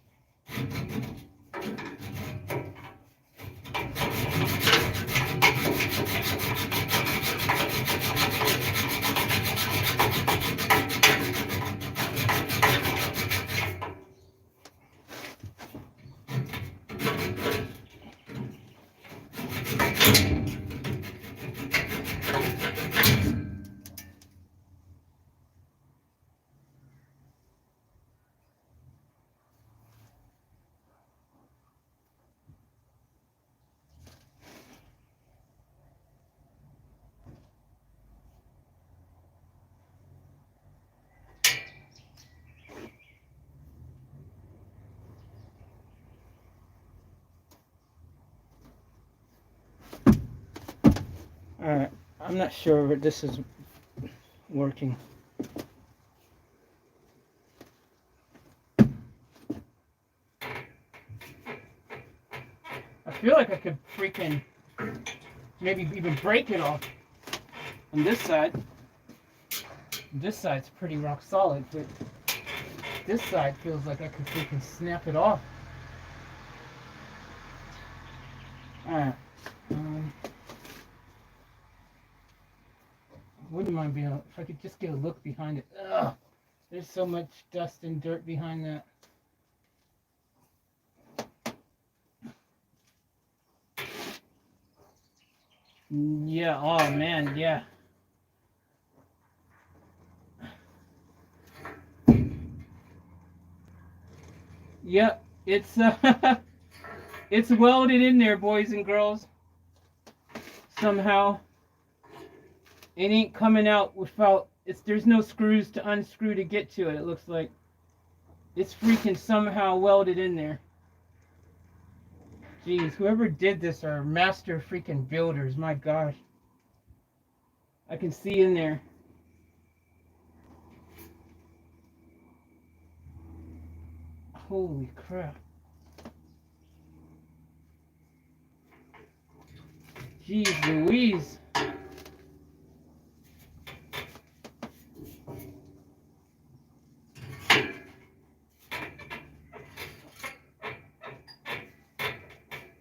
Alright, I'm not sure if this is working. I feel like I could freaking maybe even break it off on this side. This side's pretty rock solid, but this side feels like I could freaking snap it off. Alright. Wouldn't mind being if I could just get a look behind it. Ugh, there's so much dust and dirt behind that. Yeah, oh man, yeah. Yep, it's it's welded in there, boys and girls. Somehow. It ain't coming out without, there's no screws to unscrew to get to it, it looks like. It's freaking somehow welded in there. Jeez, whoever did this are master freaking builders, my gosh. I can see in there. Holy crap. Jeez Louise.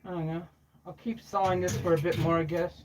I don't know. I'll keep sawing this for a bit more, I guess.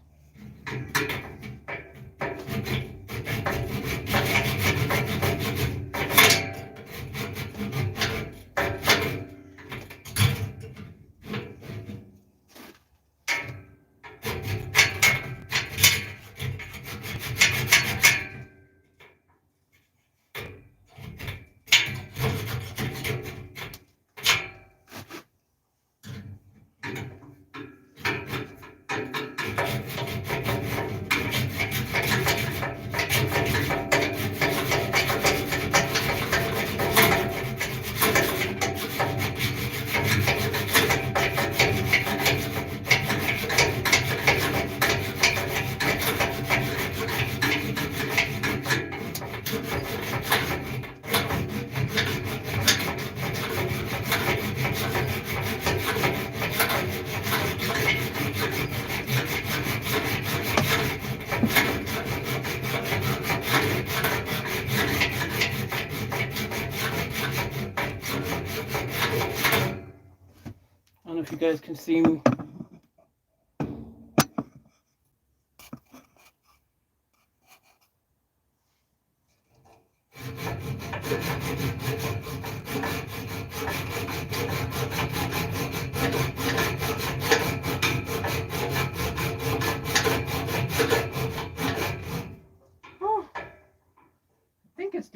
I don't know if you guys can see me.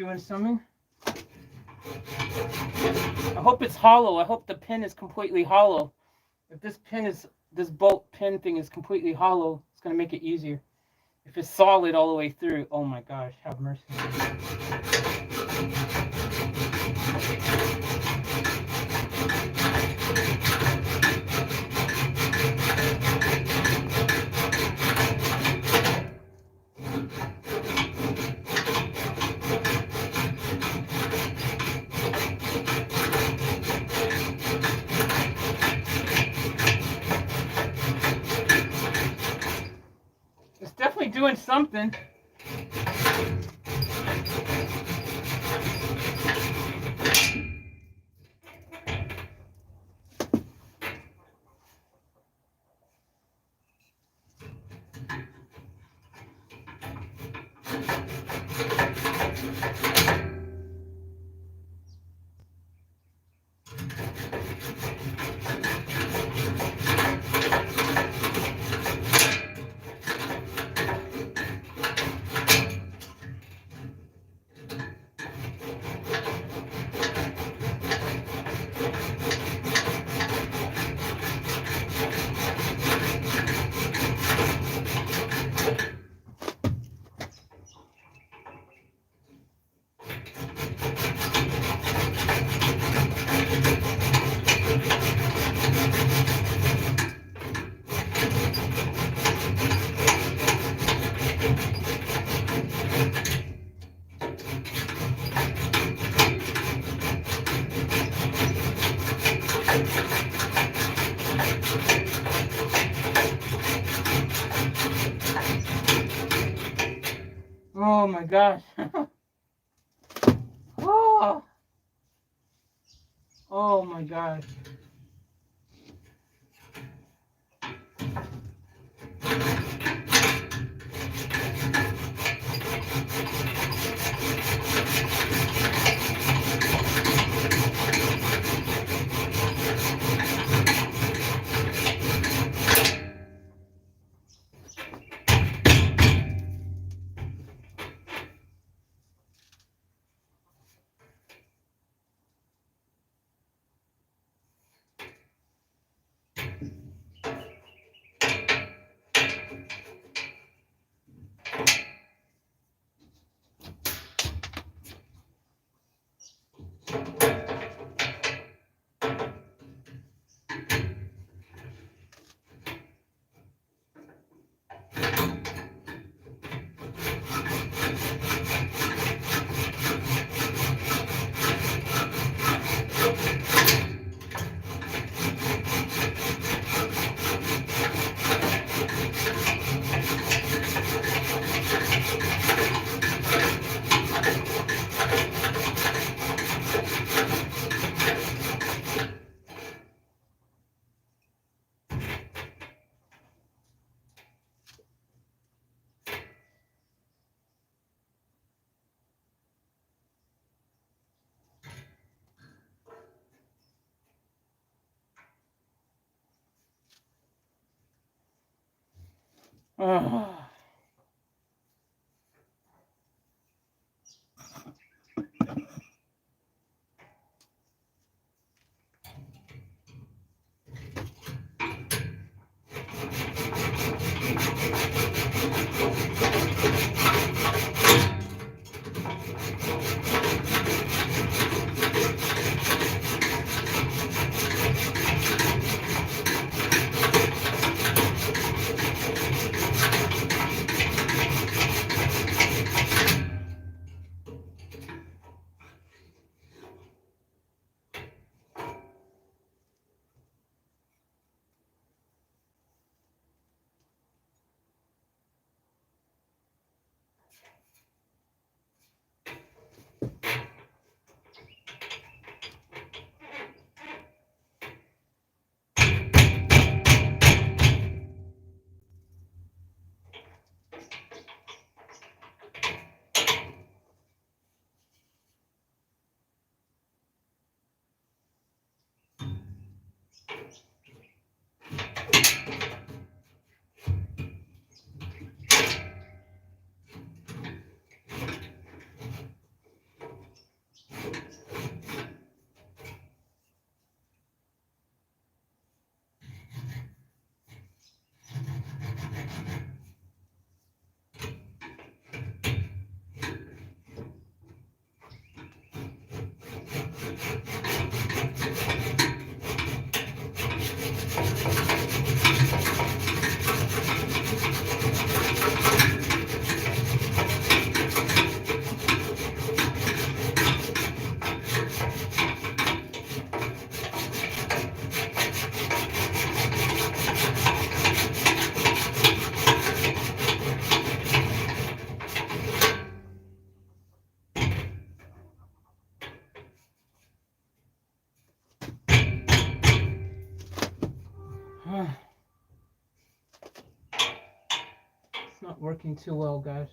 doing something. I hope it's hollow. I hope the pin is completely hollow. If this bolt pin thing is completely hollow, it's going to make it easier. If it's solid all the way through, oh my gosh, have mercy. It's definitely doing something. Oh my gosh. Oh. Oh my gosh. Oh. not working too well, guys.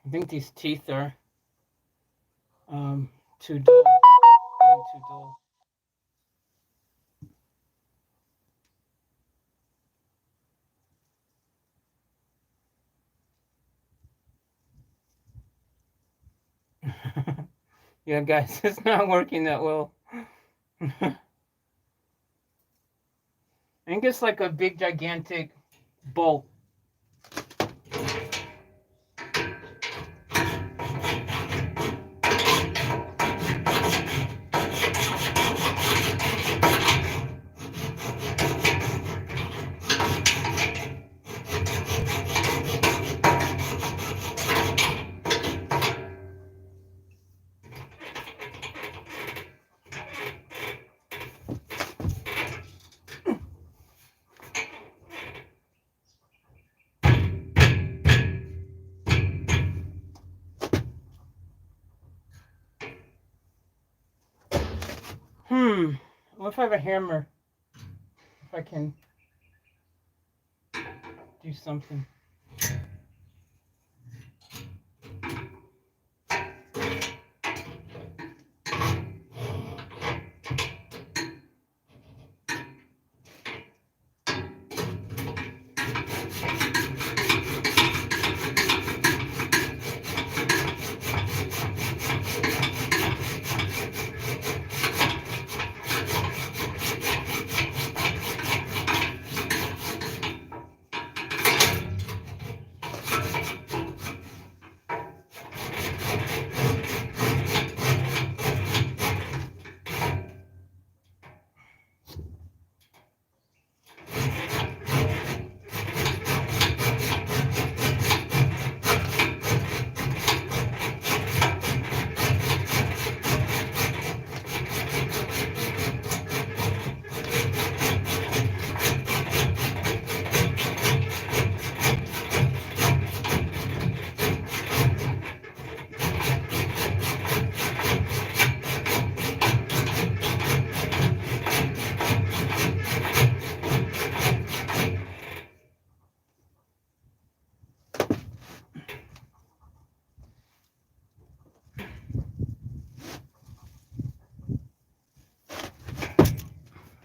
I think these teeth are too dull, getting too dull. Yeah, guys, it's not working that well. And it's like a big, gigantic bolt. What if I have a hammer? If I can do something.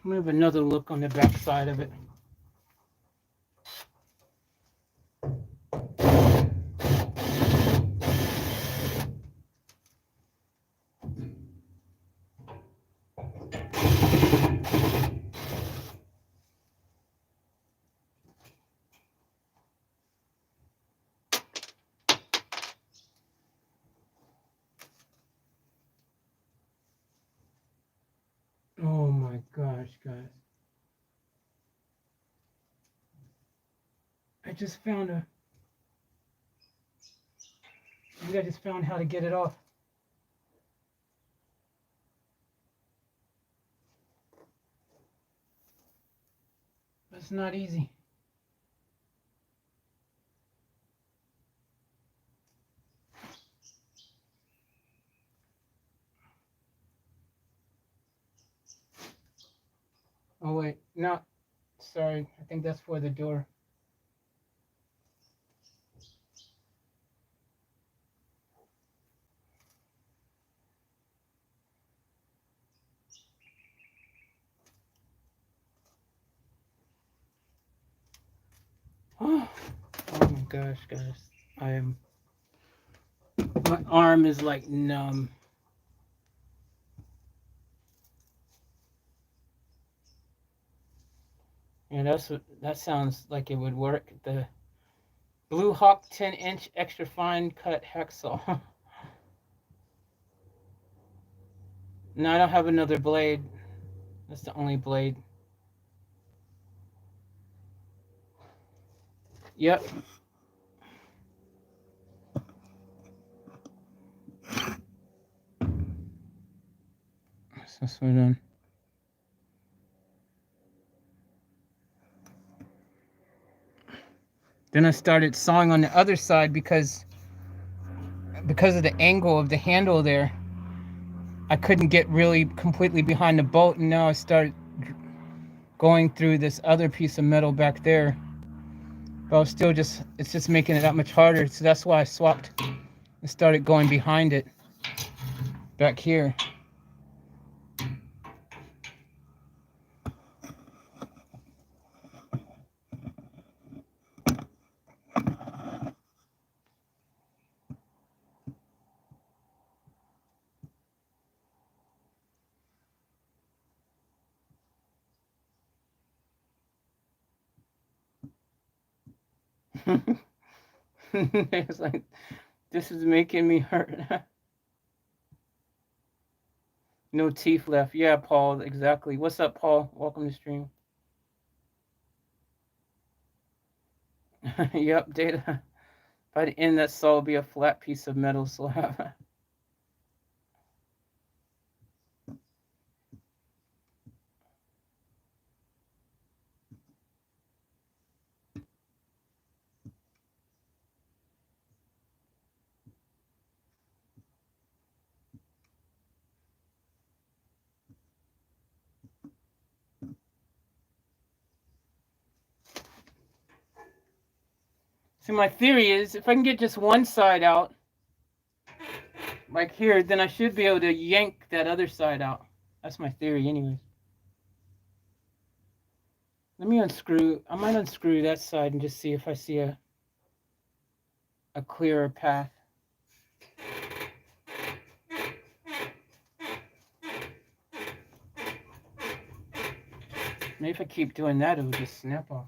I'm gonna have another look on the back side of it. Oh my gosh, guys. I just found I just found how to get it off. It's not easy. Oh wait, no, sorry. I think that's for the door. Oh my gosh, guys. My arm is like numb. And that sounds like it would work. The Blue Hawk 10-inch extra fine cut hacksaw. No, I don't have another blade. That's the only blade. Yep. This one done. Then I started sawing on the other side because of the angle of the handle there. I couldn't get really completely behind the bolt, and now I started going through this other piece of metal back there. But I was still it's just making it that much harder. So that's why I swapped and started going behind it back here. It's like, this is making me hurt. No teeth left. Yeah, Paul, exactly. What's up, Paul? Welcome to stream. Yep, data. By the end, that saw will be a flat piece of metal slab. See, my theory is if I can get just one side out, like here, then I should be able to yank that other side out. That's my theory, anyways. Let me unscrew. I might unscrew that side and just see if I see a clearer path. Maybe if I keep doing that, it will just snap off.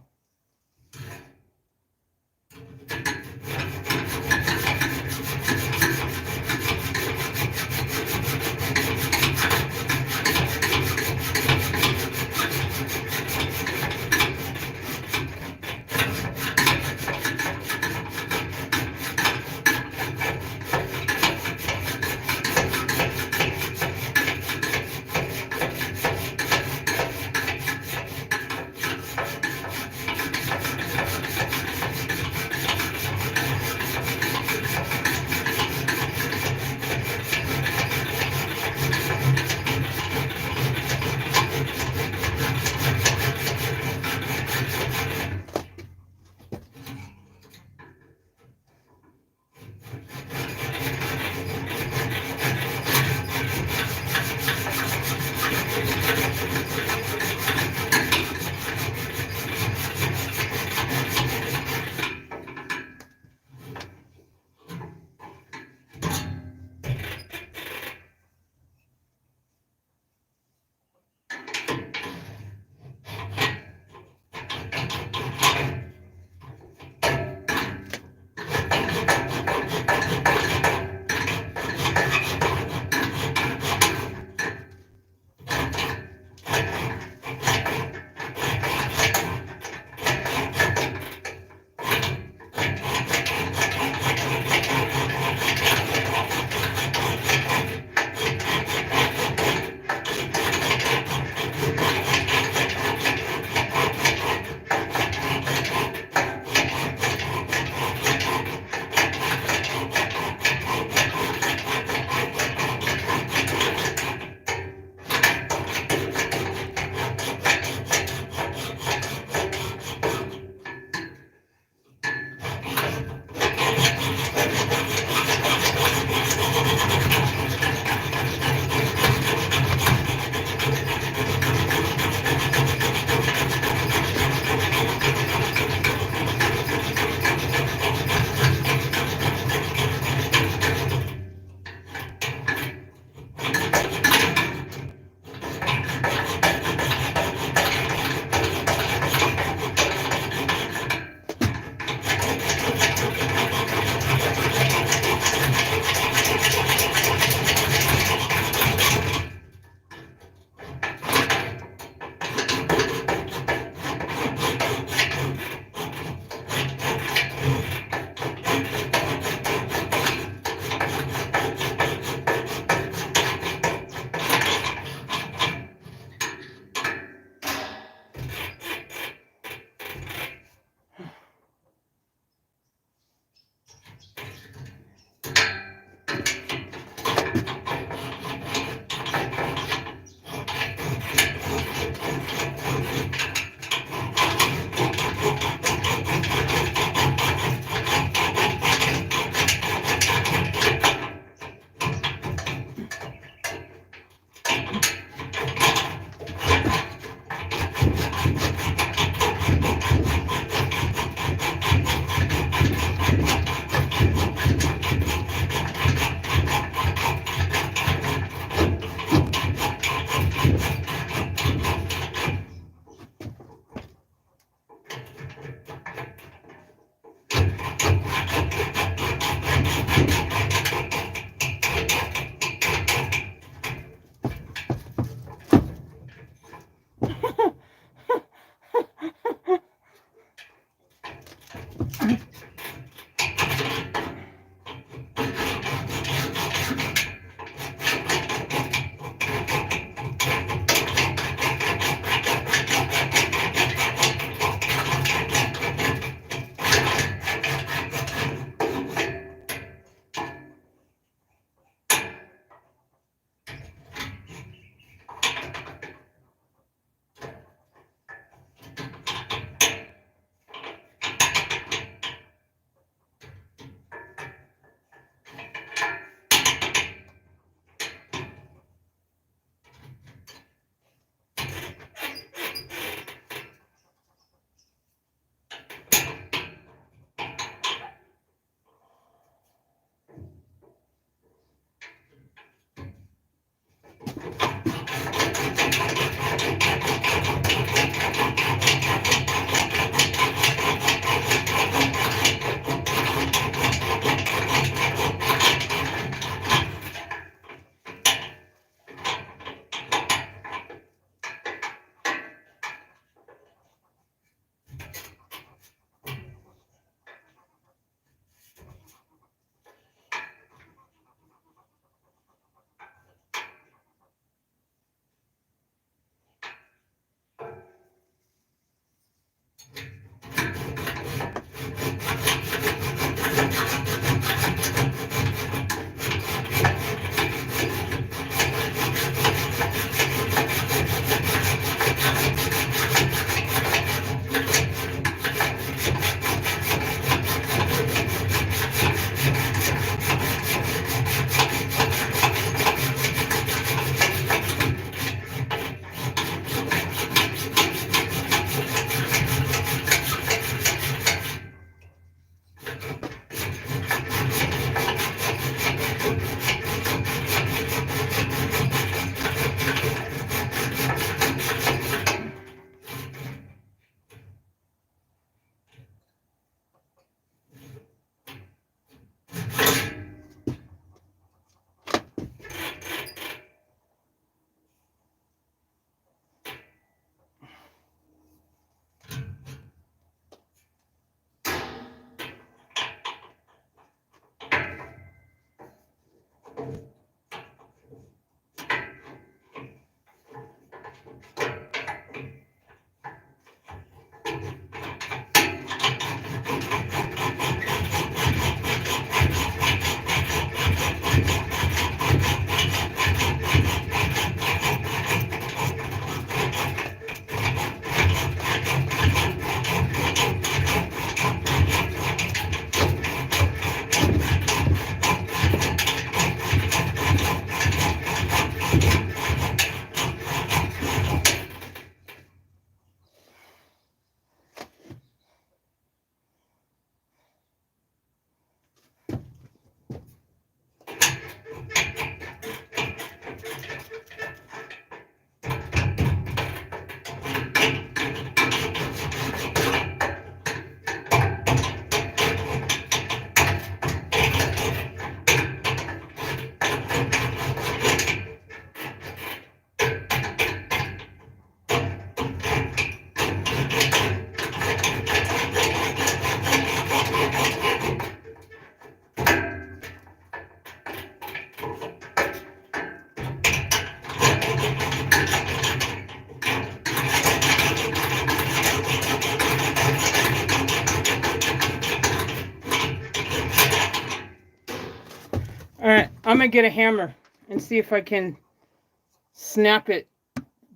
I'm going to get a hammer and see if I can snap it,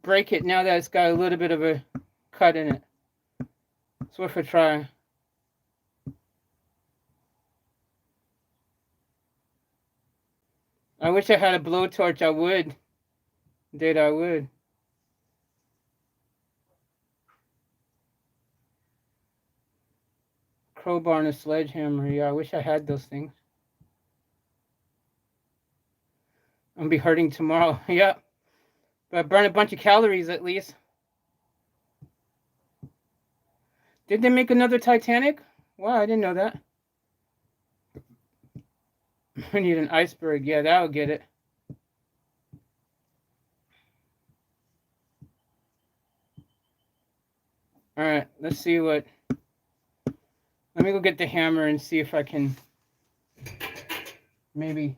break it now that it's got a little bit of a cut in it. It's worth a try. I wish I had a blowtorch. I would. I would. Crowbar and a sledgehammer. Yeah, I wish I had those things. I'm going to be hurting tomorrow. Yeah. But I burn a bunch of calories at least. Did they make another Titanic? Wow, I didn't know that. I need an iceberg. Yeah, that'll get it. All right, let's see what. Let me go get the hammer and see if I can maybe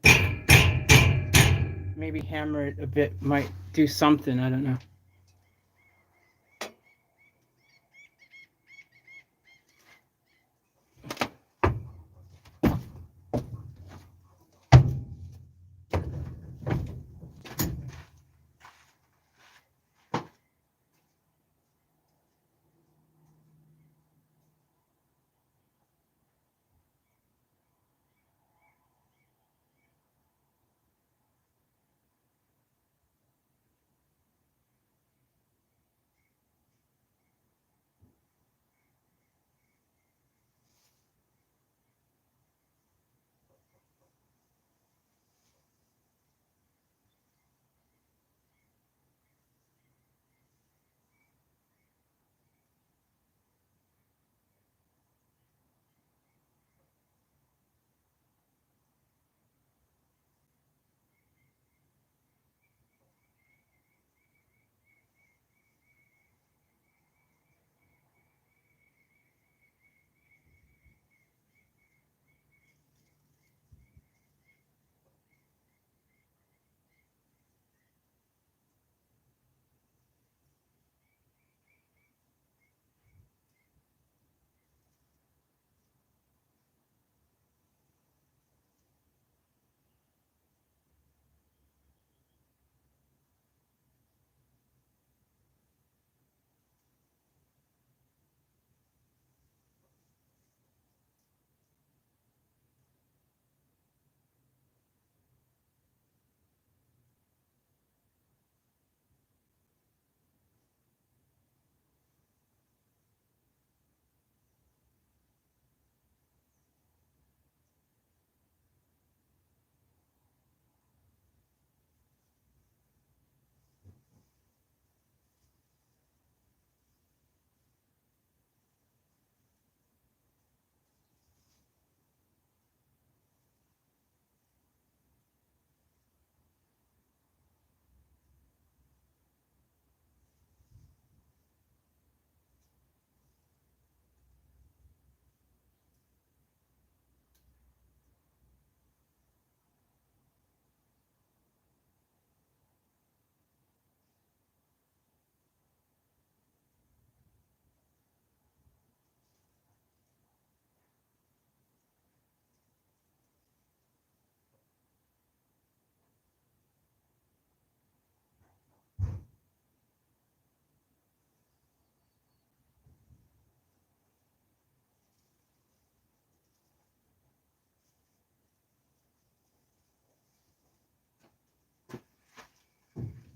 hammer it a bit. Might do something. I don't know.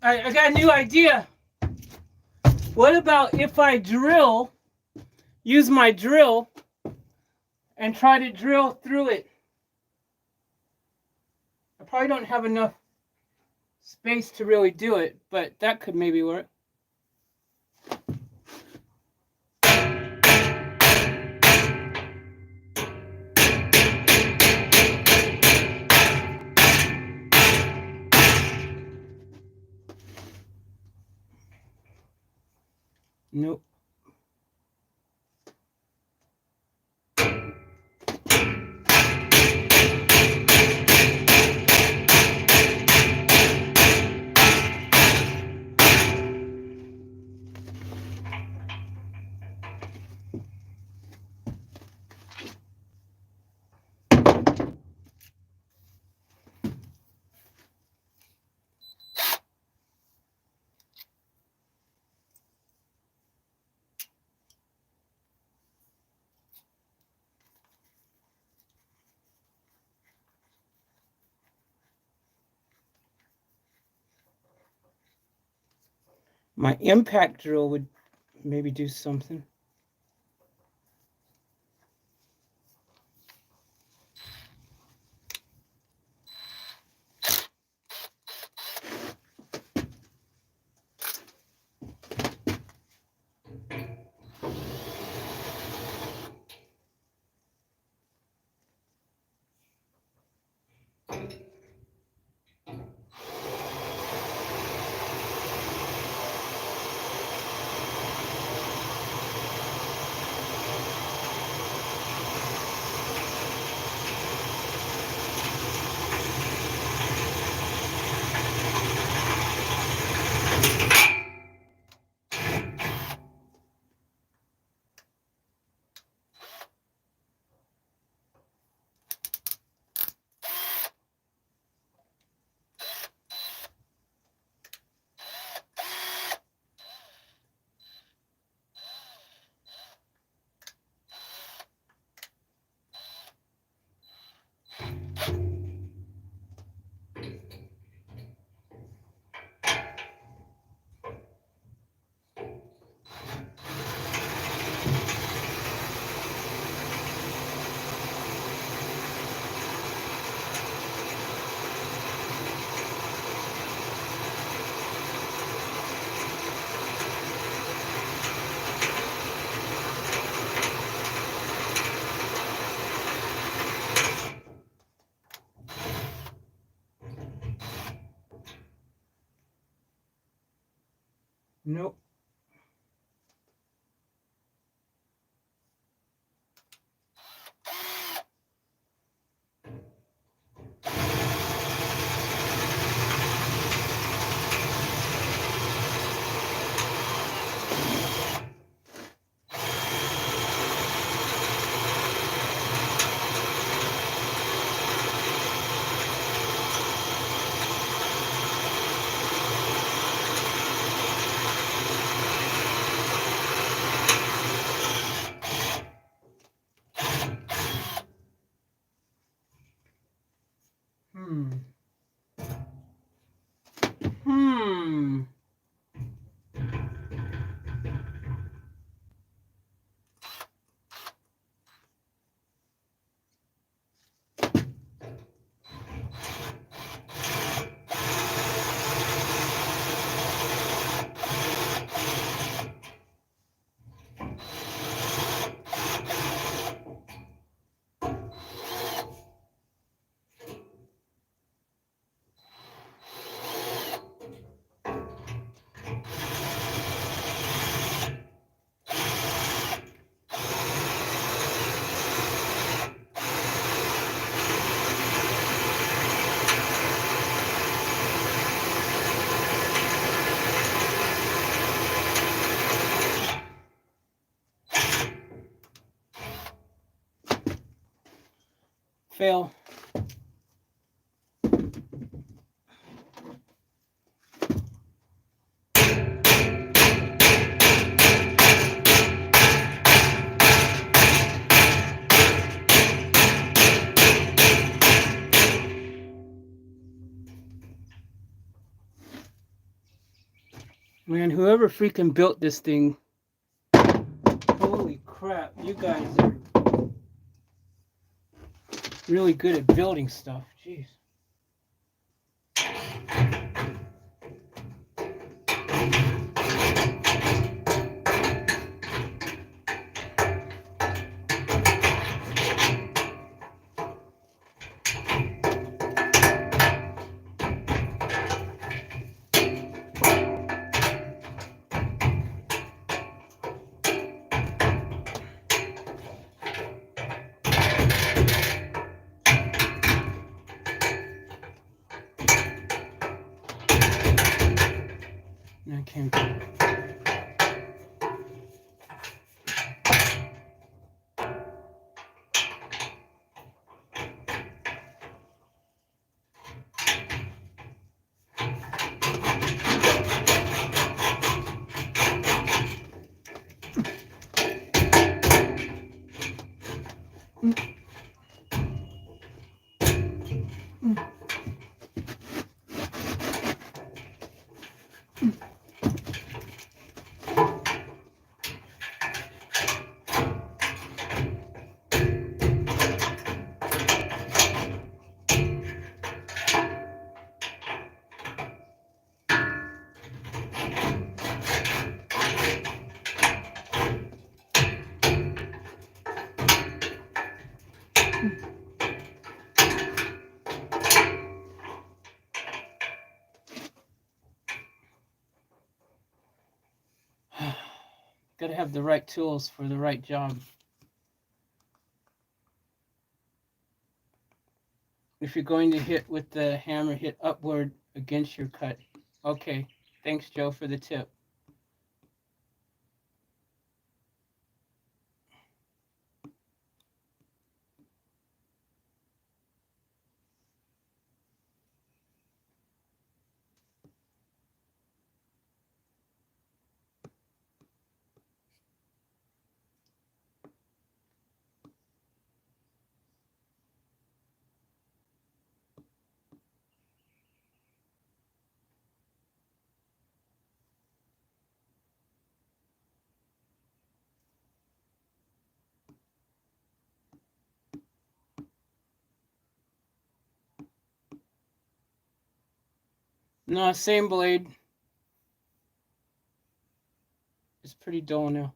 I got a new idea. What about if I use my drill, and try to drill through it? I probably don't have enough space to really do it, but that could maybe work. Nope. My impact drill would maybe do something. Nope. Fail. Man, whoever freaking built this thing, holy crap, you guys are really good at building stuff. Jeez. I can't. Gotta have the right tools for the right job. If you're going to hit with the hammer, hit upward against your cut. Okay, thanks, Joe, for the tip. No, same blade. It's pretty dull now.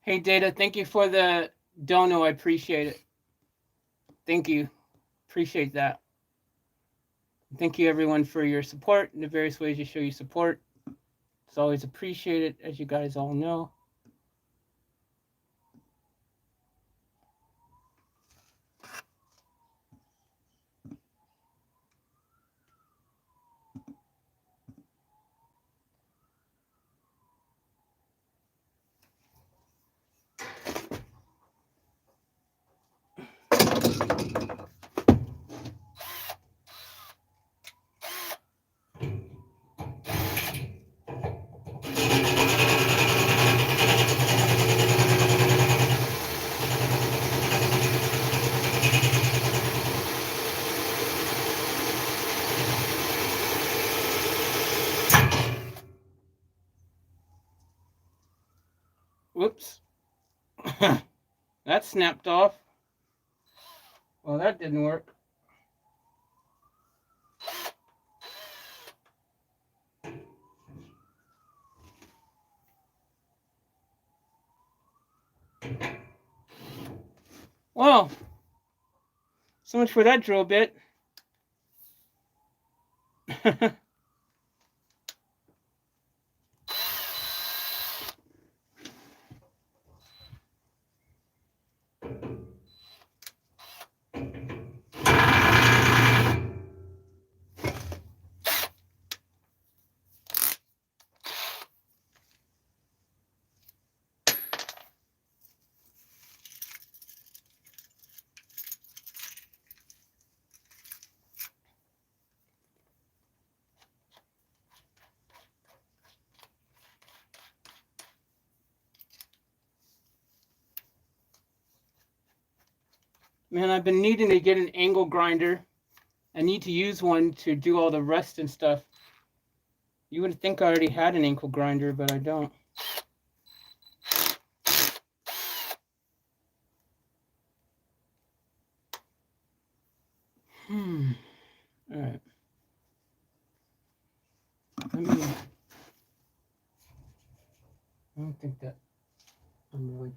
Hey, Data, thank you for the dono. I appreciate it. Thank you. Appreciate that. Thank you, everyone, for your support and the various ways you show your support. It's always appreciated, as you guys all know. Whoops. That snapped off. Well, that didn't work. Well, so much for that drill bit. Man, I've been needing to get an angle grinder. I need to use one to do all the rust and stuff. You would think I already had an angle grinder, but I don't. All right. I don't think that I'm really.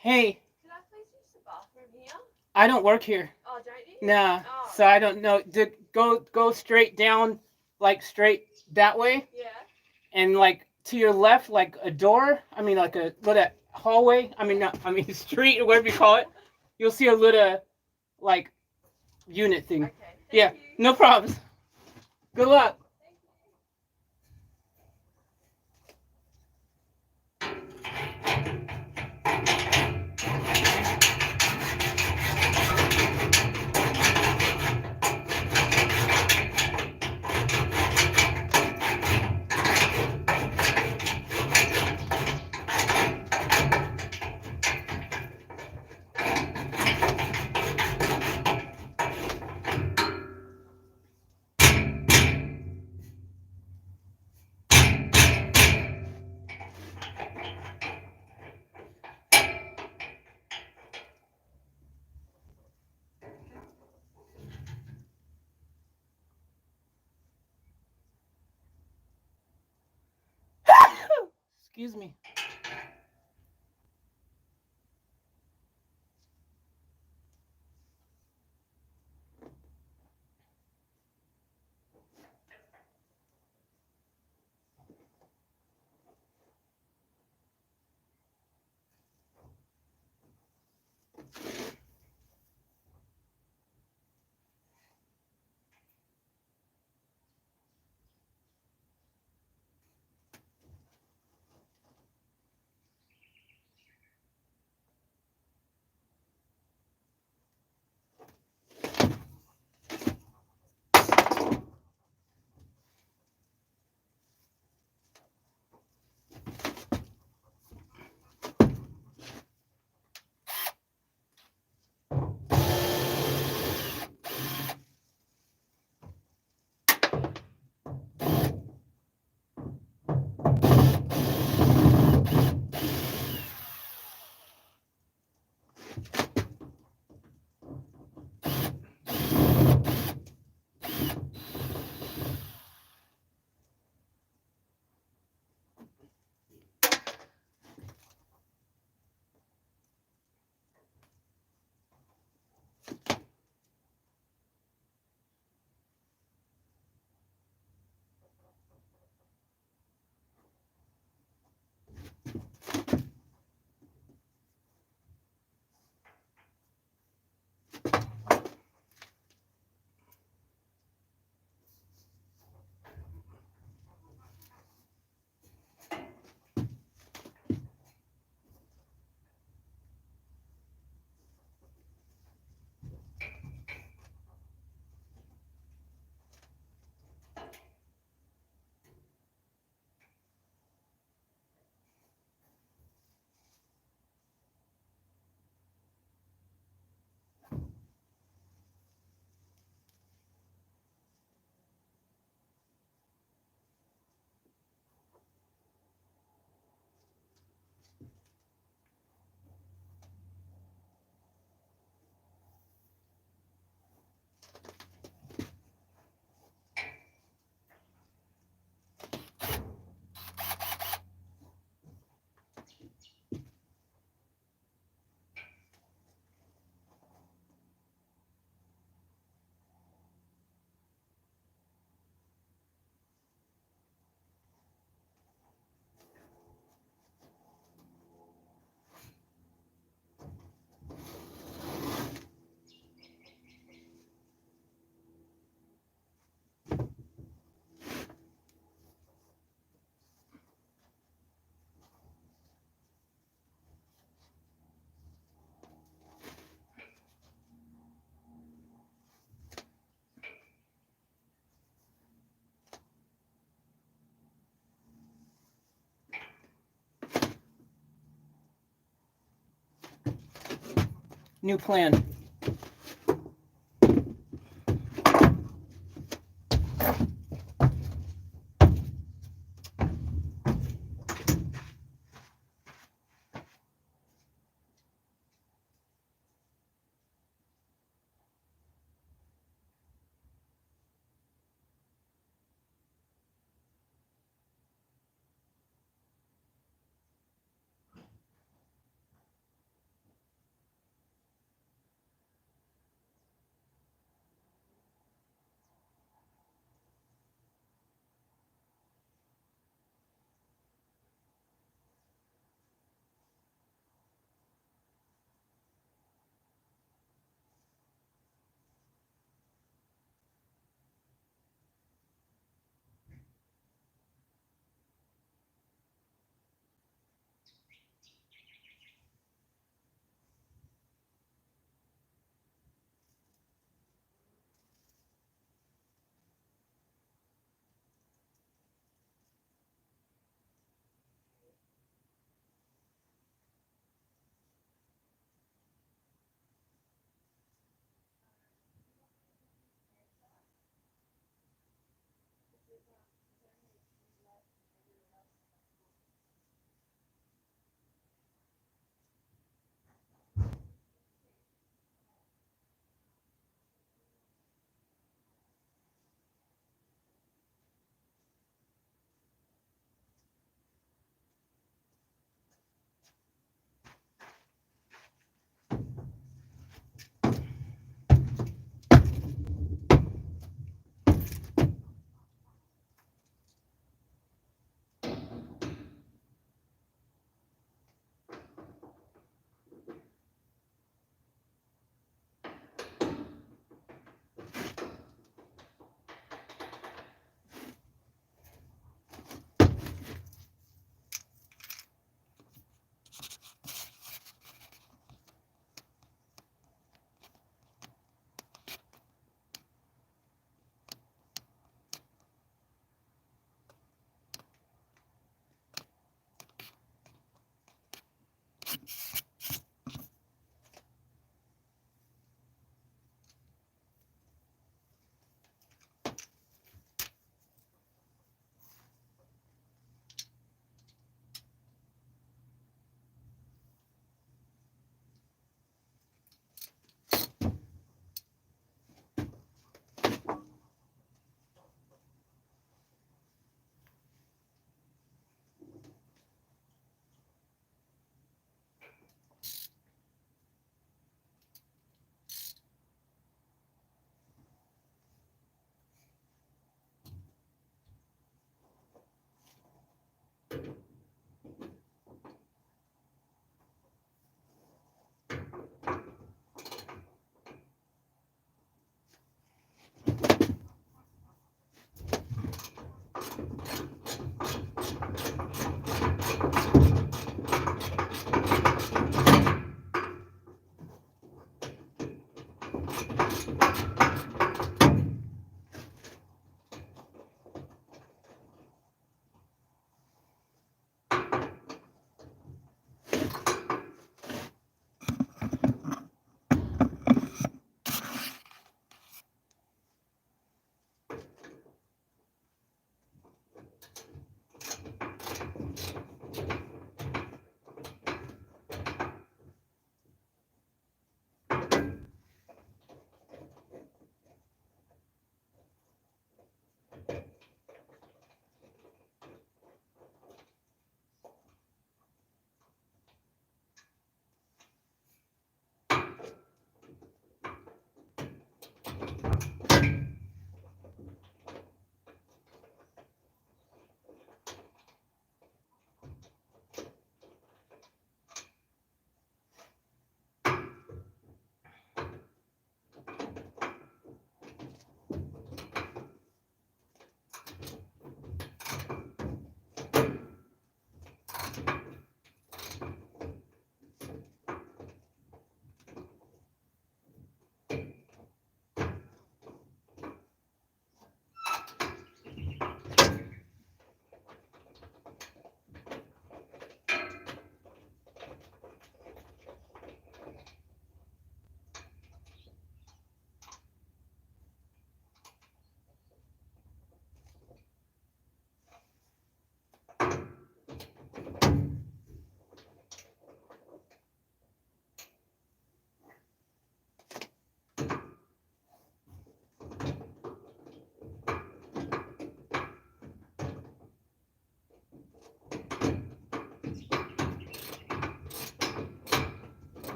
Hey. Did I please use the bathroom here? I don't work here. Oh, don't you? Nah. Oh. So I don't know. Go straight down, like straight that way. Yeah. And like to your left, like a door. I mean, like a little hallway. I mean, not. I mean, street or whatever you call it. You'll see a little like unit thing. Okay. Yeah. You. No problems. Good luck. Excuse me. New plan.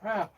Crap.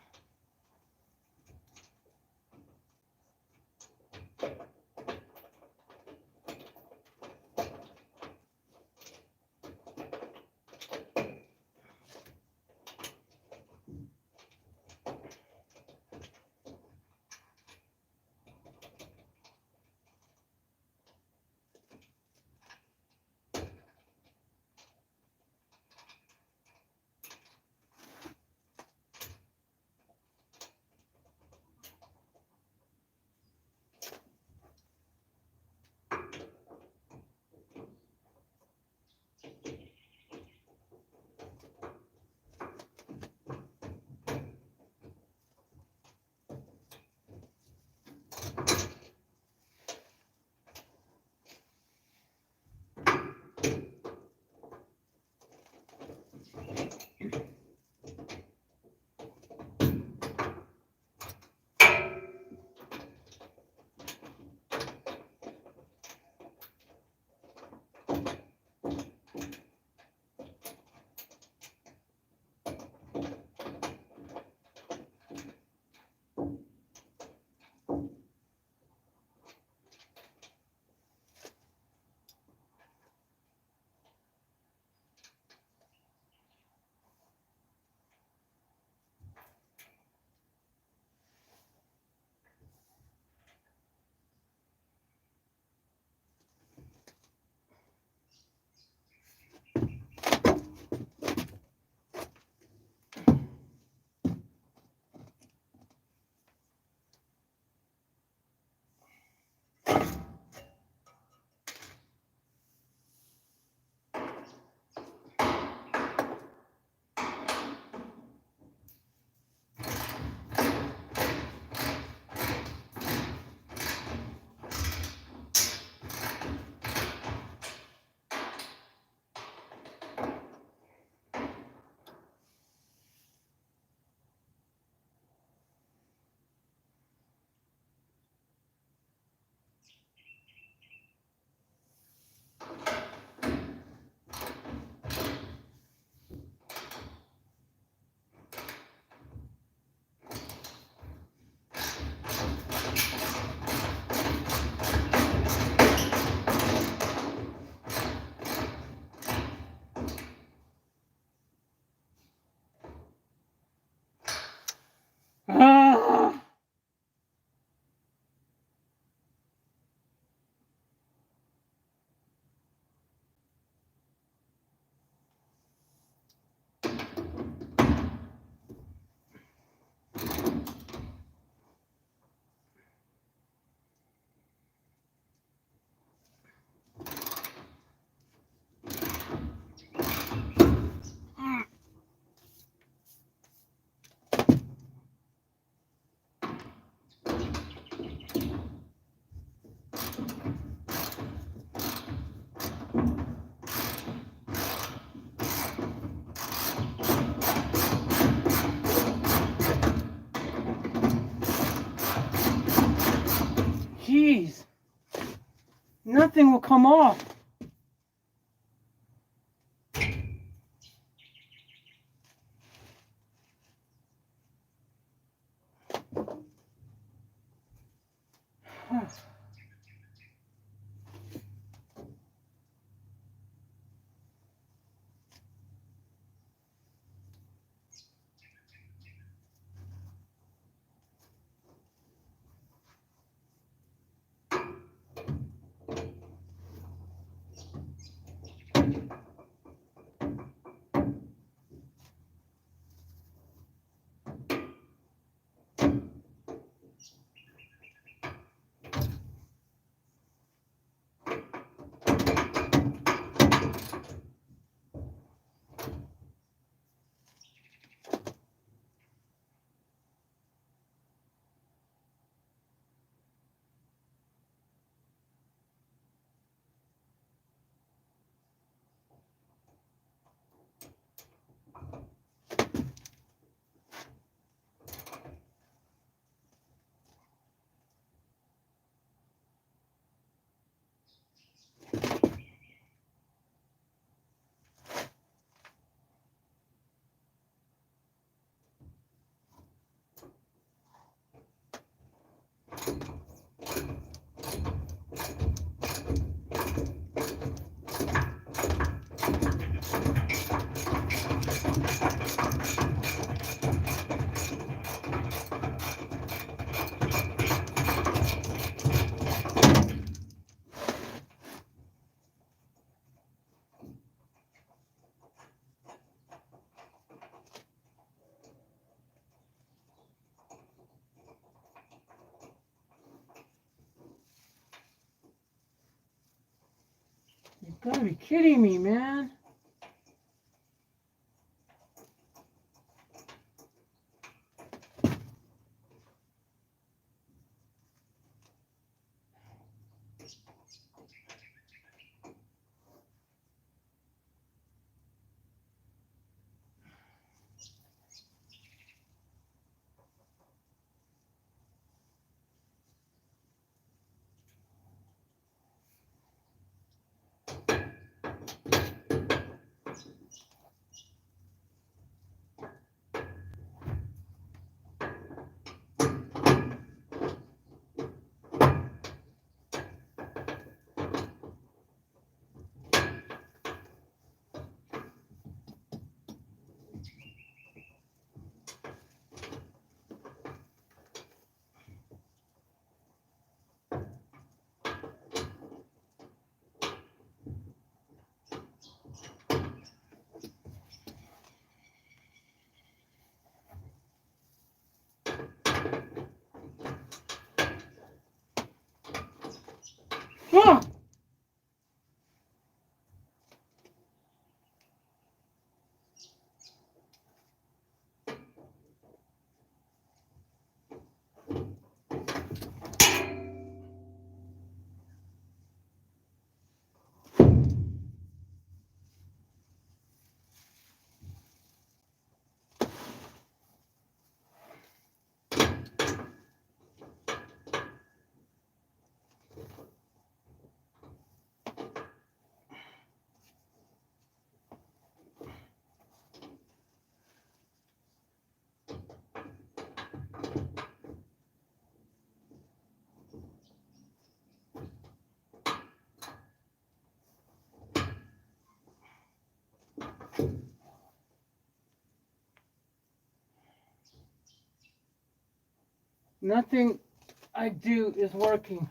Jeez. Nothing will come off. You gotta be kidding me, man. Ah! Nothing I do is working.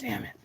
Damn it.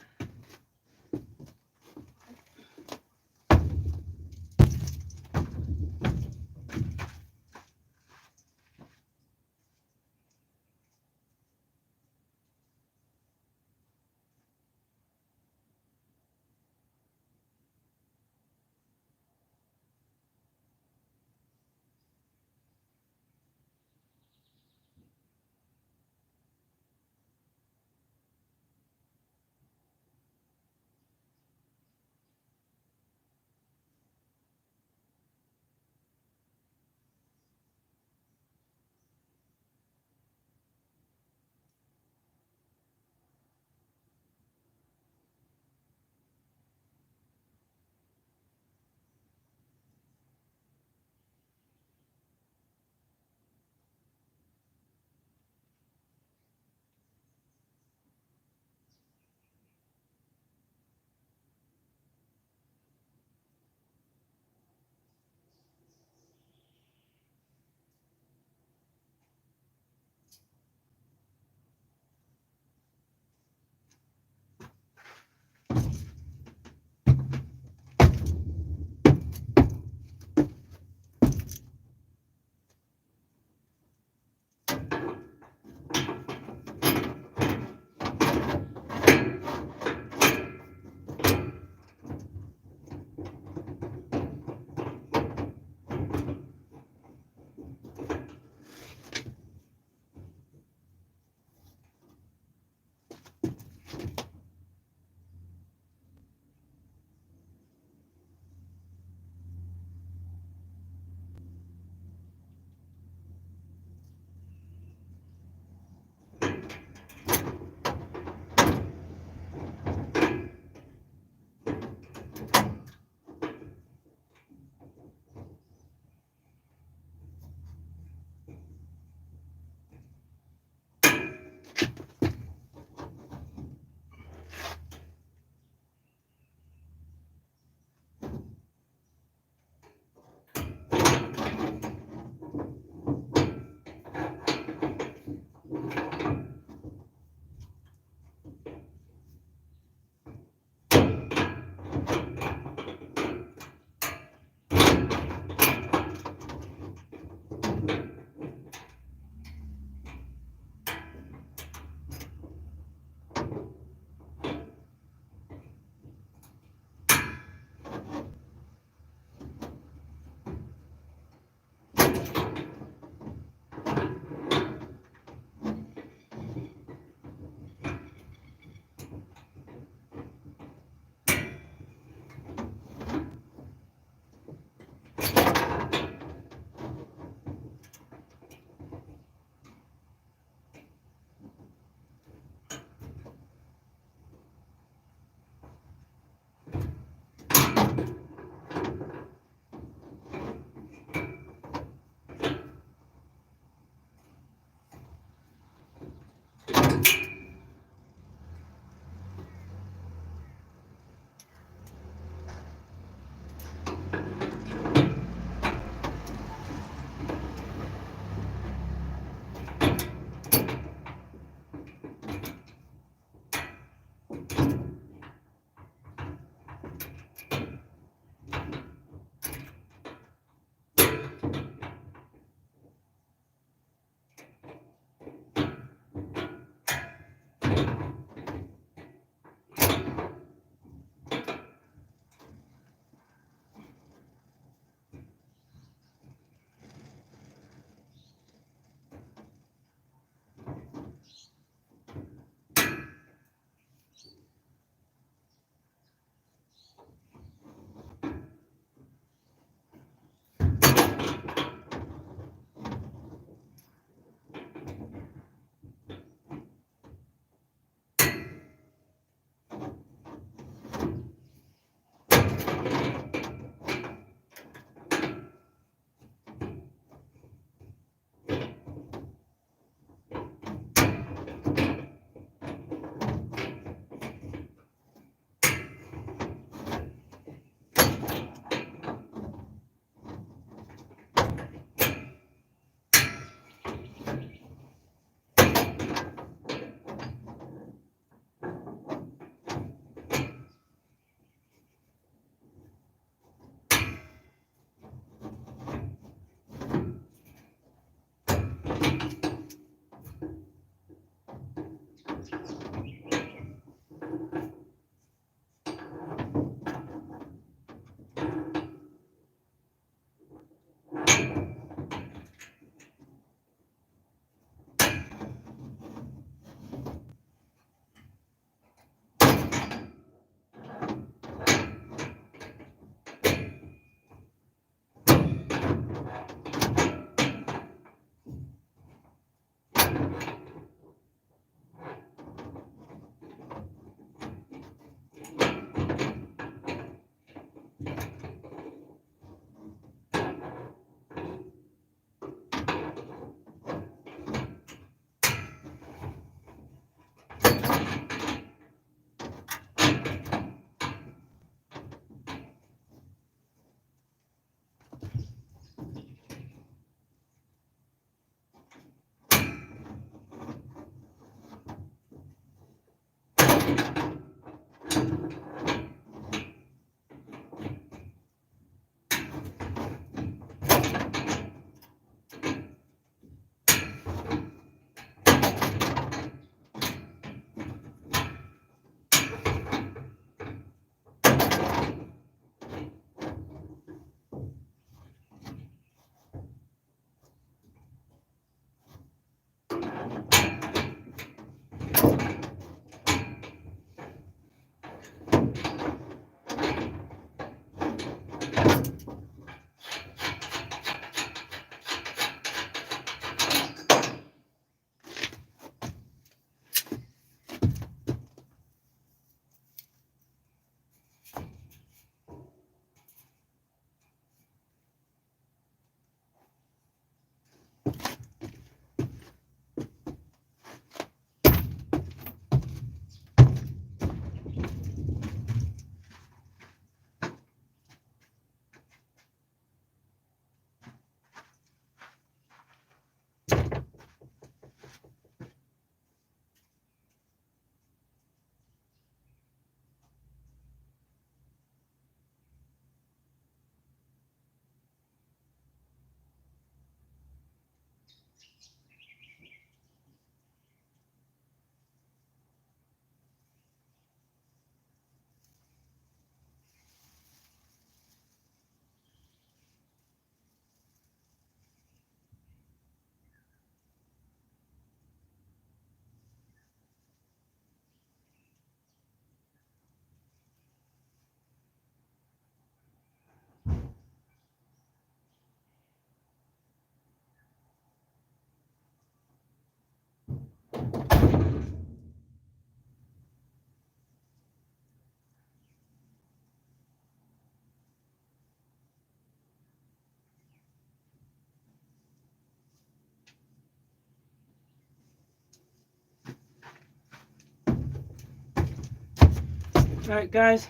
Alright guys,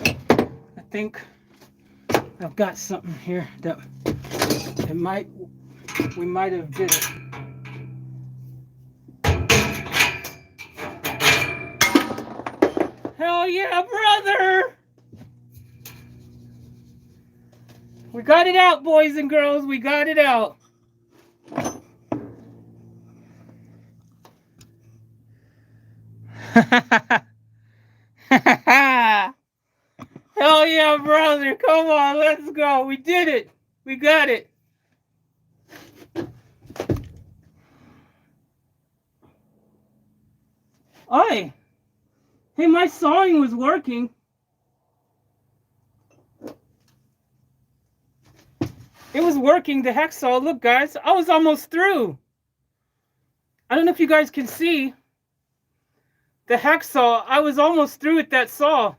I think I've got something here that we might have did it. Hell yeah, brother! We got it out, boys and girls. We got it out. Hell yeah, brother. Come on, let's go. We did it. We got it. Oi. Hey, my sawing was working. It was working, the hacksaw. Look, guys, I was almost through. I don't know if you guys can see. The hacksaw, I was almost through with that saw.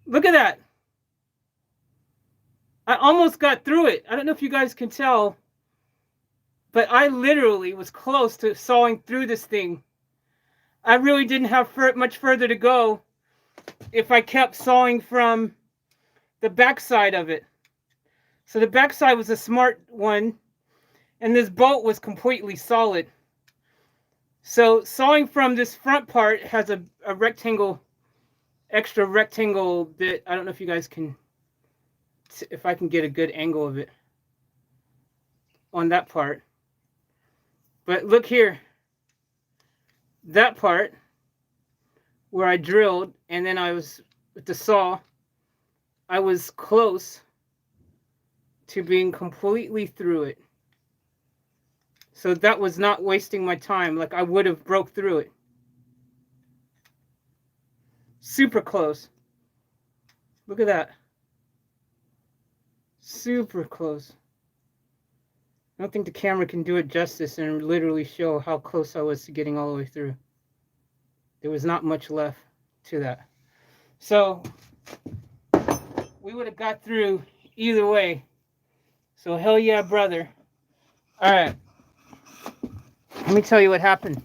Look at that. I almost got through it. I don't know if you guys can tell, but I literally was close to sawing through this thing. I really didn't have much further to go if I kept sawing from the backside of it. So the backside was a smart one, and this bolt was completely solid. So sawing from this front part has a rectangle, extra rectangle bit. I don't know if you guys can, if I can get a good angle of it on that part. But look here, that part where I drilled, and then I was with the saw, I was close to being completely through it. So that was not wasting my time. Like, I would have broke through it. Super close. Look at that. Super close. I don't think the camera can do it justice and literally show how close I was to getting all the way through. There was not much left to that. So we would have got through either way. So hell yeah, brother. All right. Let me tell you what happened.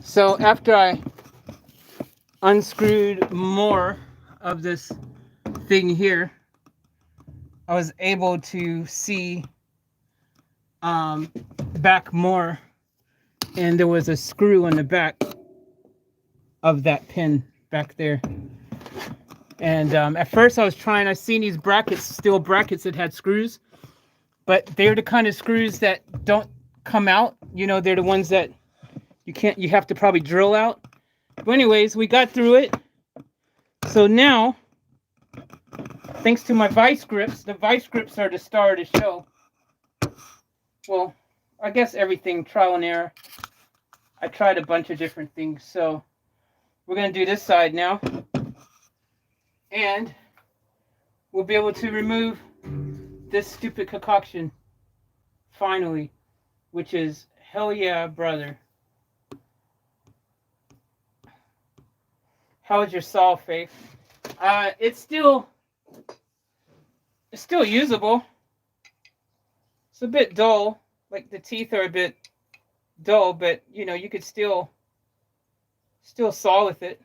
So after I unscrewed more of this thing here, I was able to see back more, and there was a screw on the back of that pin back there. And at first I seen these brackets, steel brackets that had screws, but they're the kind of screws that don't come out. You know, they're the ones that you have to probably drill out. But anyways, we got through it. So now, thanks to my vice grips, the vice grips are the star of the show. Well, I guess everything, trial and error. I tried a bunch of different things. So we're going to do this side now. And we'll be able to remove this stupid concoction, finally, which is hell yeah, brother. How is your saw, Faith? It's still usable. It's a bit dull, like the teeth are a bit dull, but you know, you could still saw with it.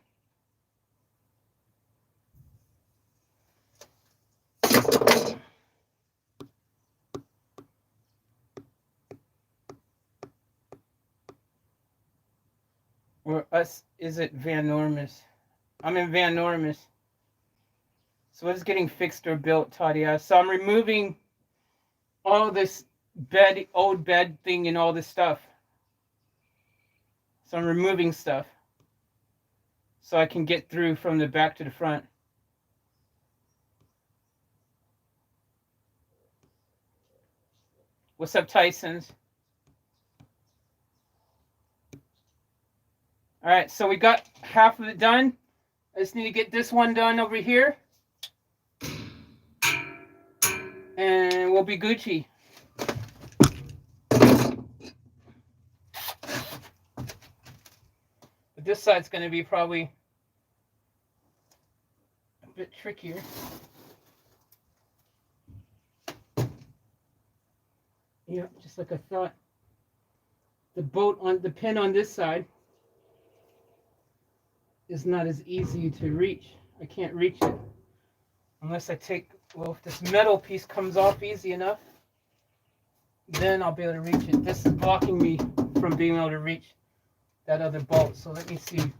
Or us, is it Van Normus? I'm in Van Normus. So it's getting fixed or built, Tadia. So I'm removing all this old bed thing and all this stuff. So I'm removing stuff so I can get through from the back to the front. What's up, Tyson's? All right, so we got half of it done. I just need to get this one done over here. And we'll be Gucci. But this side's going to be probably a bit trickier. Yeah, just like I thought. The pin on this side is not as easy to reach. I can't reach it unless I take, well, if this metal piece comes off easy enough, then I'll be able to reach it. This is blocking me from being able to reach that other bolt. So let me see.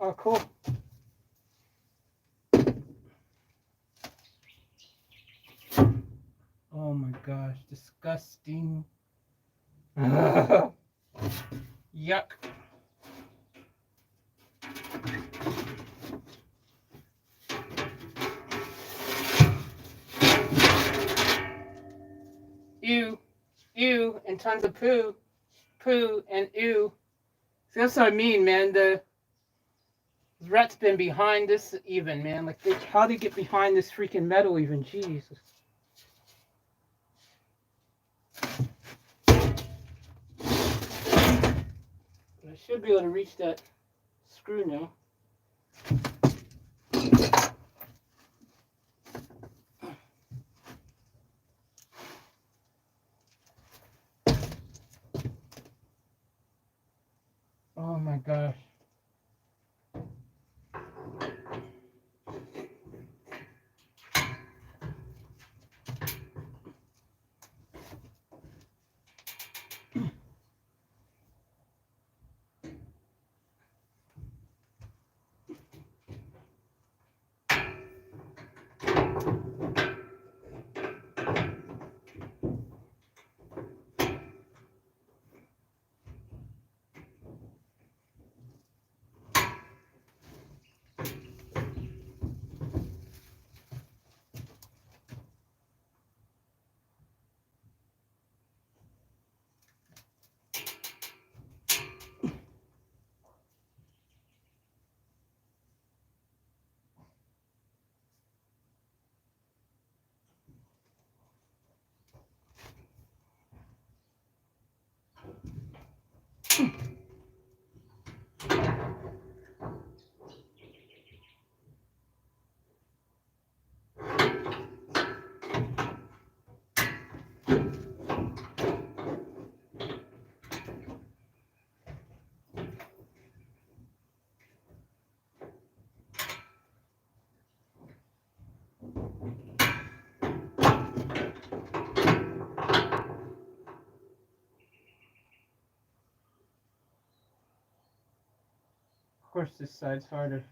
Oh, cool. Oh my gosh, disgusting. Yuck. Ew, ew, and tons of poo, poo, and ew. See, that's what I mean, man. The rat's been behind this even, man. Like, how they get behind this freaking metal even? Jesus. I should be able to reach that screw now. Oh my gosh. Of course, this side's harder.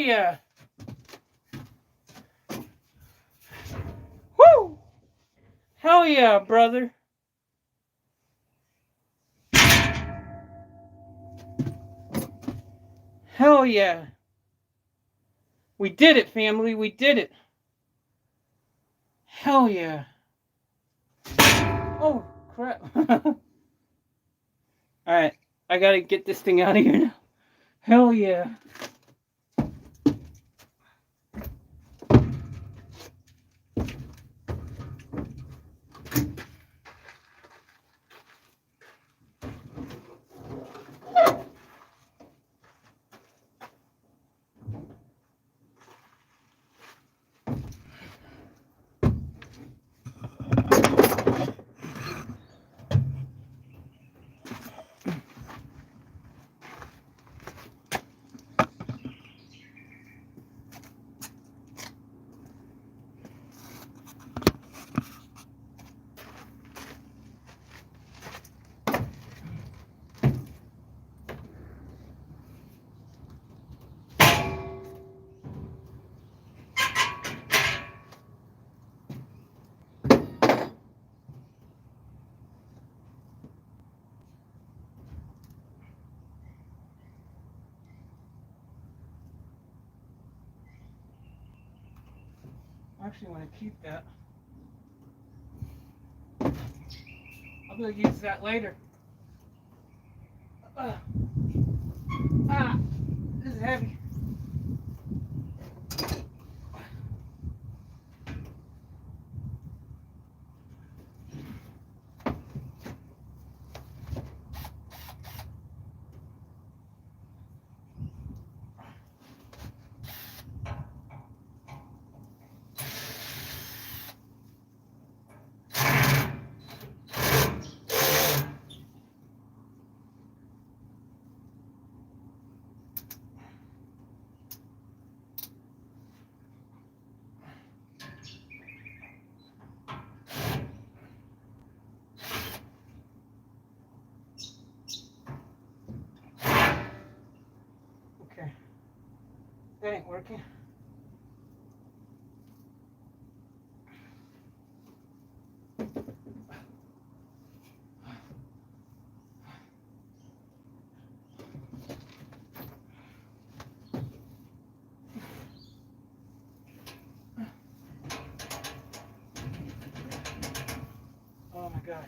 yeah. Woo! Hell yeah, brother. Hell yeah. We did it, family. We did it. Hell yeah. Oh, crap. Alright. I gotta get this thing out of here now. Hell yeah. I actually want to keep that. I'll be able to use that later. This is heavy. Okay. That ain't working. Oh my gosh.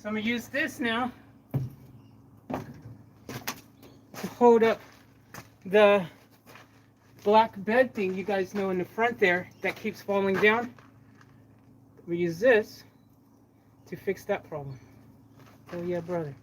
So I'm going to use this now to hold up the black bed thing you guys know in the front there that keeps falling down. We use this to fix that problem. Oh yeah, brother.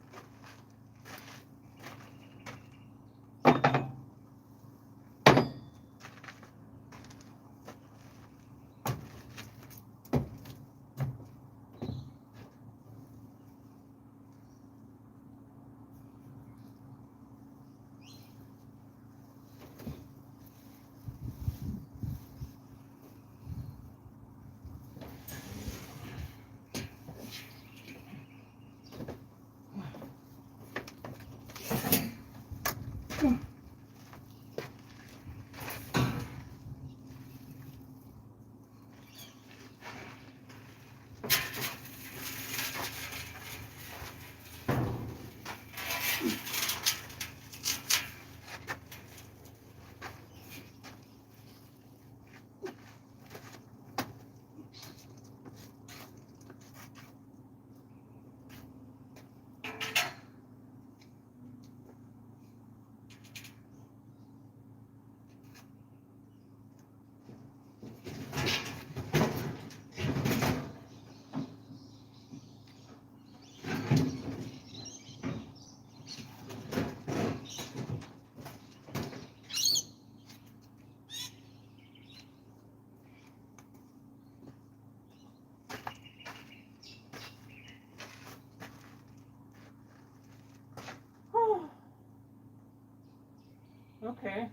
Okay.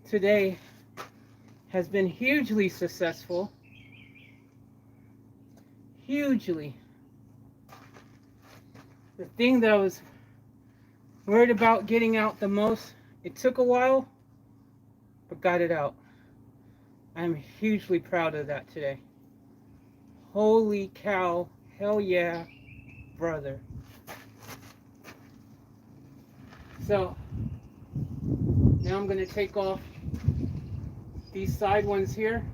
Today has been hugely successful. Hugely. The thing that I was worried about getting out the most, it took a while, but got it out. I'm hugely proud of that today. Holy cow. Hell yeah, brother. So, now I'm going to take off these side ones here.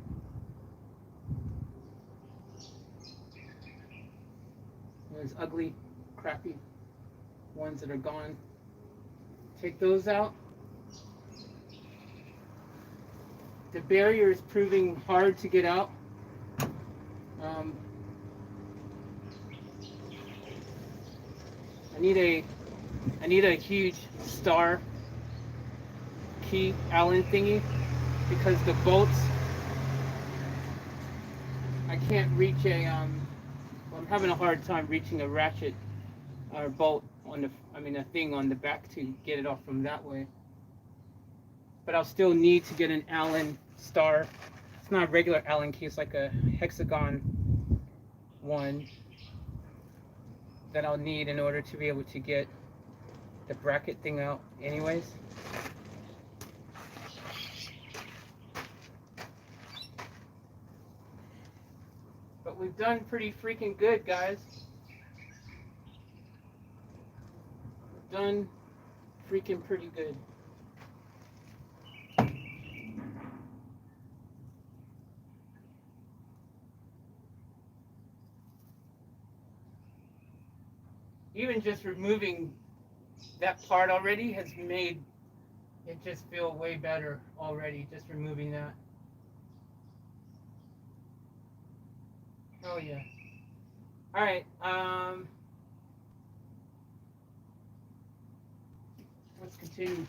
Those ugly, crappy ones that are gone. Take those out. The barrier is proving hard to get out. I need a huge star key Allen thingy because the bolts, I can't reach a well, I'm having a hard time reaching a ratchet or bolt on the a thing on the back to get it off from that way. But I'll still need to get an Allen star. It's not a regular Allen key, it's like a hexagon one that I'll need in order to be able to get the bracket thing out anyways. But we've done pretty freaking good, guys. We've done freaking pretty good. Even just removing that part already has made it just feel way better already, just removing that. Oh yeah. Alright, let's continue.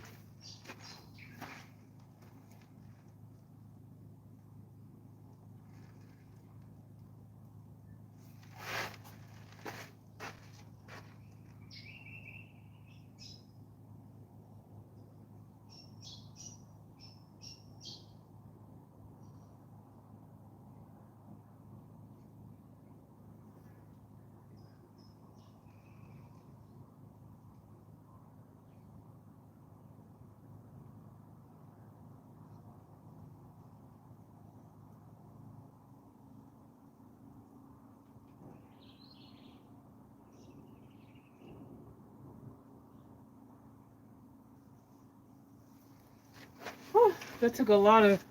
Whew, that took a lot of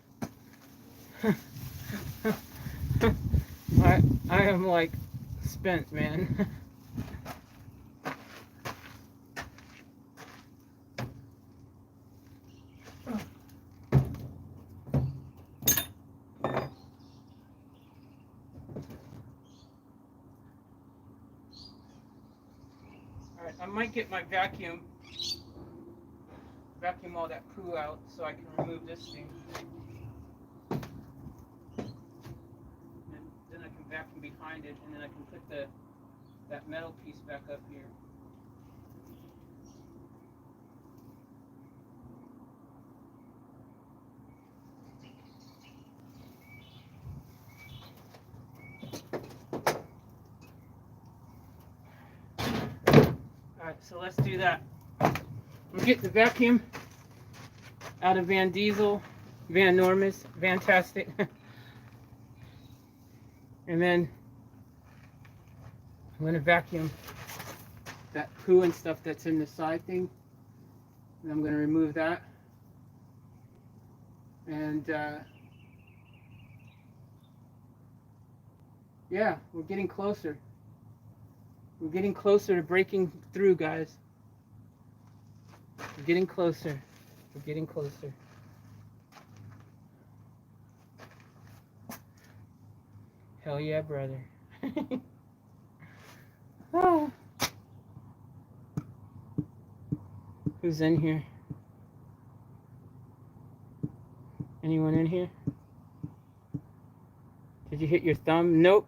I am like spent, man. Alright, I might get my vacuum all that poo out so I can remove this thing. And then I can vacuum behind it, and then I can put that metal piece back up here. Alright, so let's do that. We'll get the vacuum out of Van Diesel, Van Normus, Vantastic. And then I'm going to vacuum that poo and stuff that's in the side thing. And I'm going to remove that. And yeah, we're getting closer. We're getting closer to breaking through, guys. We're getting closer. We're getting closer. Hell yeah, brother. Oh. Who's in here? Anyone in here? Did you hit your thumb? Nope.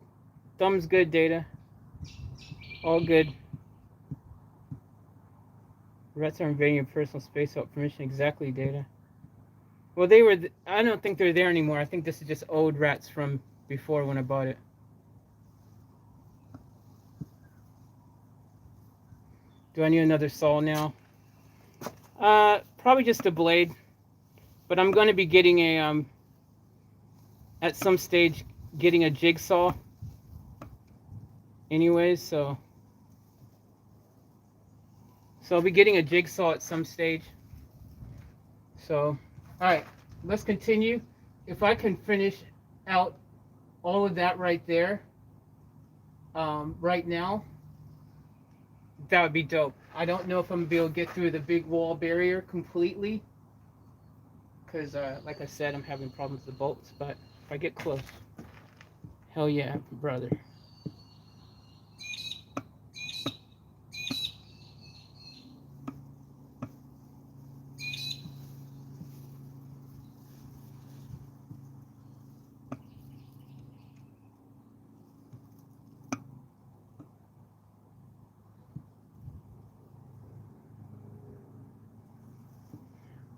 Thumb's good, Data. All good. Rats are invading your personal space without permission. Exactly, Data. Well, they were... I don't think they're there anymore. I think this is just old rats from before when I bought it. Do I need another saw now? Probably just a blade. But I'm going to be getting a... at some stage, getting a jigsaw. Anyways, so I'll be getting a jigsaw at some stage. So, alright, let's continue. If I can finish out all of that right there, right now, that would be dope. I don't know if I'm going to be able to get through the big wall barrier completely. Because, like I said, I'm having problems with the bolts. But if I get close, hell yeah, brother.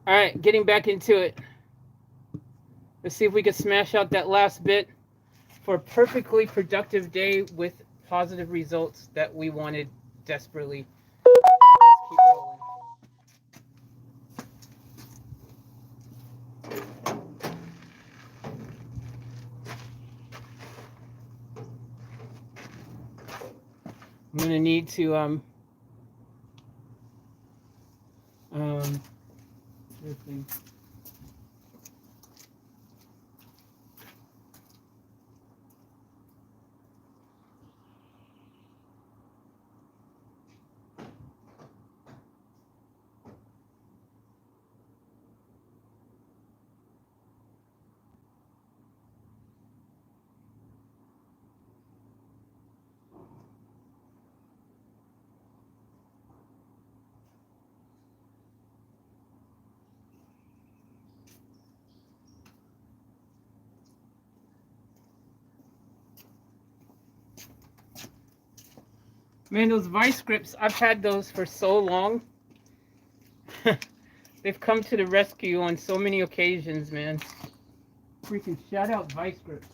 All right, getting back into it. Let's see if we can smash out that last bit for a perfectly productive day with positive results that we wanted desperately. Let's keep rolling. I'm gonna need to man, those vice grips, I've had those for so long. They've come to the rescue on so many occasions, man. Freaking shout out vice grips.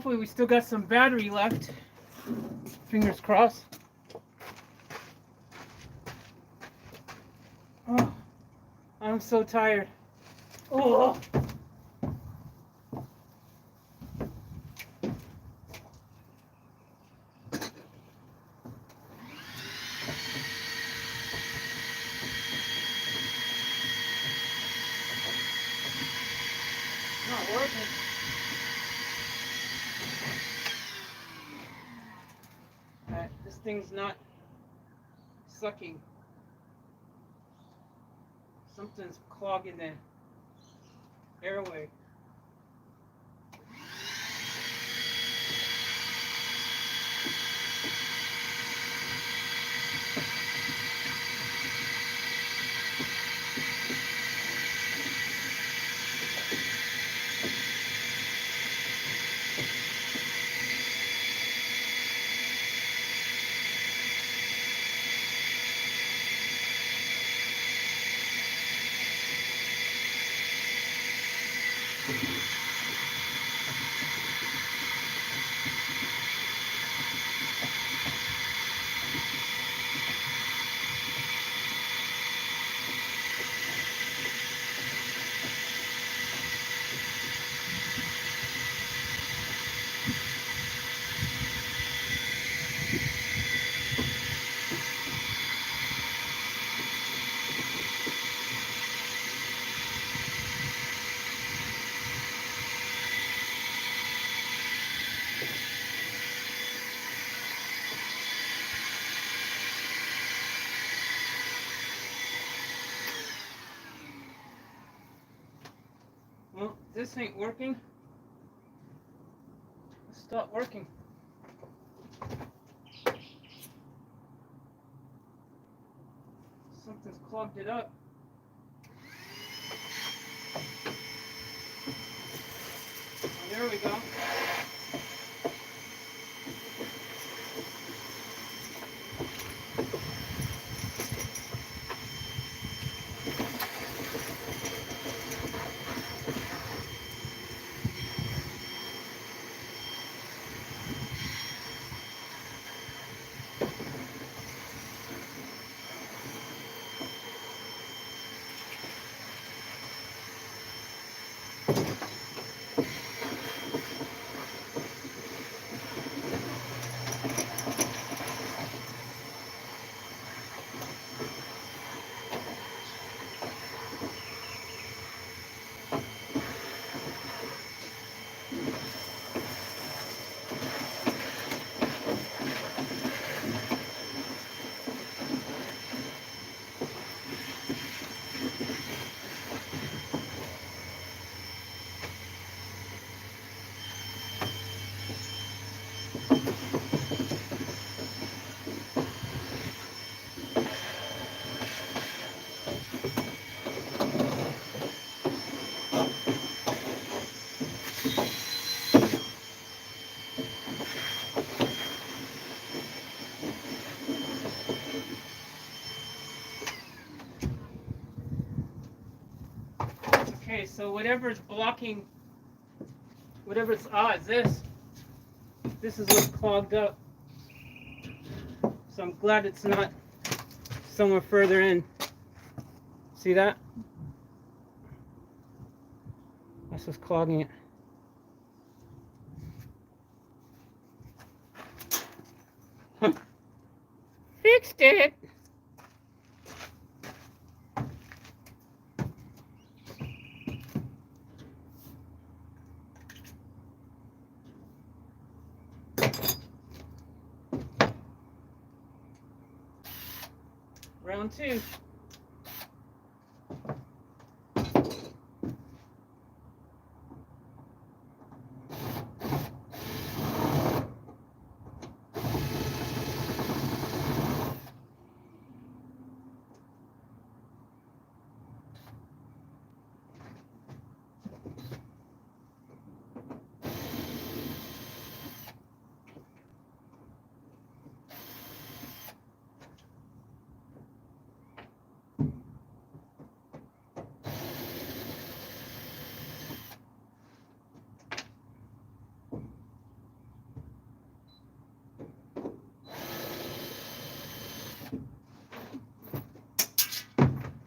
Hopefully we still got some battery left. Fingers crossed. Oh, I'm so tired. Oh. Not working. Alright, this thing's not sucking. Something's clogging the airway. Well, this ain't working. Stop working. Something's clogged it up. Oh, there we go. Okay, so whatever's blocking, whatever's, it's this. This is what's clogged up. So I'm glad it's not somewhere further in. See that? That's what's clogging it. Fixed it. Round two.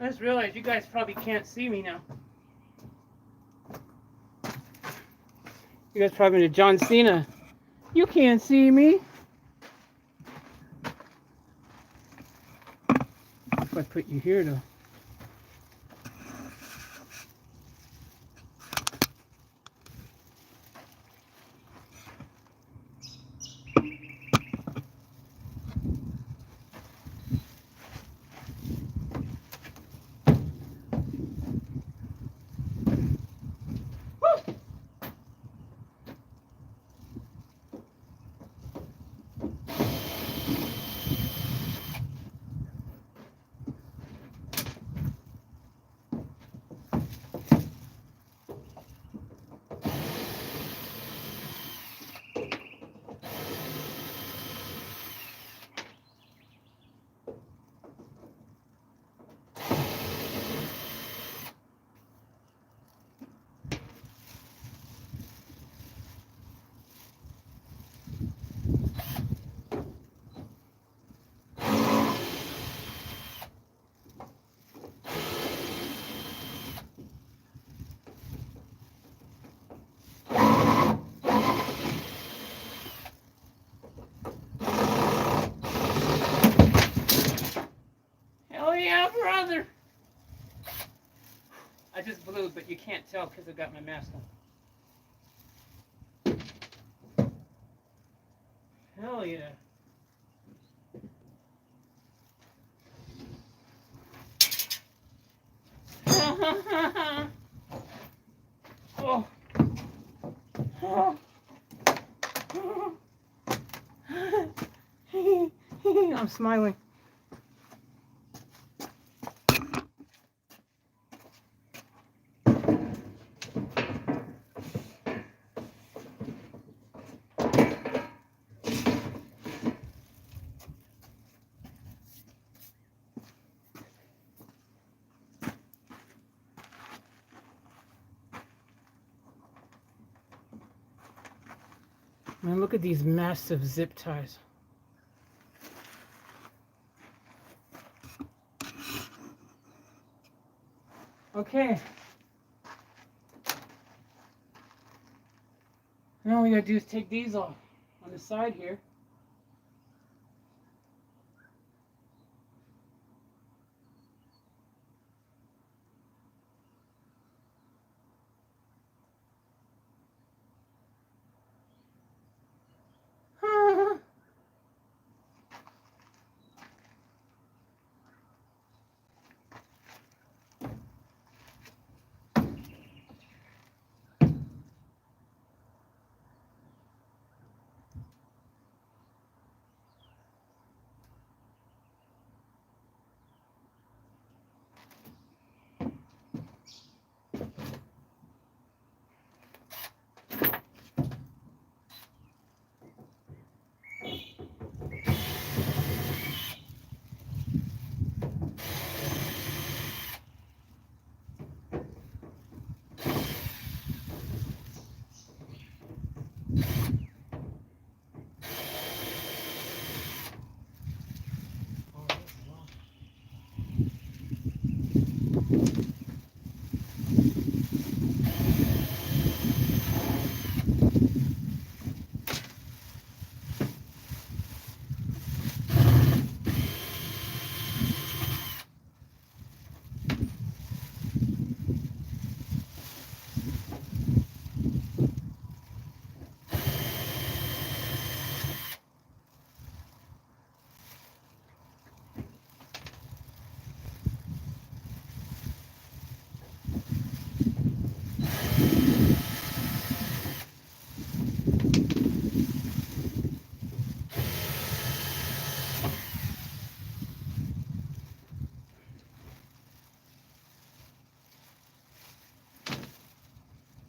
I just realized you guys probably can't see me now. You guys probably the John Cena. You can't see me. If I put you here though. Hell yeah, brother! I just blew, but you can't tell because I got my mask on. Hell yeah. Oh. Oh. I'm smiling. Man, look at these massive zip ties. Okay. Now all we gotta do is take these off on the side here.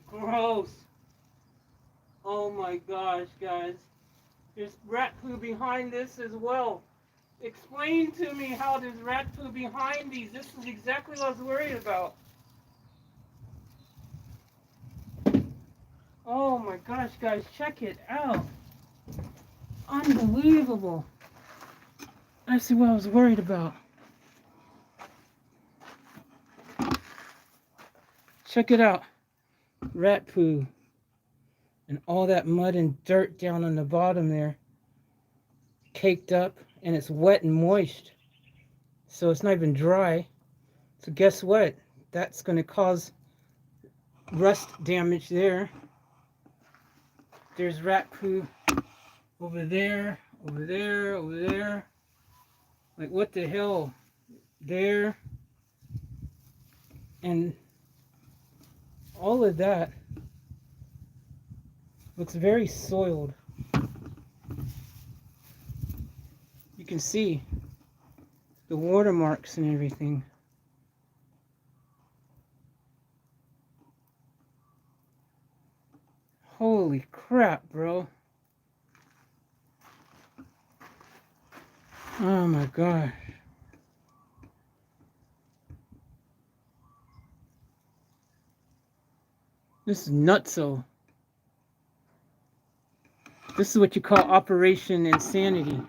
Gross. Oh my gosh, guys. There's rat poo behind this as well. Explain to me how there's rat poo behind these. This is exactly what I was worried about. Oh my gosh, guys, check it out. Unbelievable. That's what I was worried about. check it out. Rat poo. And all that mud and dirt down on the bottom there. Caked up. And it's wet and moist. So it's not even dry. So guess what? That's going to cause rust damage there. There's rat poo over there, over there, over there. Like, what the hell? There. And all of that looks very soiled. You can see the watermarks and everything. Holy crap, bro. Oh my gosh. This is nutso. This is what you call Operation Insanity.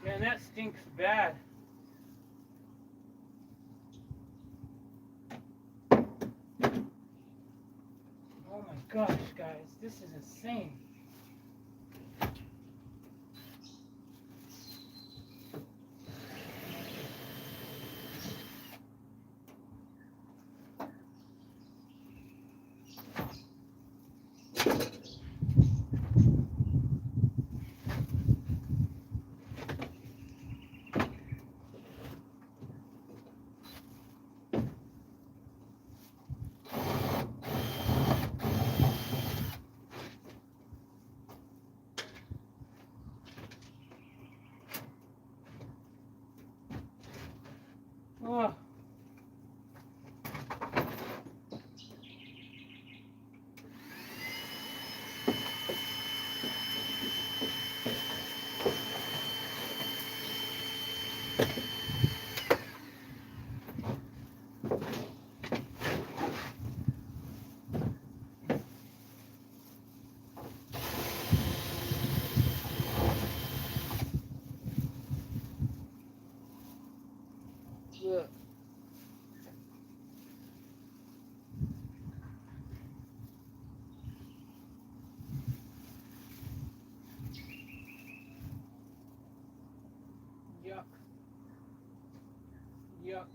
Man, that stinks bad. Oh my gosh, guys, this is insane. Oh. Look. Yuck. Yuck.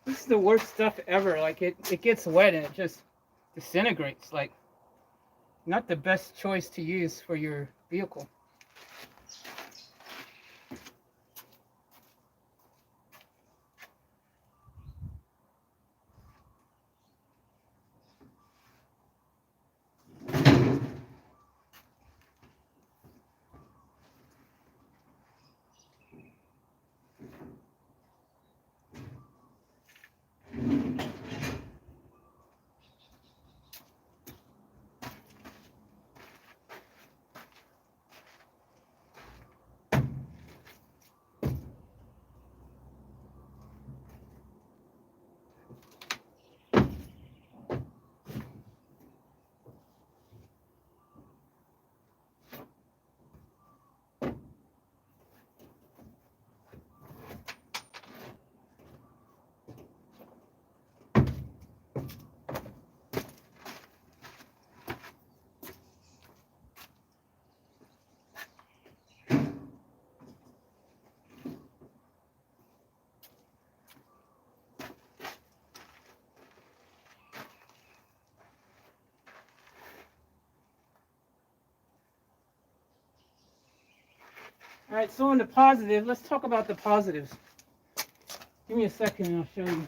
This is the worst stuff ever. Like it gets wet and it just disintegrates. Like not the best choice to use for your vehicle. All right, so on the positive, let's talk about the positives. Give me a second and I'll show you.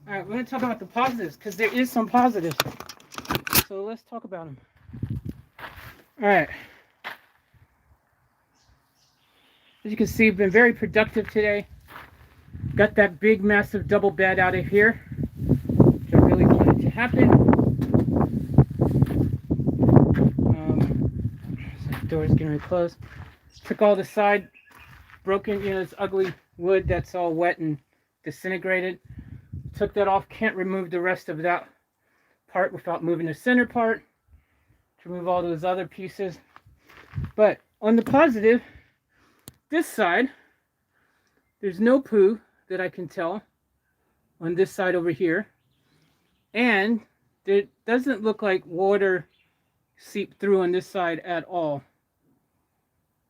All right, we're going to talk about the positives because there is some positives. So let's talk about them. All right. As you can see, I've been very productive today. Got that big, massive double bed out of here, which I really wanted to happen. So the door's getting ready to close. Took all the side broken, this ugly wood that's all wet and disintegrated. Took that off. Can't remove the rest of that part without moving the center part to remove all those other pieces. But on the positive, this side, there's no poo that I can tell on this side over here. And it doesn't look like water seeped through on this side at all.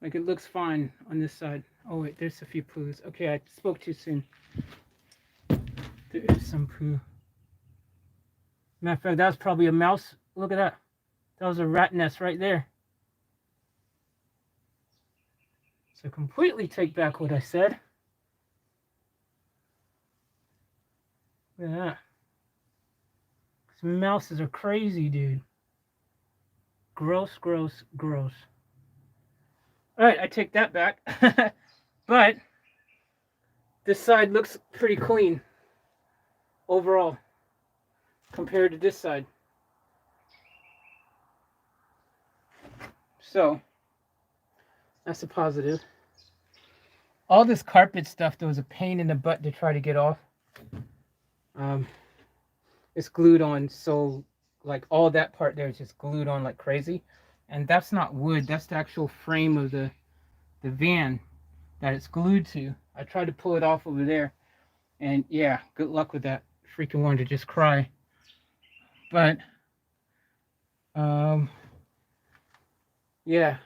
Like it looks fine on this side. Oh wait, there's a few poos. Okay, I spoke too soon. There is some poo. Matter of fact, that was probably a mouse. Look at that. That was a rat nest right there. So completely take back what I said. Look at that. These mouses are crazy, dude. Gross, gross, gross. All right, I take that back. But this side looks pretty clean overall. compared to this side. So that's a positive. All this carpet stuff, though, is a pain in the butt to try to get off. It's glued on, so like all that part there is just glued on like crazy. And that's not wood, that's the actual frame of the van that it's glued to. I tried to pull it off over there, and yeah, good luck with that. Freaking wanted to just cry. But yeah,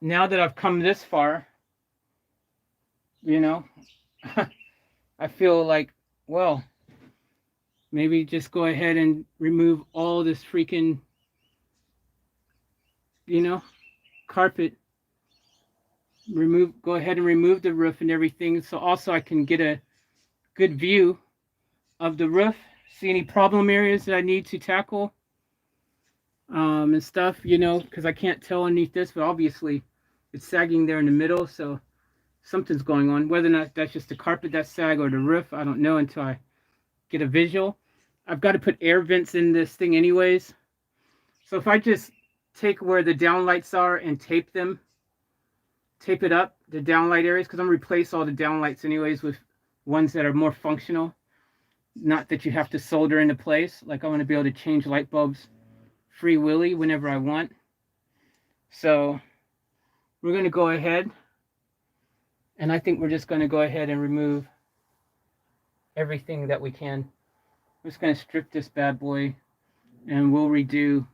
now that I've come this far, you know, I feel like, well, maybe just go ahead and remove all this freaking, you know, carpet. Go ahead and remove the roof and everything, so also I can get a good view of the roof, see any problem areas that I need to tackle, and stuff, you know, because I can't tell underneath this, but obviously it's sagging there in the middle, so something's going on. Whether or not that's just the carpet that sag or the roof, I don't know until I get a visual. I've got to put air vents in this thing anyways, so if I just take where the downlights are and tape it up, the downlight areas, because I'm going to replace all the downlights anyways with ones that are more functional. Not that you have to solder into place. Like, I want to be able to change light bulbs free willy whenever I want. So we're going to go ahead, and I think we're just going to go ahead and remove everything that we can. I'm just going to strip this bad boy, and we'll redo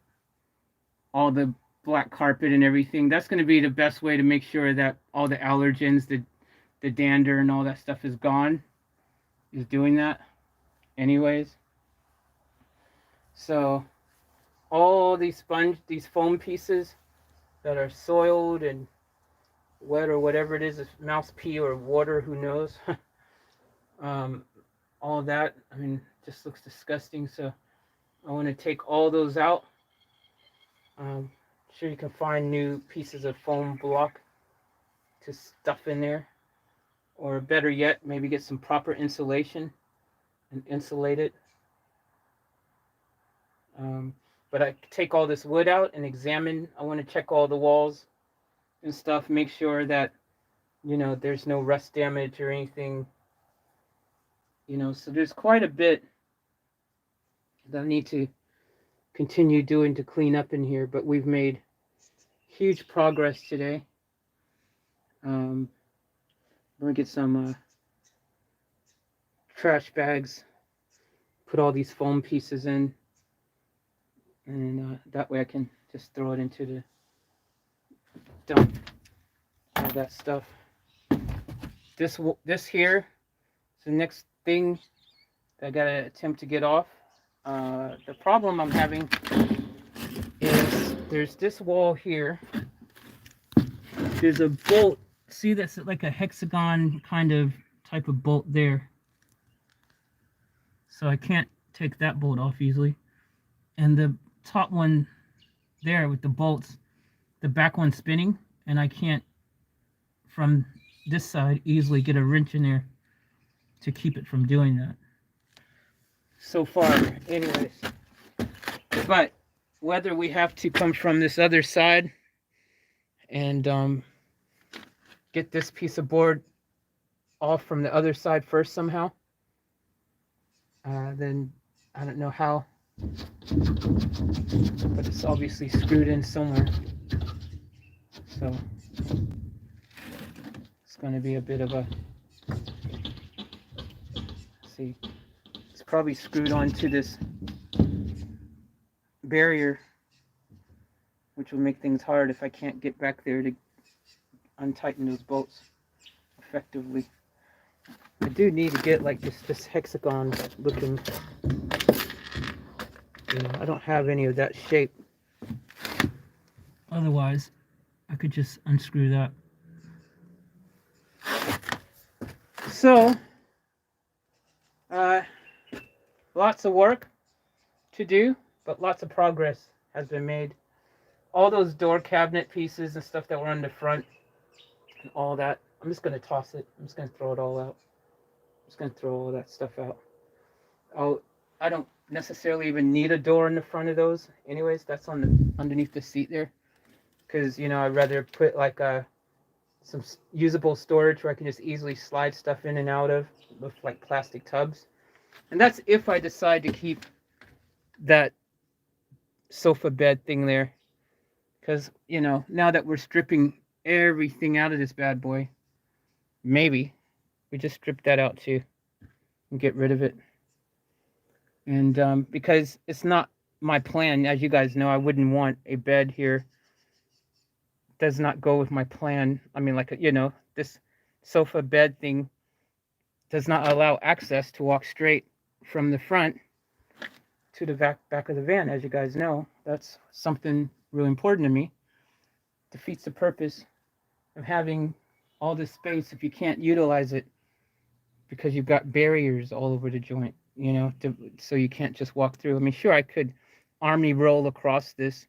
all the black carpet and everything. That's going to be the best way to make sure that all the allergens, the dander and all that stuff is gone, is doing that anyways. So all these foam pieces that are soiled and wet or whatever it is, mouse pee or water, who knows, all that, I mean, just looks disgusting. So I want to take all those out. Sure you can find new pieces of foam block to stuff in there, or better yet, maybe get some proper insulation and insulate it. But I take all this wood out and examine. I want to check all the walls and stuff, make sure that, you know, there's no rust damage or anything, you know. So there's quite a bit that I need to continue doing to clean up in here, but we've made huge progress today. I'm gonna get some trash bags, put all these foam pieces in, and that way I can just throw it into the dump, all that stuff. This here is the next thing that I gotta attempt to get off. The problem I'm having is there's this wall here. There's a bolt. See, that's like a hexagon kind of type of bolt there. So I can't take that bolt off easily. And the top one there with the bolts, the back one's spinning, and I can't, from this side, easily get a wrench in there to keep it from doing that. So far, anyways. But whether we have to come from this other side and get this piece of board off from the other side first somehow, then I don't know how, but it's obviously screwed in somewhere. So it's going to be a bit of a, see, it's probably screwed onto this barrier, which will make things hard if I can't get back there to untighten those bolts effectively. I do need to get like this hexagon looking, you know, I don't have any of that shape. Otherwise, I could just unscrew that. So, lots of work to do, but lots of progress has been made. All those door cabinet pieces and stuff that were on the front and all that, I'm just going to toss it. I'm just going to throw it all out. I'm just going to throw all that stuff out. I don't necessarily even need a door in the front of those. Anyways, that's on the underneath the seat there, because I'd rather put like some usable storage where I can just easily slide stuff in and out of with like plastic tubs. And that's if I decide to keep that sofa bed thing there, because now that we're stripping everything out of this bad boy, maybe we just strip that out too and get rid of it. And because it's not my plan, as you guys know, I wouldn't want a bed here. Does not go with my plan. I mean, like, this sofa bed thing does not allow access to walk straight from the front to the back of the van. As you guys know, that's something really important to me. Defeats the purpose of having all this space if you can't utilize it, because you've got barriers all over the joint, so you can't just walk through. I mean, sure, I could army roll across this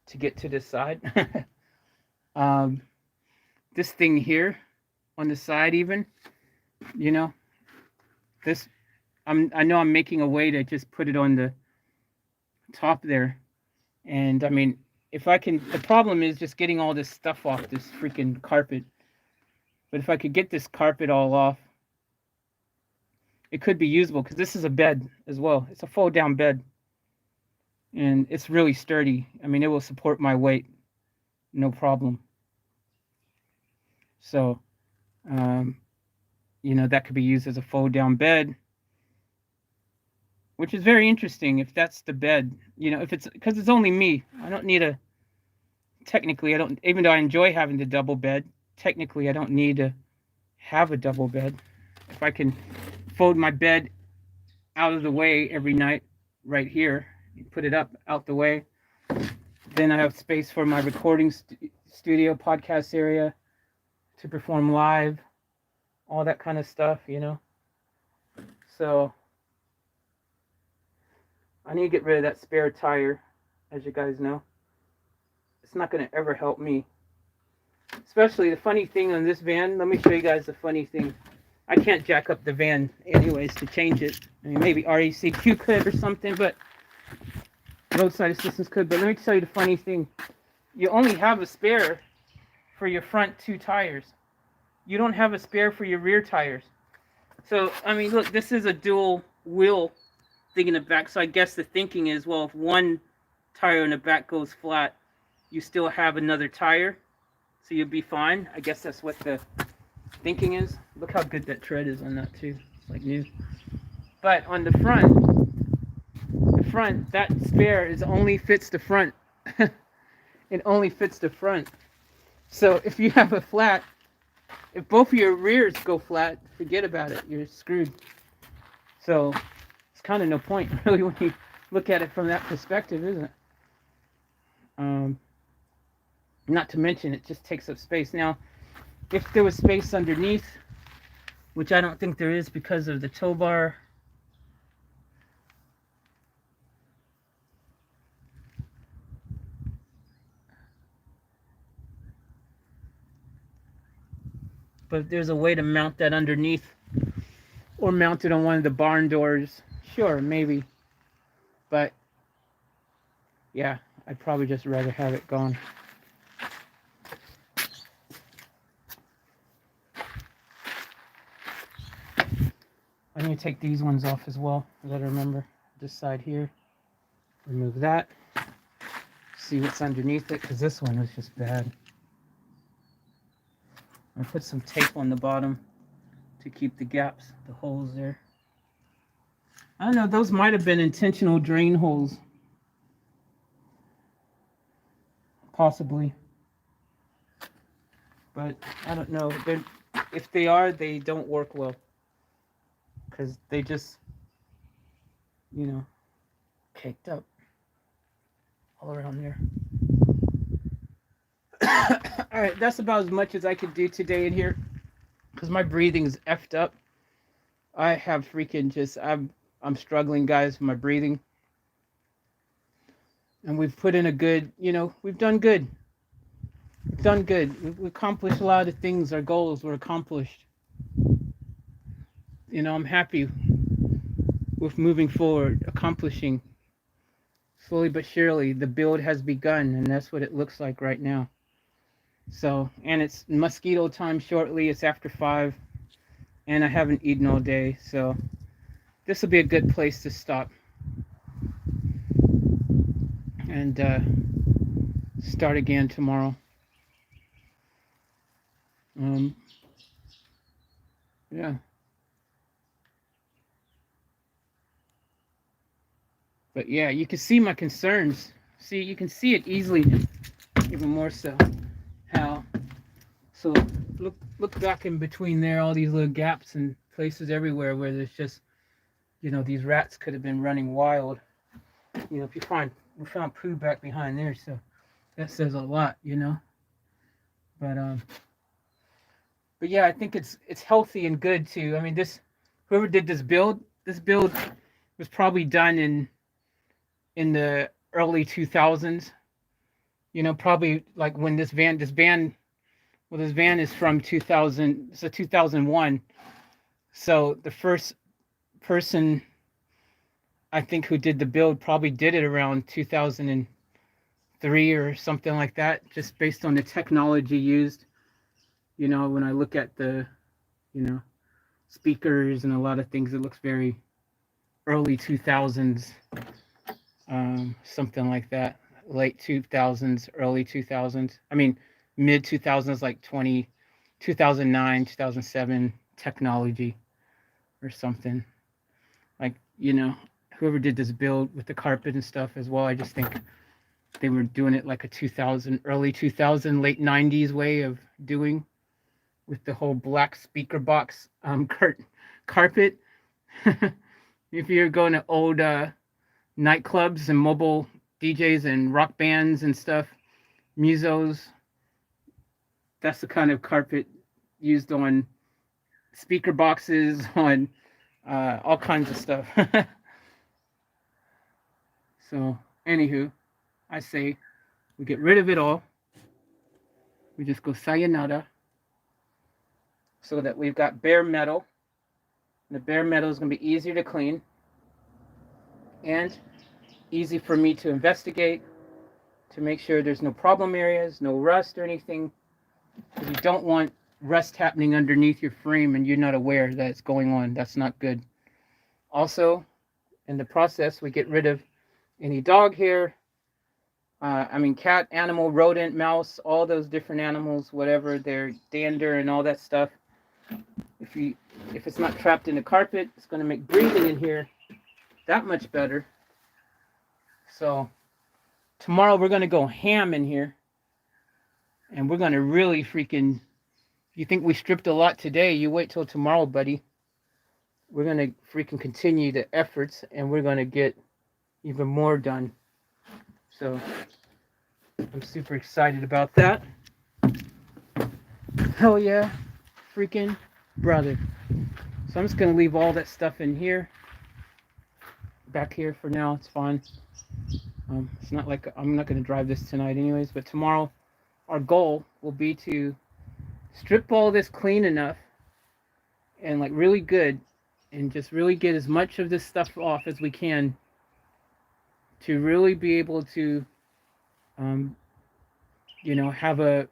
to get to this side. This thing here on the side, even, this, I know I'm making a way to just put it on the top there. And I mean, if I can, the problem is just getting all this stuff off this freaking carpet. But if I could get this carpet all off, it could be usable, because this is a bed as well. It's a fold down bed. And it's really sturdy. I mean, it will support my weight, no problem. So, that could be used as a fold down bed, which is very interesting if that's the bed, if it's, because it's only me. I don't need technically, I don't, even though I enjoy having the double bed, technically I don't need to have a double bed. If I can fold my bed out of the way every night right here, put it up out the way, then I have space for my recording studio podcast area to perform live, all that kind of stuff, So I need to get rid of that spare tire, as you guys know. It's not going to ever help me. Especially the funny thing on this van, let me show you guys the funny thing. I can't jack up the van anyways to change it. I mean, maybe RECQ could or something, but roadside assistance could. But let me tell you the funny thing. You only have a spare for your front two tires. You don't have a spare for your rear tires. So, I mean, look, this is a dual wheel thing in the back. So I guess the thinking is, well, if one tire in the back goes flat, you still have another tire, so you'll be fine. I guess that's what the thinking is. Look how good that tread is on that too. It's like new. But on the front, that spare only fits the front. It only fits the front. So if you have a flat, if both of your rears go flat, forget about it. You're screwed. So it's kind of no point, really, when you look at it from that perspective, isn't it? Not to mention, it just takes up space. Now, if there was space underneath, which I don't think there is because of the tow bar, but if there's a way to mount that underneath or mount it on one of the barn doors, sure, maybe. But yeah, I'd probably just rather have it gone. I need to take these ones off as well. I gotta remember this side here. Remove that. See what's underneath it, because this one was just bad. I put some tape on the bottom to keep the gaps, the holes there. I don't know, those might have been intentional drain holes. Possibly. But I don't know. If they are, they don't work well. Because they just, caked up all around there. All right, that's about as much as I could do today in here, because my breathing is effed up. I have freaking I'm struggling, guys, with my breathing. And we've put in a good, we've done good. We've done good. We've accomplished a lot of things. Our goals were accomplished. I'm happy. with moving forward, accomplishing slowly but surely. The build has begun, and that's what it looks like right now. So, and it's mosquito time shortly. It's after 5, and I haven't eaten all day, so this will be a good place to stop and start again tomorrow. Yeah. But yeah, you can see my concerns. See, you can see it easily, even more so. How? So look back in between there, all these little gaps and places everywhere where there's just, these rats could have been running wild. If we found poo back behind there, so that says a lot. But but yeah, I think it's healthy and good too. I mean, whoever did this build was probably done in the early 2000s. Probably like when this van is from 2000. It's a 2001. So the first person I think who did the build probably did it around 2003 or something like that, just based on the technology used. When I look at the, speakers and a lot of things, it looks very early 2000s, something like that. Late 2000s, early 2000s. I mean, mid 2000s, like 2009, 2007 technology or something. Like, whoever did this build with the carpet and stuff as well, I just think they were doing it like a early 2000, late 90s way of doing, with the whole black speaker box carpet. If you're going to old nightclubs and mobile DJs and rock bands and stuff, musos, that's the kind of carpet used on speaker boxes, on all kinds of stuff. So, anywho, I say we get rid of it all. We just go sayonara, so that we've got bare metal. And the bare metal is going to be easier to clean and easy for me to investigate, to make sure there's no problem areas, no rust or anything. Because you don't want rust happening underneath your frame and you're not aware that it's going on. That's not good. Also, in the process, we get rid of any dog hair, cat, animal, rodent, mouse, all those different animals, whatever, their dander and all that stuff. If it's not trapped in the carpet, it's going to make breathing in here that much better. So tomorrow we're going to go ham in here, and we're going to really freaking, you think we stripped a lot today, you wait till tomorrow, buddy. We're going to freaking continue the efforts, and we're going to get even more done. So I'm super excited about that. Hell yeah, freaking brother. So I'm just going to leave all that stuff in here, back here for now. It's fine. It's not like I'm not going to drive this tonight anyways, but tomorrow our goal will be to strip all this clean enough and like really good, and just really get as much of this stuff off as we can to really be able to have a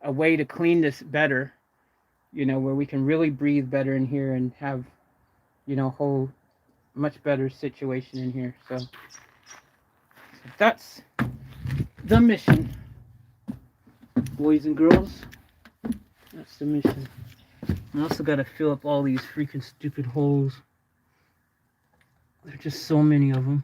way to clean this better, where we can really breathe better in here and have whole much better situation in here. So that's the mission, boys and girls. That's the mission. I also got to fill up all these freaking stupid holes. There are just so many of them.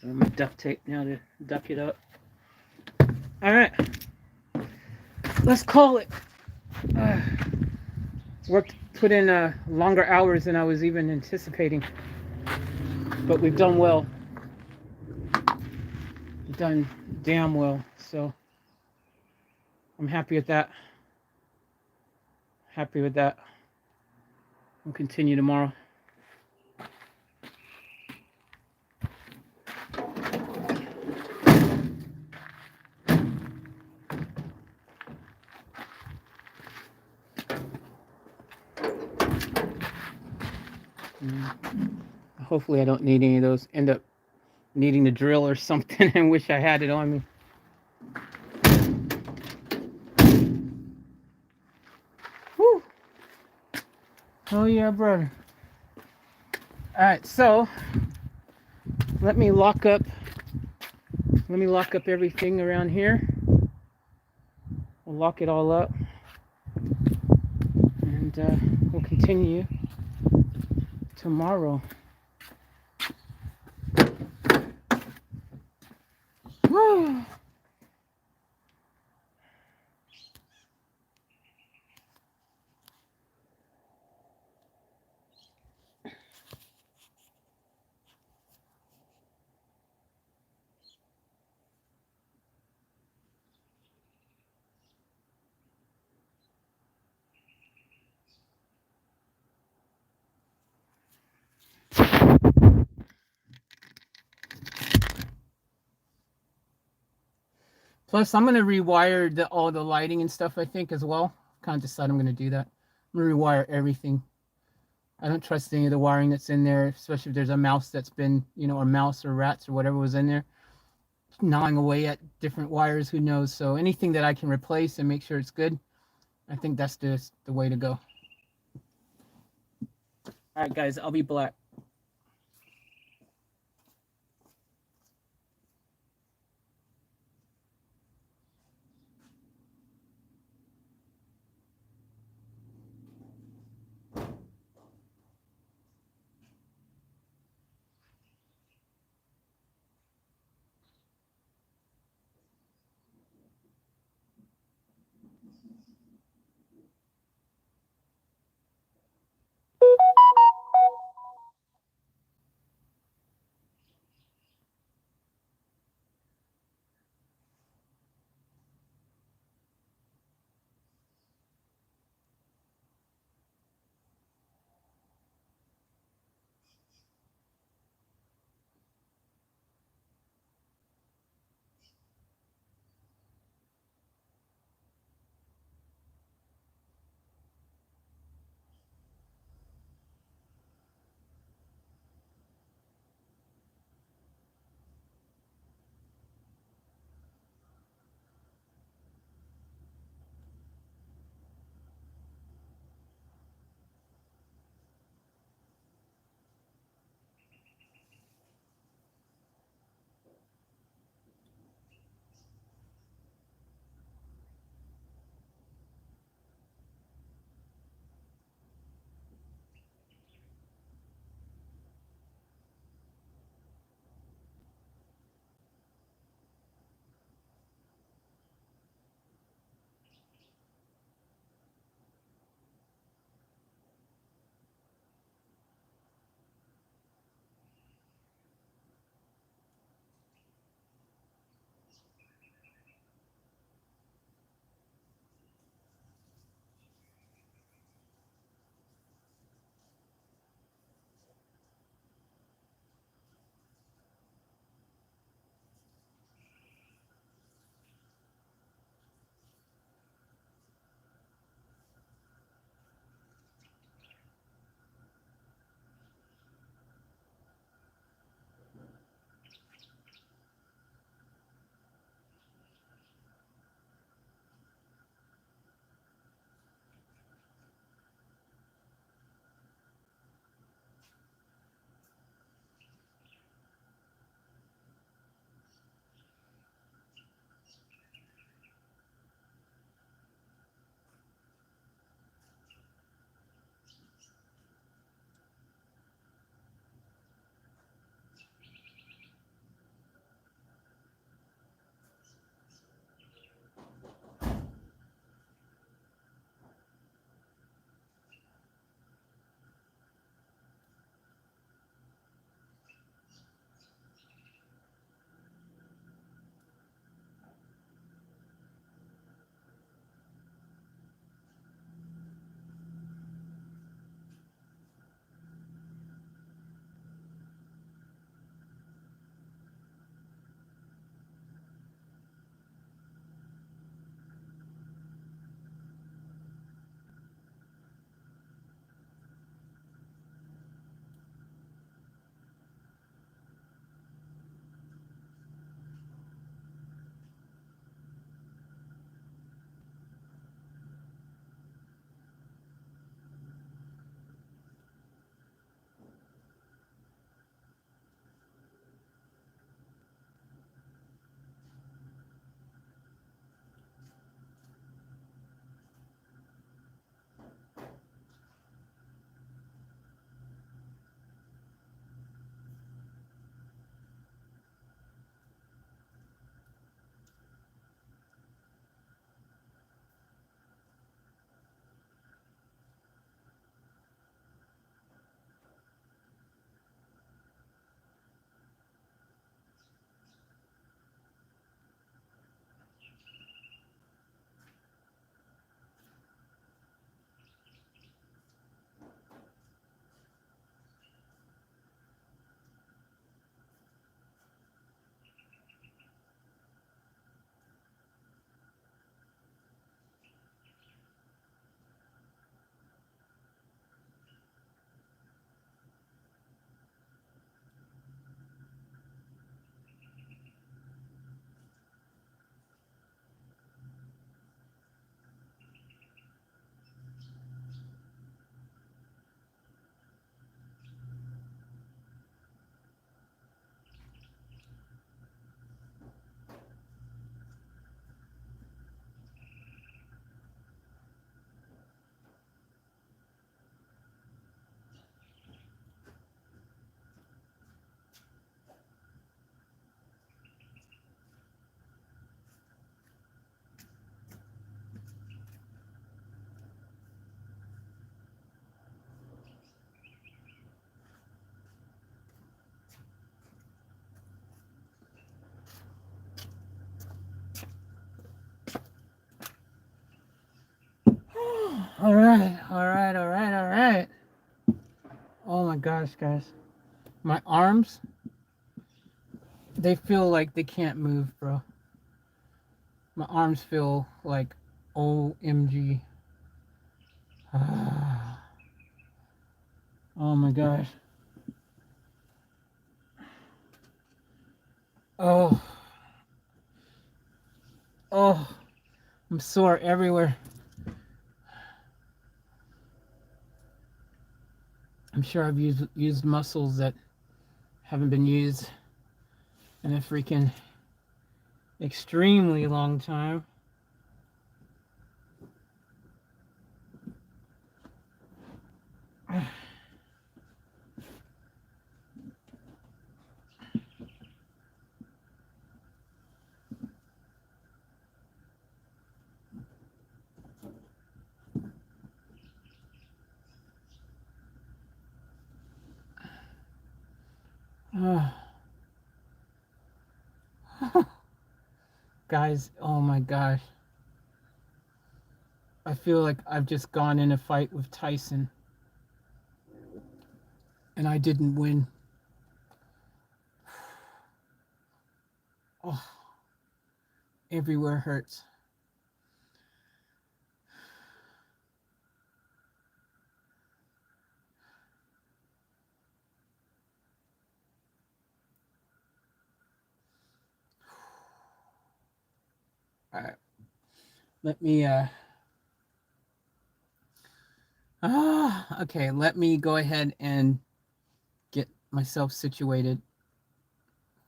I'm gonna duct tape now to duck it up. Alright. Let's call it. Put in longer hours than I was even anticipating. But we've done well. done damn well. So I'm happy with that. Happy with that. We'll continue tomorrow. Hopefully I don't need any of those. End up needing to drill or something and wish I had it on me. Whew. Oh yeah, brother. Alright, so let me lock up everything around here. We'll lock it all up. And we'll continue tomorrow. Woo. Plus, I'm gonna rewire all the lighting and stuff. I think as well. Kind of decided I'm gonna do that. I'm gonna rewire everything. I don't trust any of the wiring that's in there, especially if there's a mouse that's been, or mouse or rats or whatever was in there, gnawing away at different wires. Who knows? So anything that I can replace and make sure it's good, I think that's just the way to go. All right, guys, I'll be black. All right, all right, all right, all right. Oh my gosh, guys. My arms, they feel like they can't move, bro. My arms feel like OMG. Oh my gosh. Oh, oh, I'm sore everywhere. I'm sure I've used muscles that haven't been used in a freaking extremely long time. Guys, oh my gosh. I feel like I've just gone in a fight with Tyson and I didn't win. Oh, everywhere hurts. All right. Let me okay, let me go ahead and get myself situated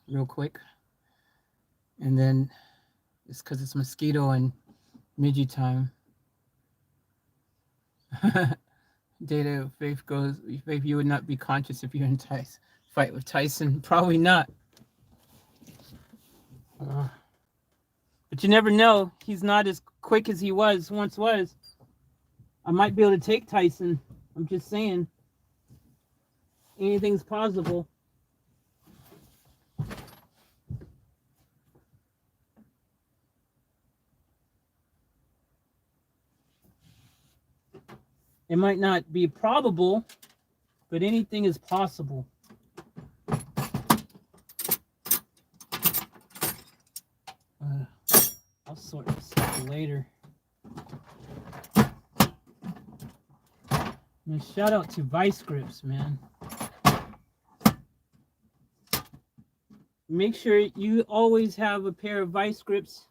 real quick. And then it's because it's mosquito and midget time. Data Faith goes, Faith, you would not be conscious if you're in fight with Tyson. Probably not. But you never know. He's not as quick as he once was. I might be able to take Tyson. I'm just saying. Anything's possible. It might not be probable, but anything is possible. I'll sort this out later. And shout out to Vice Grips, man. Make sure you always have a pair of Vice Grips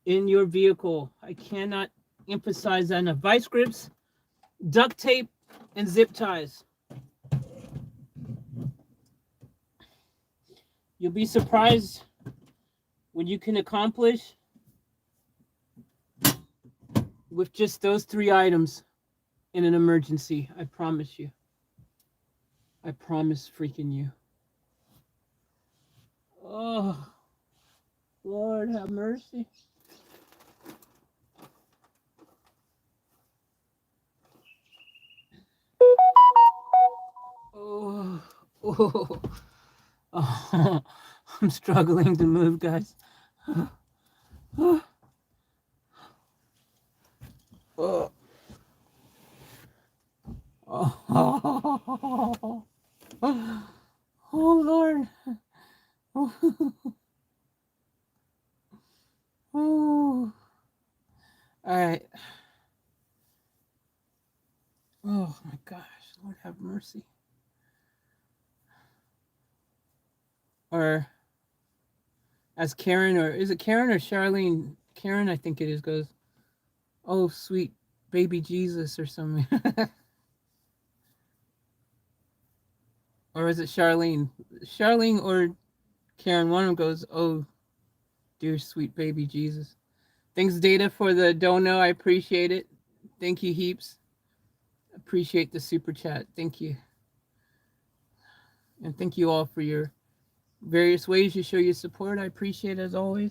in your vehicle. I cannot emphasize that enough. Vice Grips, duct tape, and zip ties. You'll be surprised what you can accomplish with just those 3 items in an emergency. I promise you. I promise freaking you. Oh, Lord have mercy. Oh, oh, oh. I'm struggling to move, guys. Oh. Oh. Oh. Oh, Lord. Oh. Oh. All right. Oh my gosh, Lord have mercy. Or as Karen, or is it Karen or Charlene? Karen, I think it is, goes, oh, sweet baby Jesus or something. Or is it Charlene? Charlene or Karen, one of them goes, oh, dear sweet baby Jesus. Thanks, Data, for the dono. I appreciate it. Thank you, heaps. Appreciate the super chat. Thank you. And thank you all for your various ways you show your support. I appreciate it as always.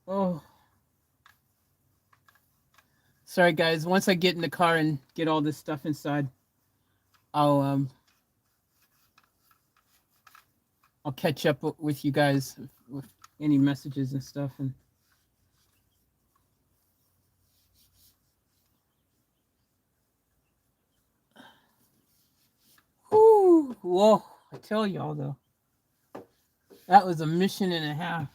Oh. Sorry, guys. Once I get in the car and get all this stuff inside, I'll catch up with you guys any messages and stuff. And whoo, whoa! I tell y'all though, that was a mission and a half.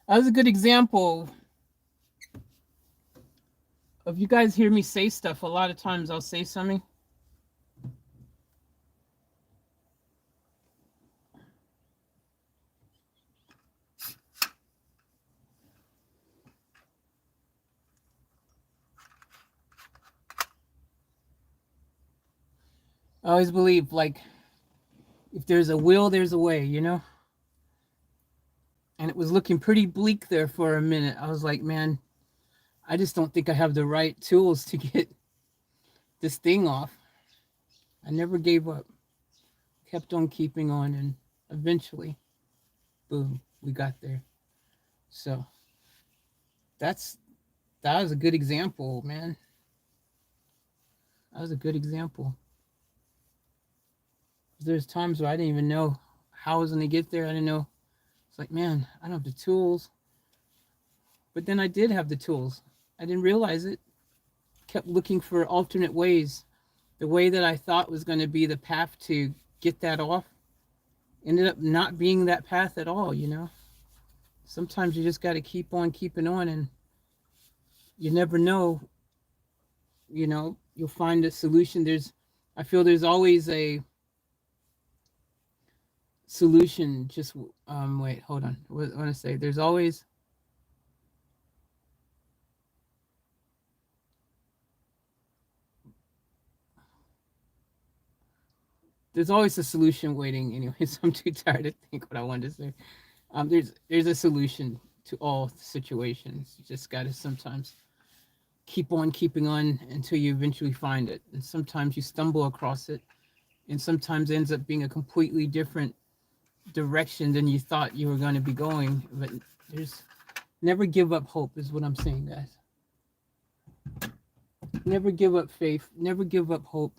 That was a good example. If you guys hear me say stuff, a lot of times I'll say something. I always believe, like, if there's a will, there's a way, you know? And it was looking pretty bleak there for a minute. I was like, man, I just don't think I have the right tools to get this thing off. I never gave up, kept on keeping on, and eventually, boom, we got there. So that was a good example, man. That was a good example. There's times where I didn't even know how I was gonna get there. I didn't know. It's like, man, I don't have the tools. But then I did have the tools. I didn't realize it. Kept looking for alternate ways. The way that I thought was going to be the path to get that off ended up not being that path at all, you know? Sometimes you just got to keep on keeping on, and you never know, you know, you'll find a solution. I feel there's always a solution. Just, wait, hold on. What I want to say? There's always a solution waiting. Anyways, I'm too tired to think what I wanted to say. There's a solution to all situations. You just got to sometimes keep on keeping on until you eventually find it. And sometimes you stumble across it, and sometimes it ends up being a completely different direction than you thought you were going to be going. But there's never give up hope, is what I'm saying, guys. Never give up faith. Never give up hope.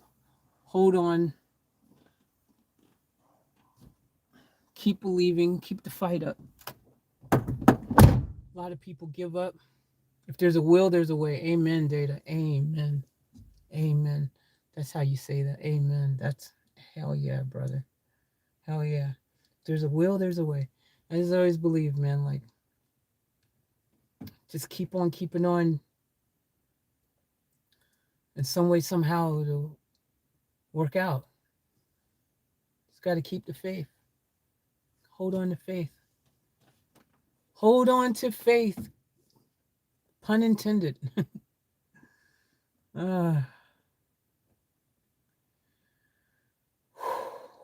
Hold on. Keep believing. Keep the fight up. A lot of people give up. If there's a will, there's a way. Amen, Data. Amen. Amen. That's how you say that. Amen. That's hell yeah, brother. Hell yeah. If there's a will, there's a way. I just always believe, man, like, just keep on keeping on. In some way, somehow, it'll work out. Just got to keep the faith. Hold on to faith. Hold on to faith. Pun intended. uh,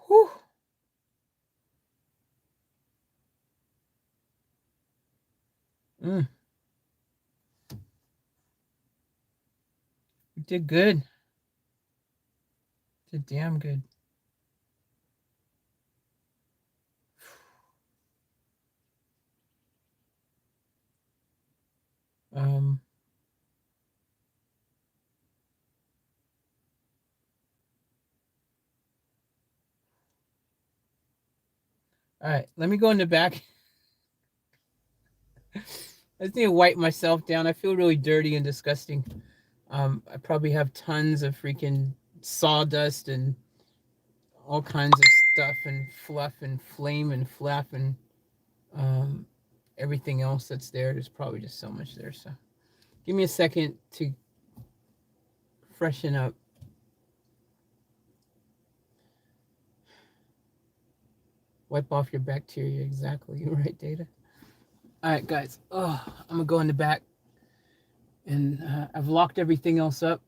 whew. Mm. You did good. Did damn good. Um, all right, let me go in the back. I just need to wipe myself down. I feel really dirty and disgusting. I probably have tons of freaking sawdust and all kinds of stuff and fluff and flame and flap and um, everything else that's there. There's probably just so much there. So give me a second to freshen up. Wipe off your bacteria. Exactly. You're right, Data. All right, guys. Oh, I'm going to go in the back. And I've locked everything else up.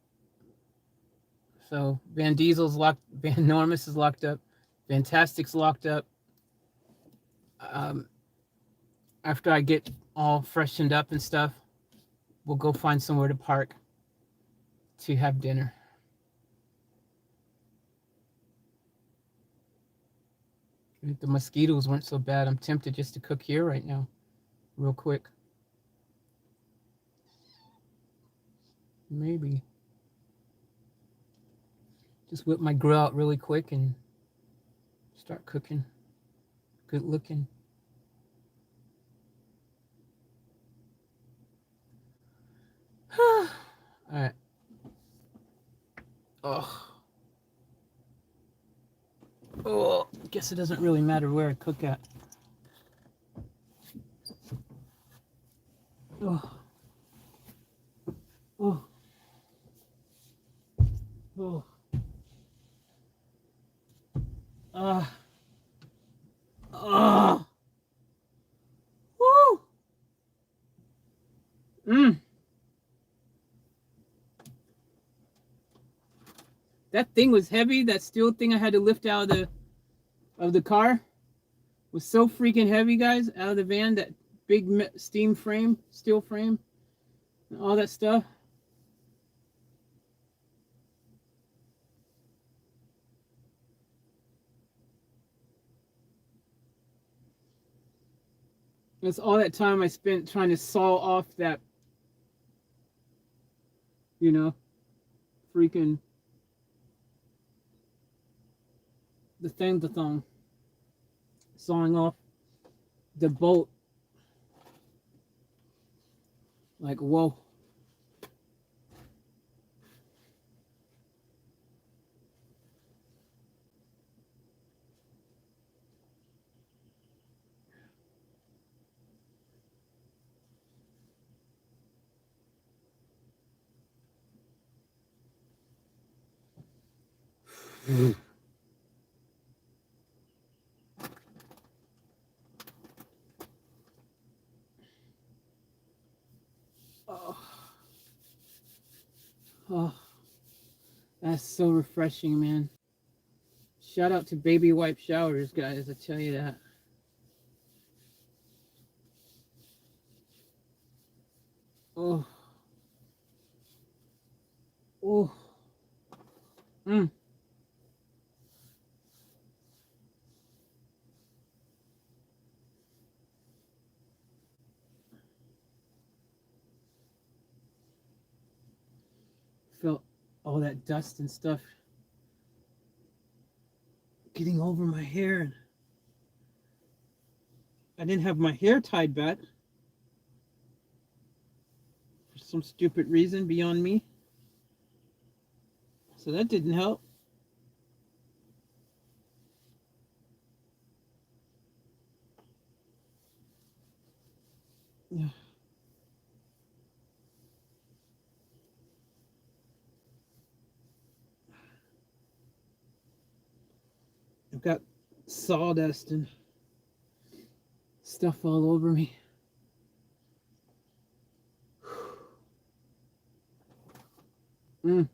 So Van Diesel's locked. Van Normus is locked up. Vantastic's locked up. After I get all freshened up and stuff, we'll go find somewhere to park to have dinner. If the mosquitoes weren't so bad, I'm tempted just to cook here right now, real quick. Maybe. Just whip my grill out really quick and start cooking. Good looking. Alright. Oh. Oh. Guess it doesn't really matter where I cook at. Oh. Oh. Oh. Oh. Woo. That thing was heavy. That steel thing I had to lift out of the car was so freaking heavy, guys. Out of the van, that big steam frame, steel frame, and all that stuff. That's all that time I spent trying to saw off that, you know, freaking the thing, sawing off the bolt. Like, whoa. Oh. Oh, that's so refreshing, man. Shout out to baby wipe showers, guys. I tell you that. Oh. Oh. Mm. Felt all that dust and stuff getting over my hair. I didn't have my hair tied back for some stupid reason beyond me. So that didn't help. I've got sawdust and stuff all over me. Mm.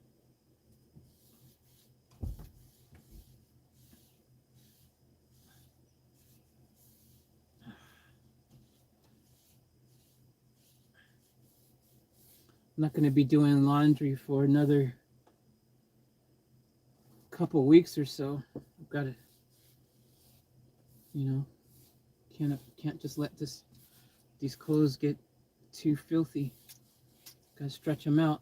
I'm not going to be doing laundry for another couple weeks or so. I've got to, you know, can't just let these clothes get too filthy. Got to stretch them out.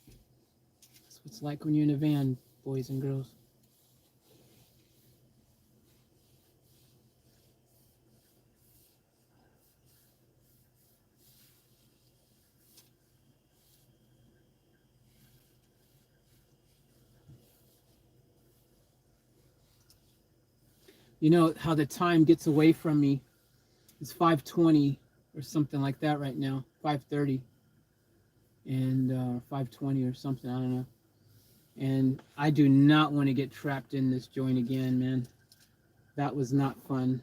That's what it's like when you're in a van, boys and girls. You know how the time gets away from me. It's 5:20 or something like that right now. 5:30 and 5:20 or something. I don't know. And I do not want to get trapped in this joint again, man. That was not fun.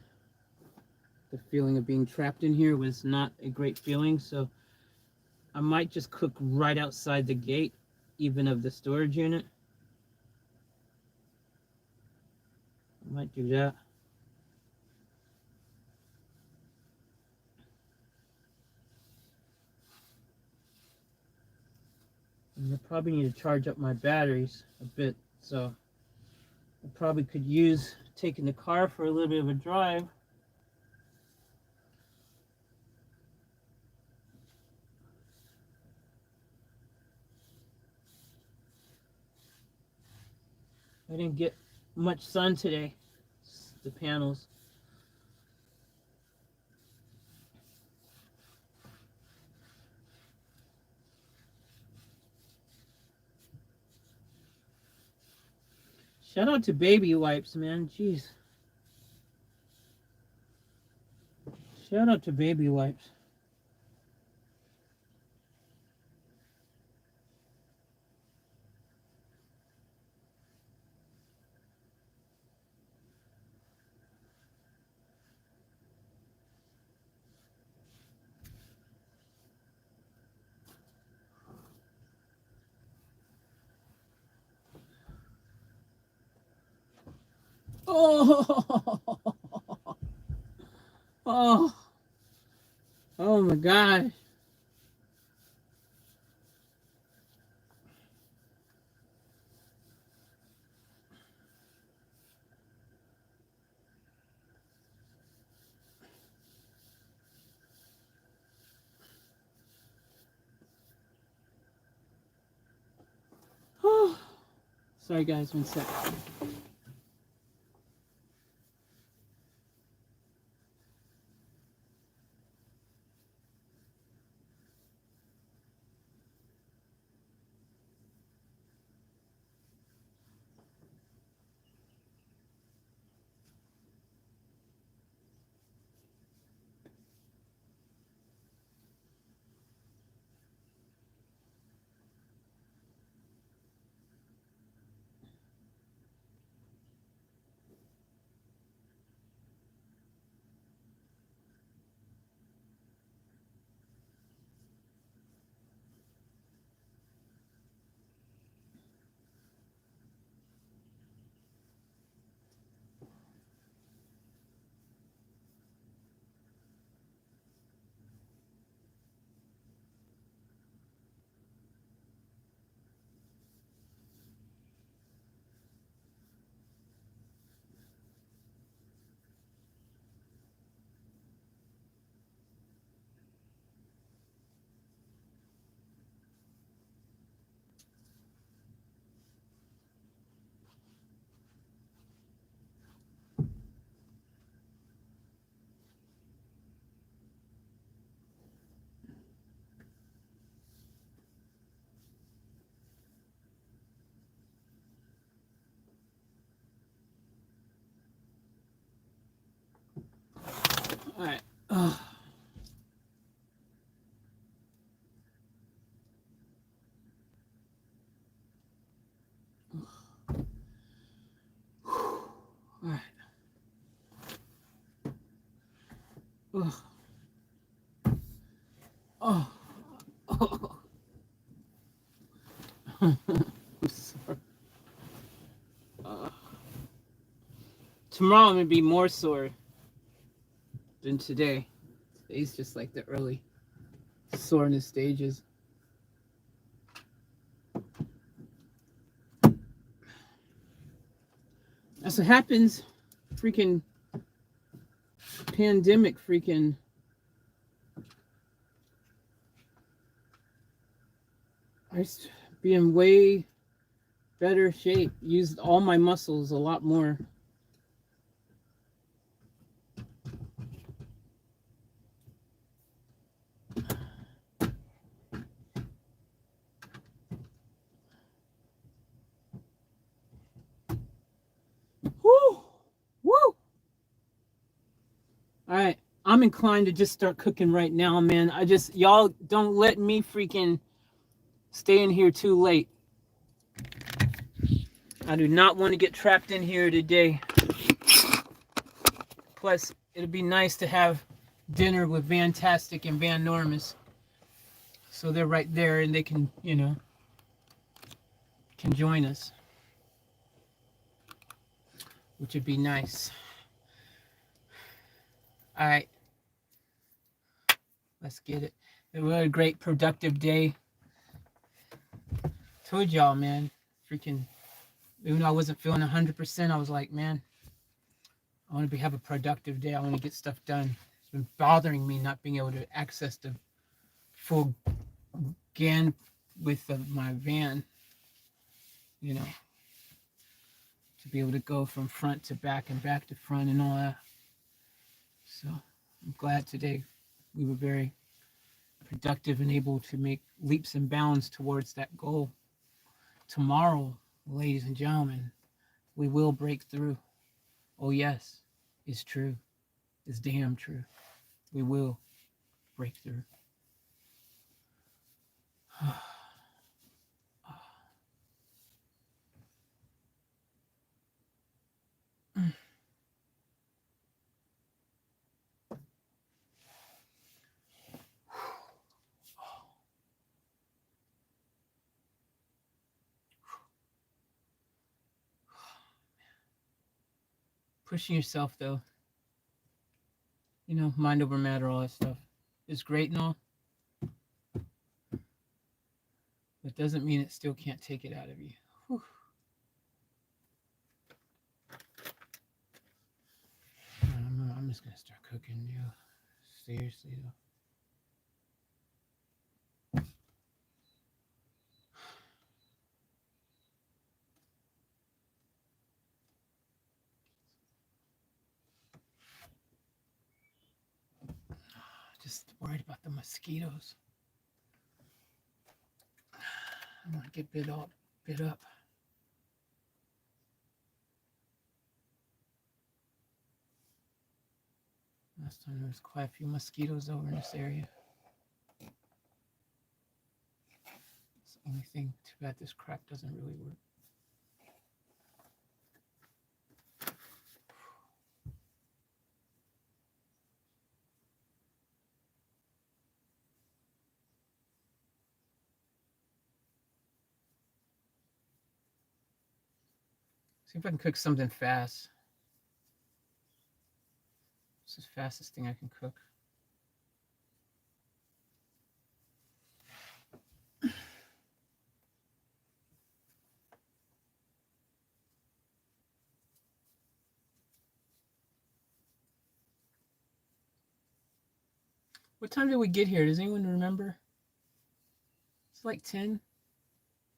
The feeling of being trapped in here was not a great feeling. So I might just cook right outside the gate, even of the storage unit. I might do that. And I probably need to charge up my batteries a bit, so I probably could use taking the car for a little bit of a drive. I didn't get much sun today. It's the panels. Shout out to baby wipes, man. Jeez. Shout out to baby wipes. Oh, oh, oh my gosh. Oh. Sorry, guys, 1 sec. All right. Oh. All right. Oh. Oh. Oh. I'm sorry. Tomorrow I'm gonna be more sore than today. Today's just like the early soreness stages. That's what happens. Freaking pandemic. Freaking. I used to be in way better shape. Used all my muscles a lot more. Woo! Woo! All right. I'm inclined to just start cooking right now, man. Y'all don't let me freaking stay in here too late. I do not want to get trapped in here today. Plus, it'd be nice to have dinner with Vantastic and Van Normus. So they're right there and they can, can join us. Which would be nice. All right. Let's get it. It was a great productive day. Told y'all, man. Freaking, even though I wasn't feeling 100%, I was like, man, I want to have a productive day. I want to get stuff done. It's been bothering me not being able to access the full GAN width of my van, you know, to be able to go from front to back and back to front and all that. So I'm glad today we were very productive and able to make leaps and bounds towards that goal. Tomorrow, ladies and gentlemen, we will break through. Oh yes, it's true. It's damn true. We will break through. Pushing yourself though, you know, mind over matter, all that stuff is great and all, but doesn't mean it still can't take it out of you. Whew. I'm just gonna start cooking, you know. Seriously though. Just worried about the mosquitoes. I want to get bit up. Last time there was quite a few mosquitoes over in this area. It's the only thing. Too bad this crap doesn't really work. See if I can cook something fast. This is the fastest thing I can cook. What time did we get here? Does anyone remember? It's like 10,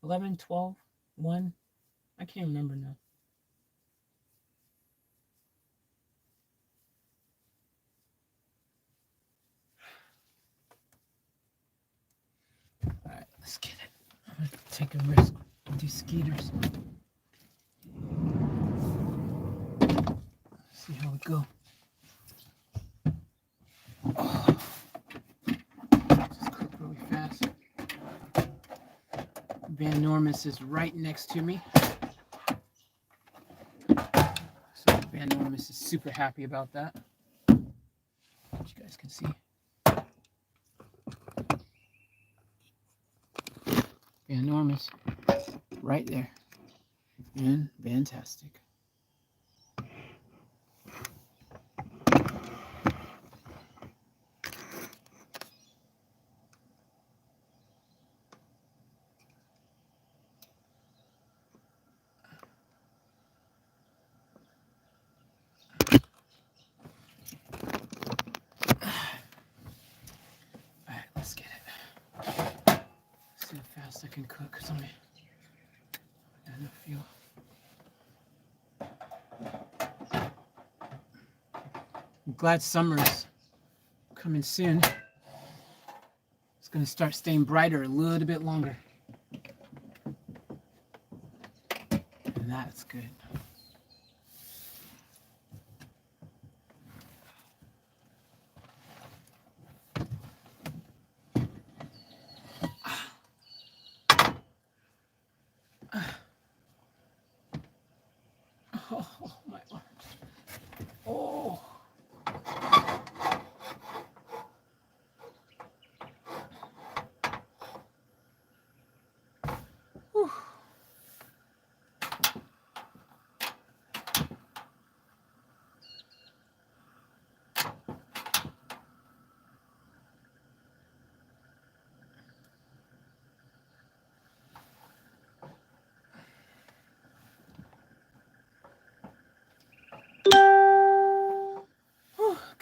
11, 12, 1. I can't remember now. All right, let's get it. I'm going to take a risk with these skeeters. See how we go. Oh. Just cook really fast. Van Normus is right next to me. So Van Normus is super happy about that. As you guys can see. Van Normus right there. And Vantastic. Alright, let's get it. Let's see how fast I can cook. I got enough fuel. I'm glad summer's coming soon. It's going to start staying brighter a little bit longer. And that's good. Oh, my arms. Oh. Whew.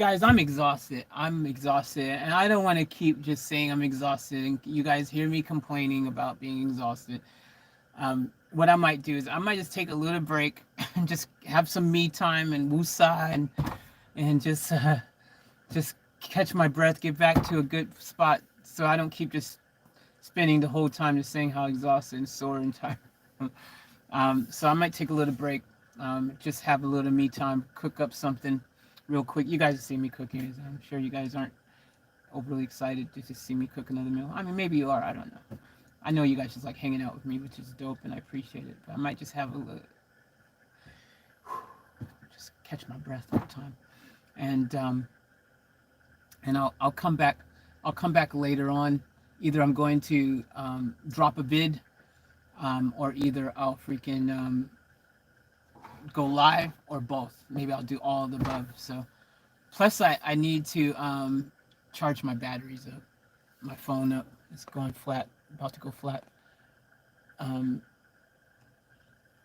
guys, I'm exhausted. I'm exhausted, and I don't want to keep just saying I'm exhausted, and you guys hear me complaining about being exhausted. What I might do is I might just take a little break and just have some me time and woosah and just catch my breath, get back to a good spot, so I don't keep just spending the whole time just saying how exhausted and sore and tired. So I might take a little break, just have a little me time, cook up something real quick. You guys have seen me cooking. I'm sure you guys aren't overly excited to just see me cook another meal. I mean, maybe you are. I don't know. I know you guys just like hanging out with me, which is dope, and I appreciate it. But I might just have a little, just catch my breath all the time, and I'll come back. I'll come back later on. Either I'm going to drop a bid, or either I'll freaking go live, or both. Maybe I'll do all of the above. So, plus I need to charge my batteries up, my phone up. It's going flat, about to go flat. I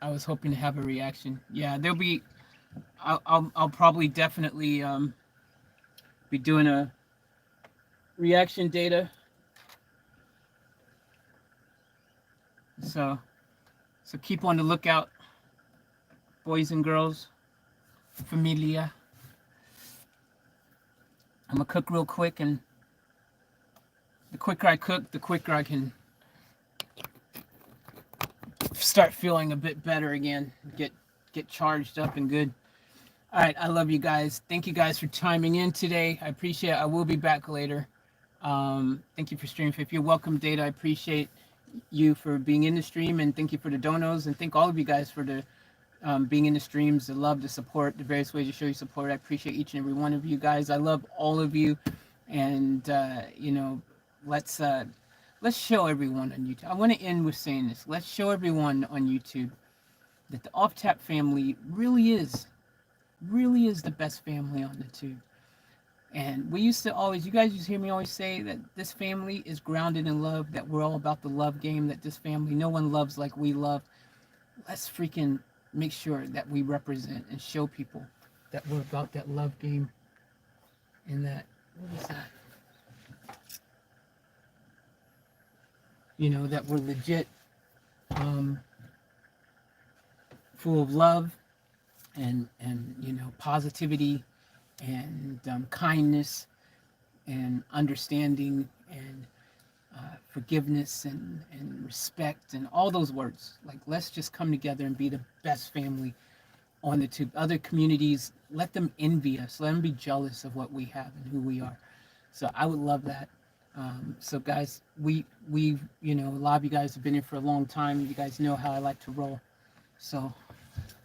was hoping to have a reaction. Yeah, there'll be. I'll probably definitely be doing a reaction data. So keep on the lookout, boys and girls, familia. I'm gonna cook real quick, and the quicker I cook, the quicker I can start feeling a bit better again. Get charged up and good. All right, I love you guys. Thank you guys for chiming in today. I appreciate it. I will be back later. Thank you for streaming. If you're welcome, Data, I appreciate you for being in the stream, and thank you for the donos, and thank all of you guys for the being in the streams, the love, the support, the various ways you show your support. I appreciate each and every one of you guys. I love all of you, and let's show everyone on YouTube. I want to end with saying this. Let's show everyone on YouTube that the Off Tap family really is the best family on the tube. And we used to always, you guys used to hear me always say that this family is grounded in love, that we're all about the love game, that this family, no one loves like we love. Let's freaking make sure that we represent and show people that we're about that love game, and that, what is that? That we're legit, full of love and positivity and kindness and understanding and forgiveness and respect and all those words. Like, let's just come together and be the best family on the tube. Other communities, let them envy us. Let them be jealous of what we have and who we are. So I would love that. So guys, we've a lot of you guys have been here for a long time. You guys know how I like to roll. So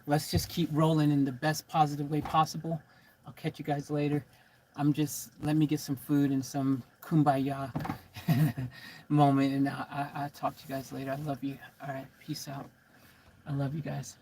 let's just keep rolling in the best positive way possible. I'll catch you guys later. Let me get some food and some kumbaya moment, and I'll talk to you guys later. I love you. All right, peace out. I love you guys.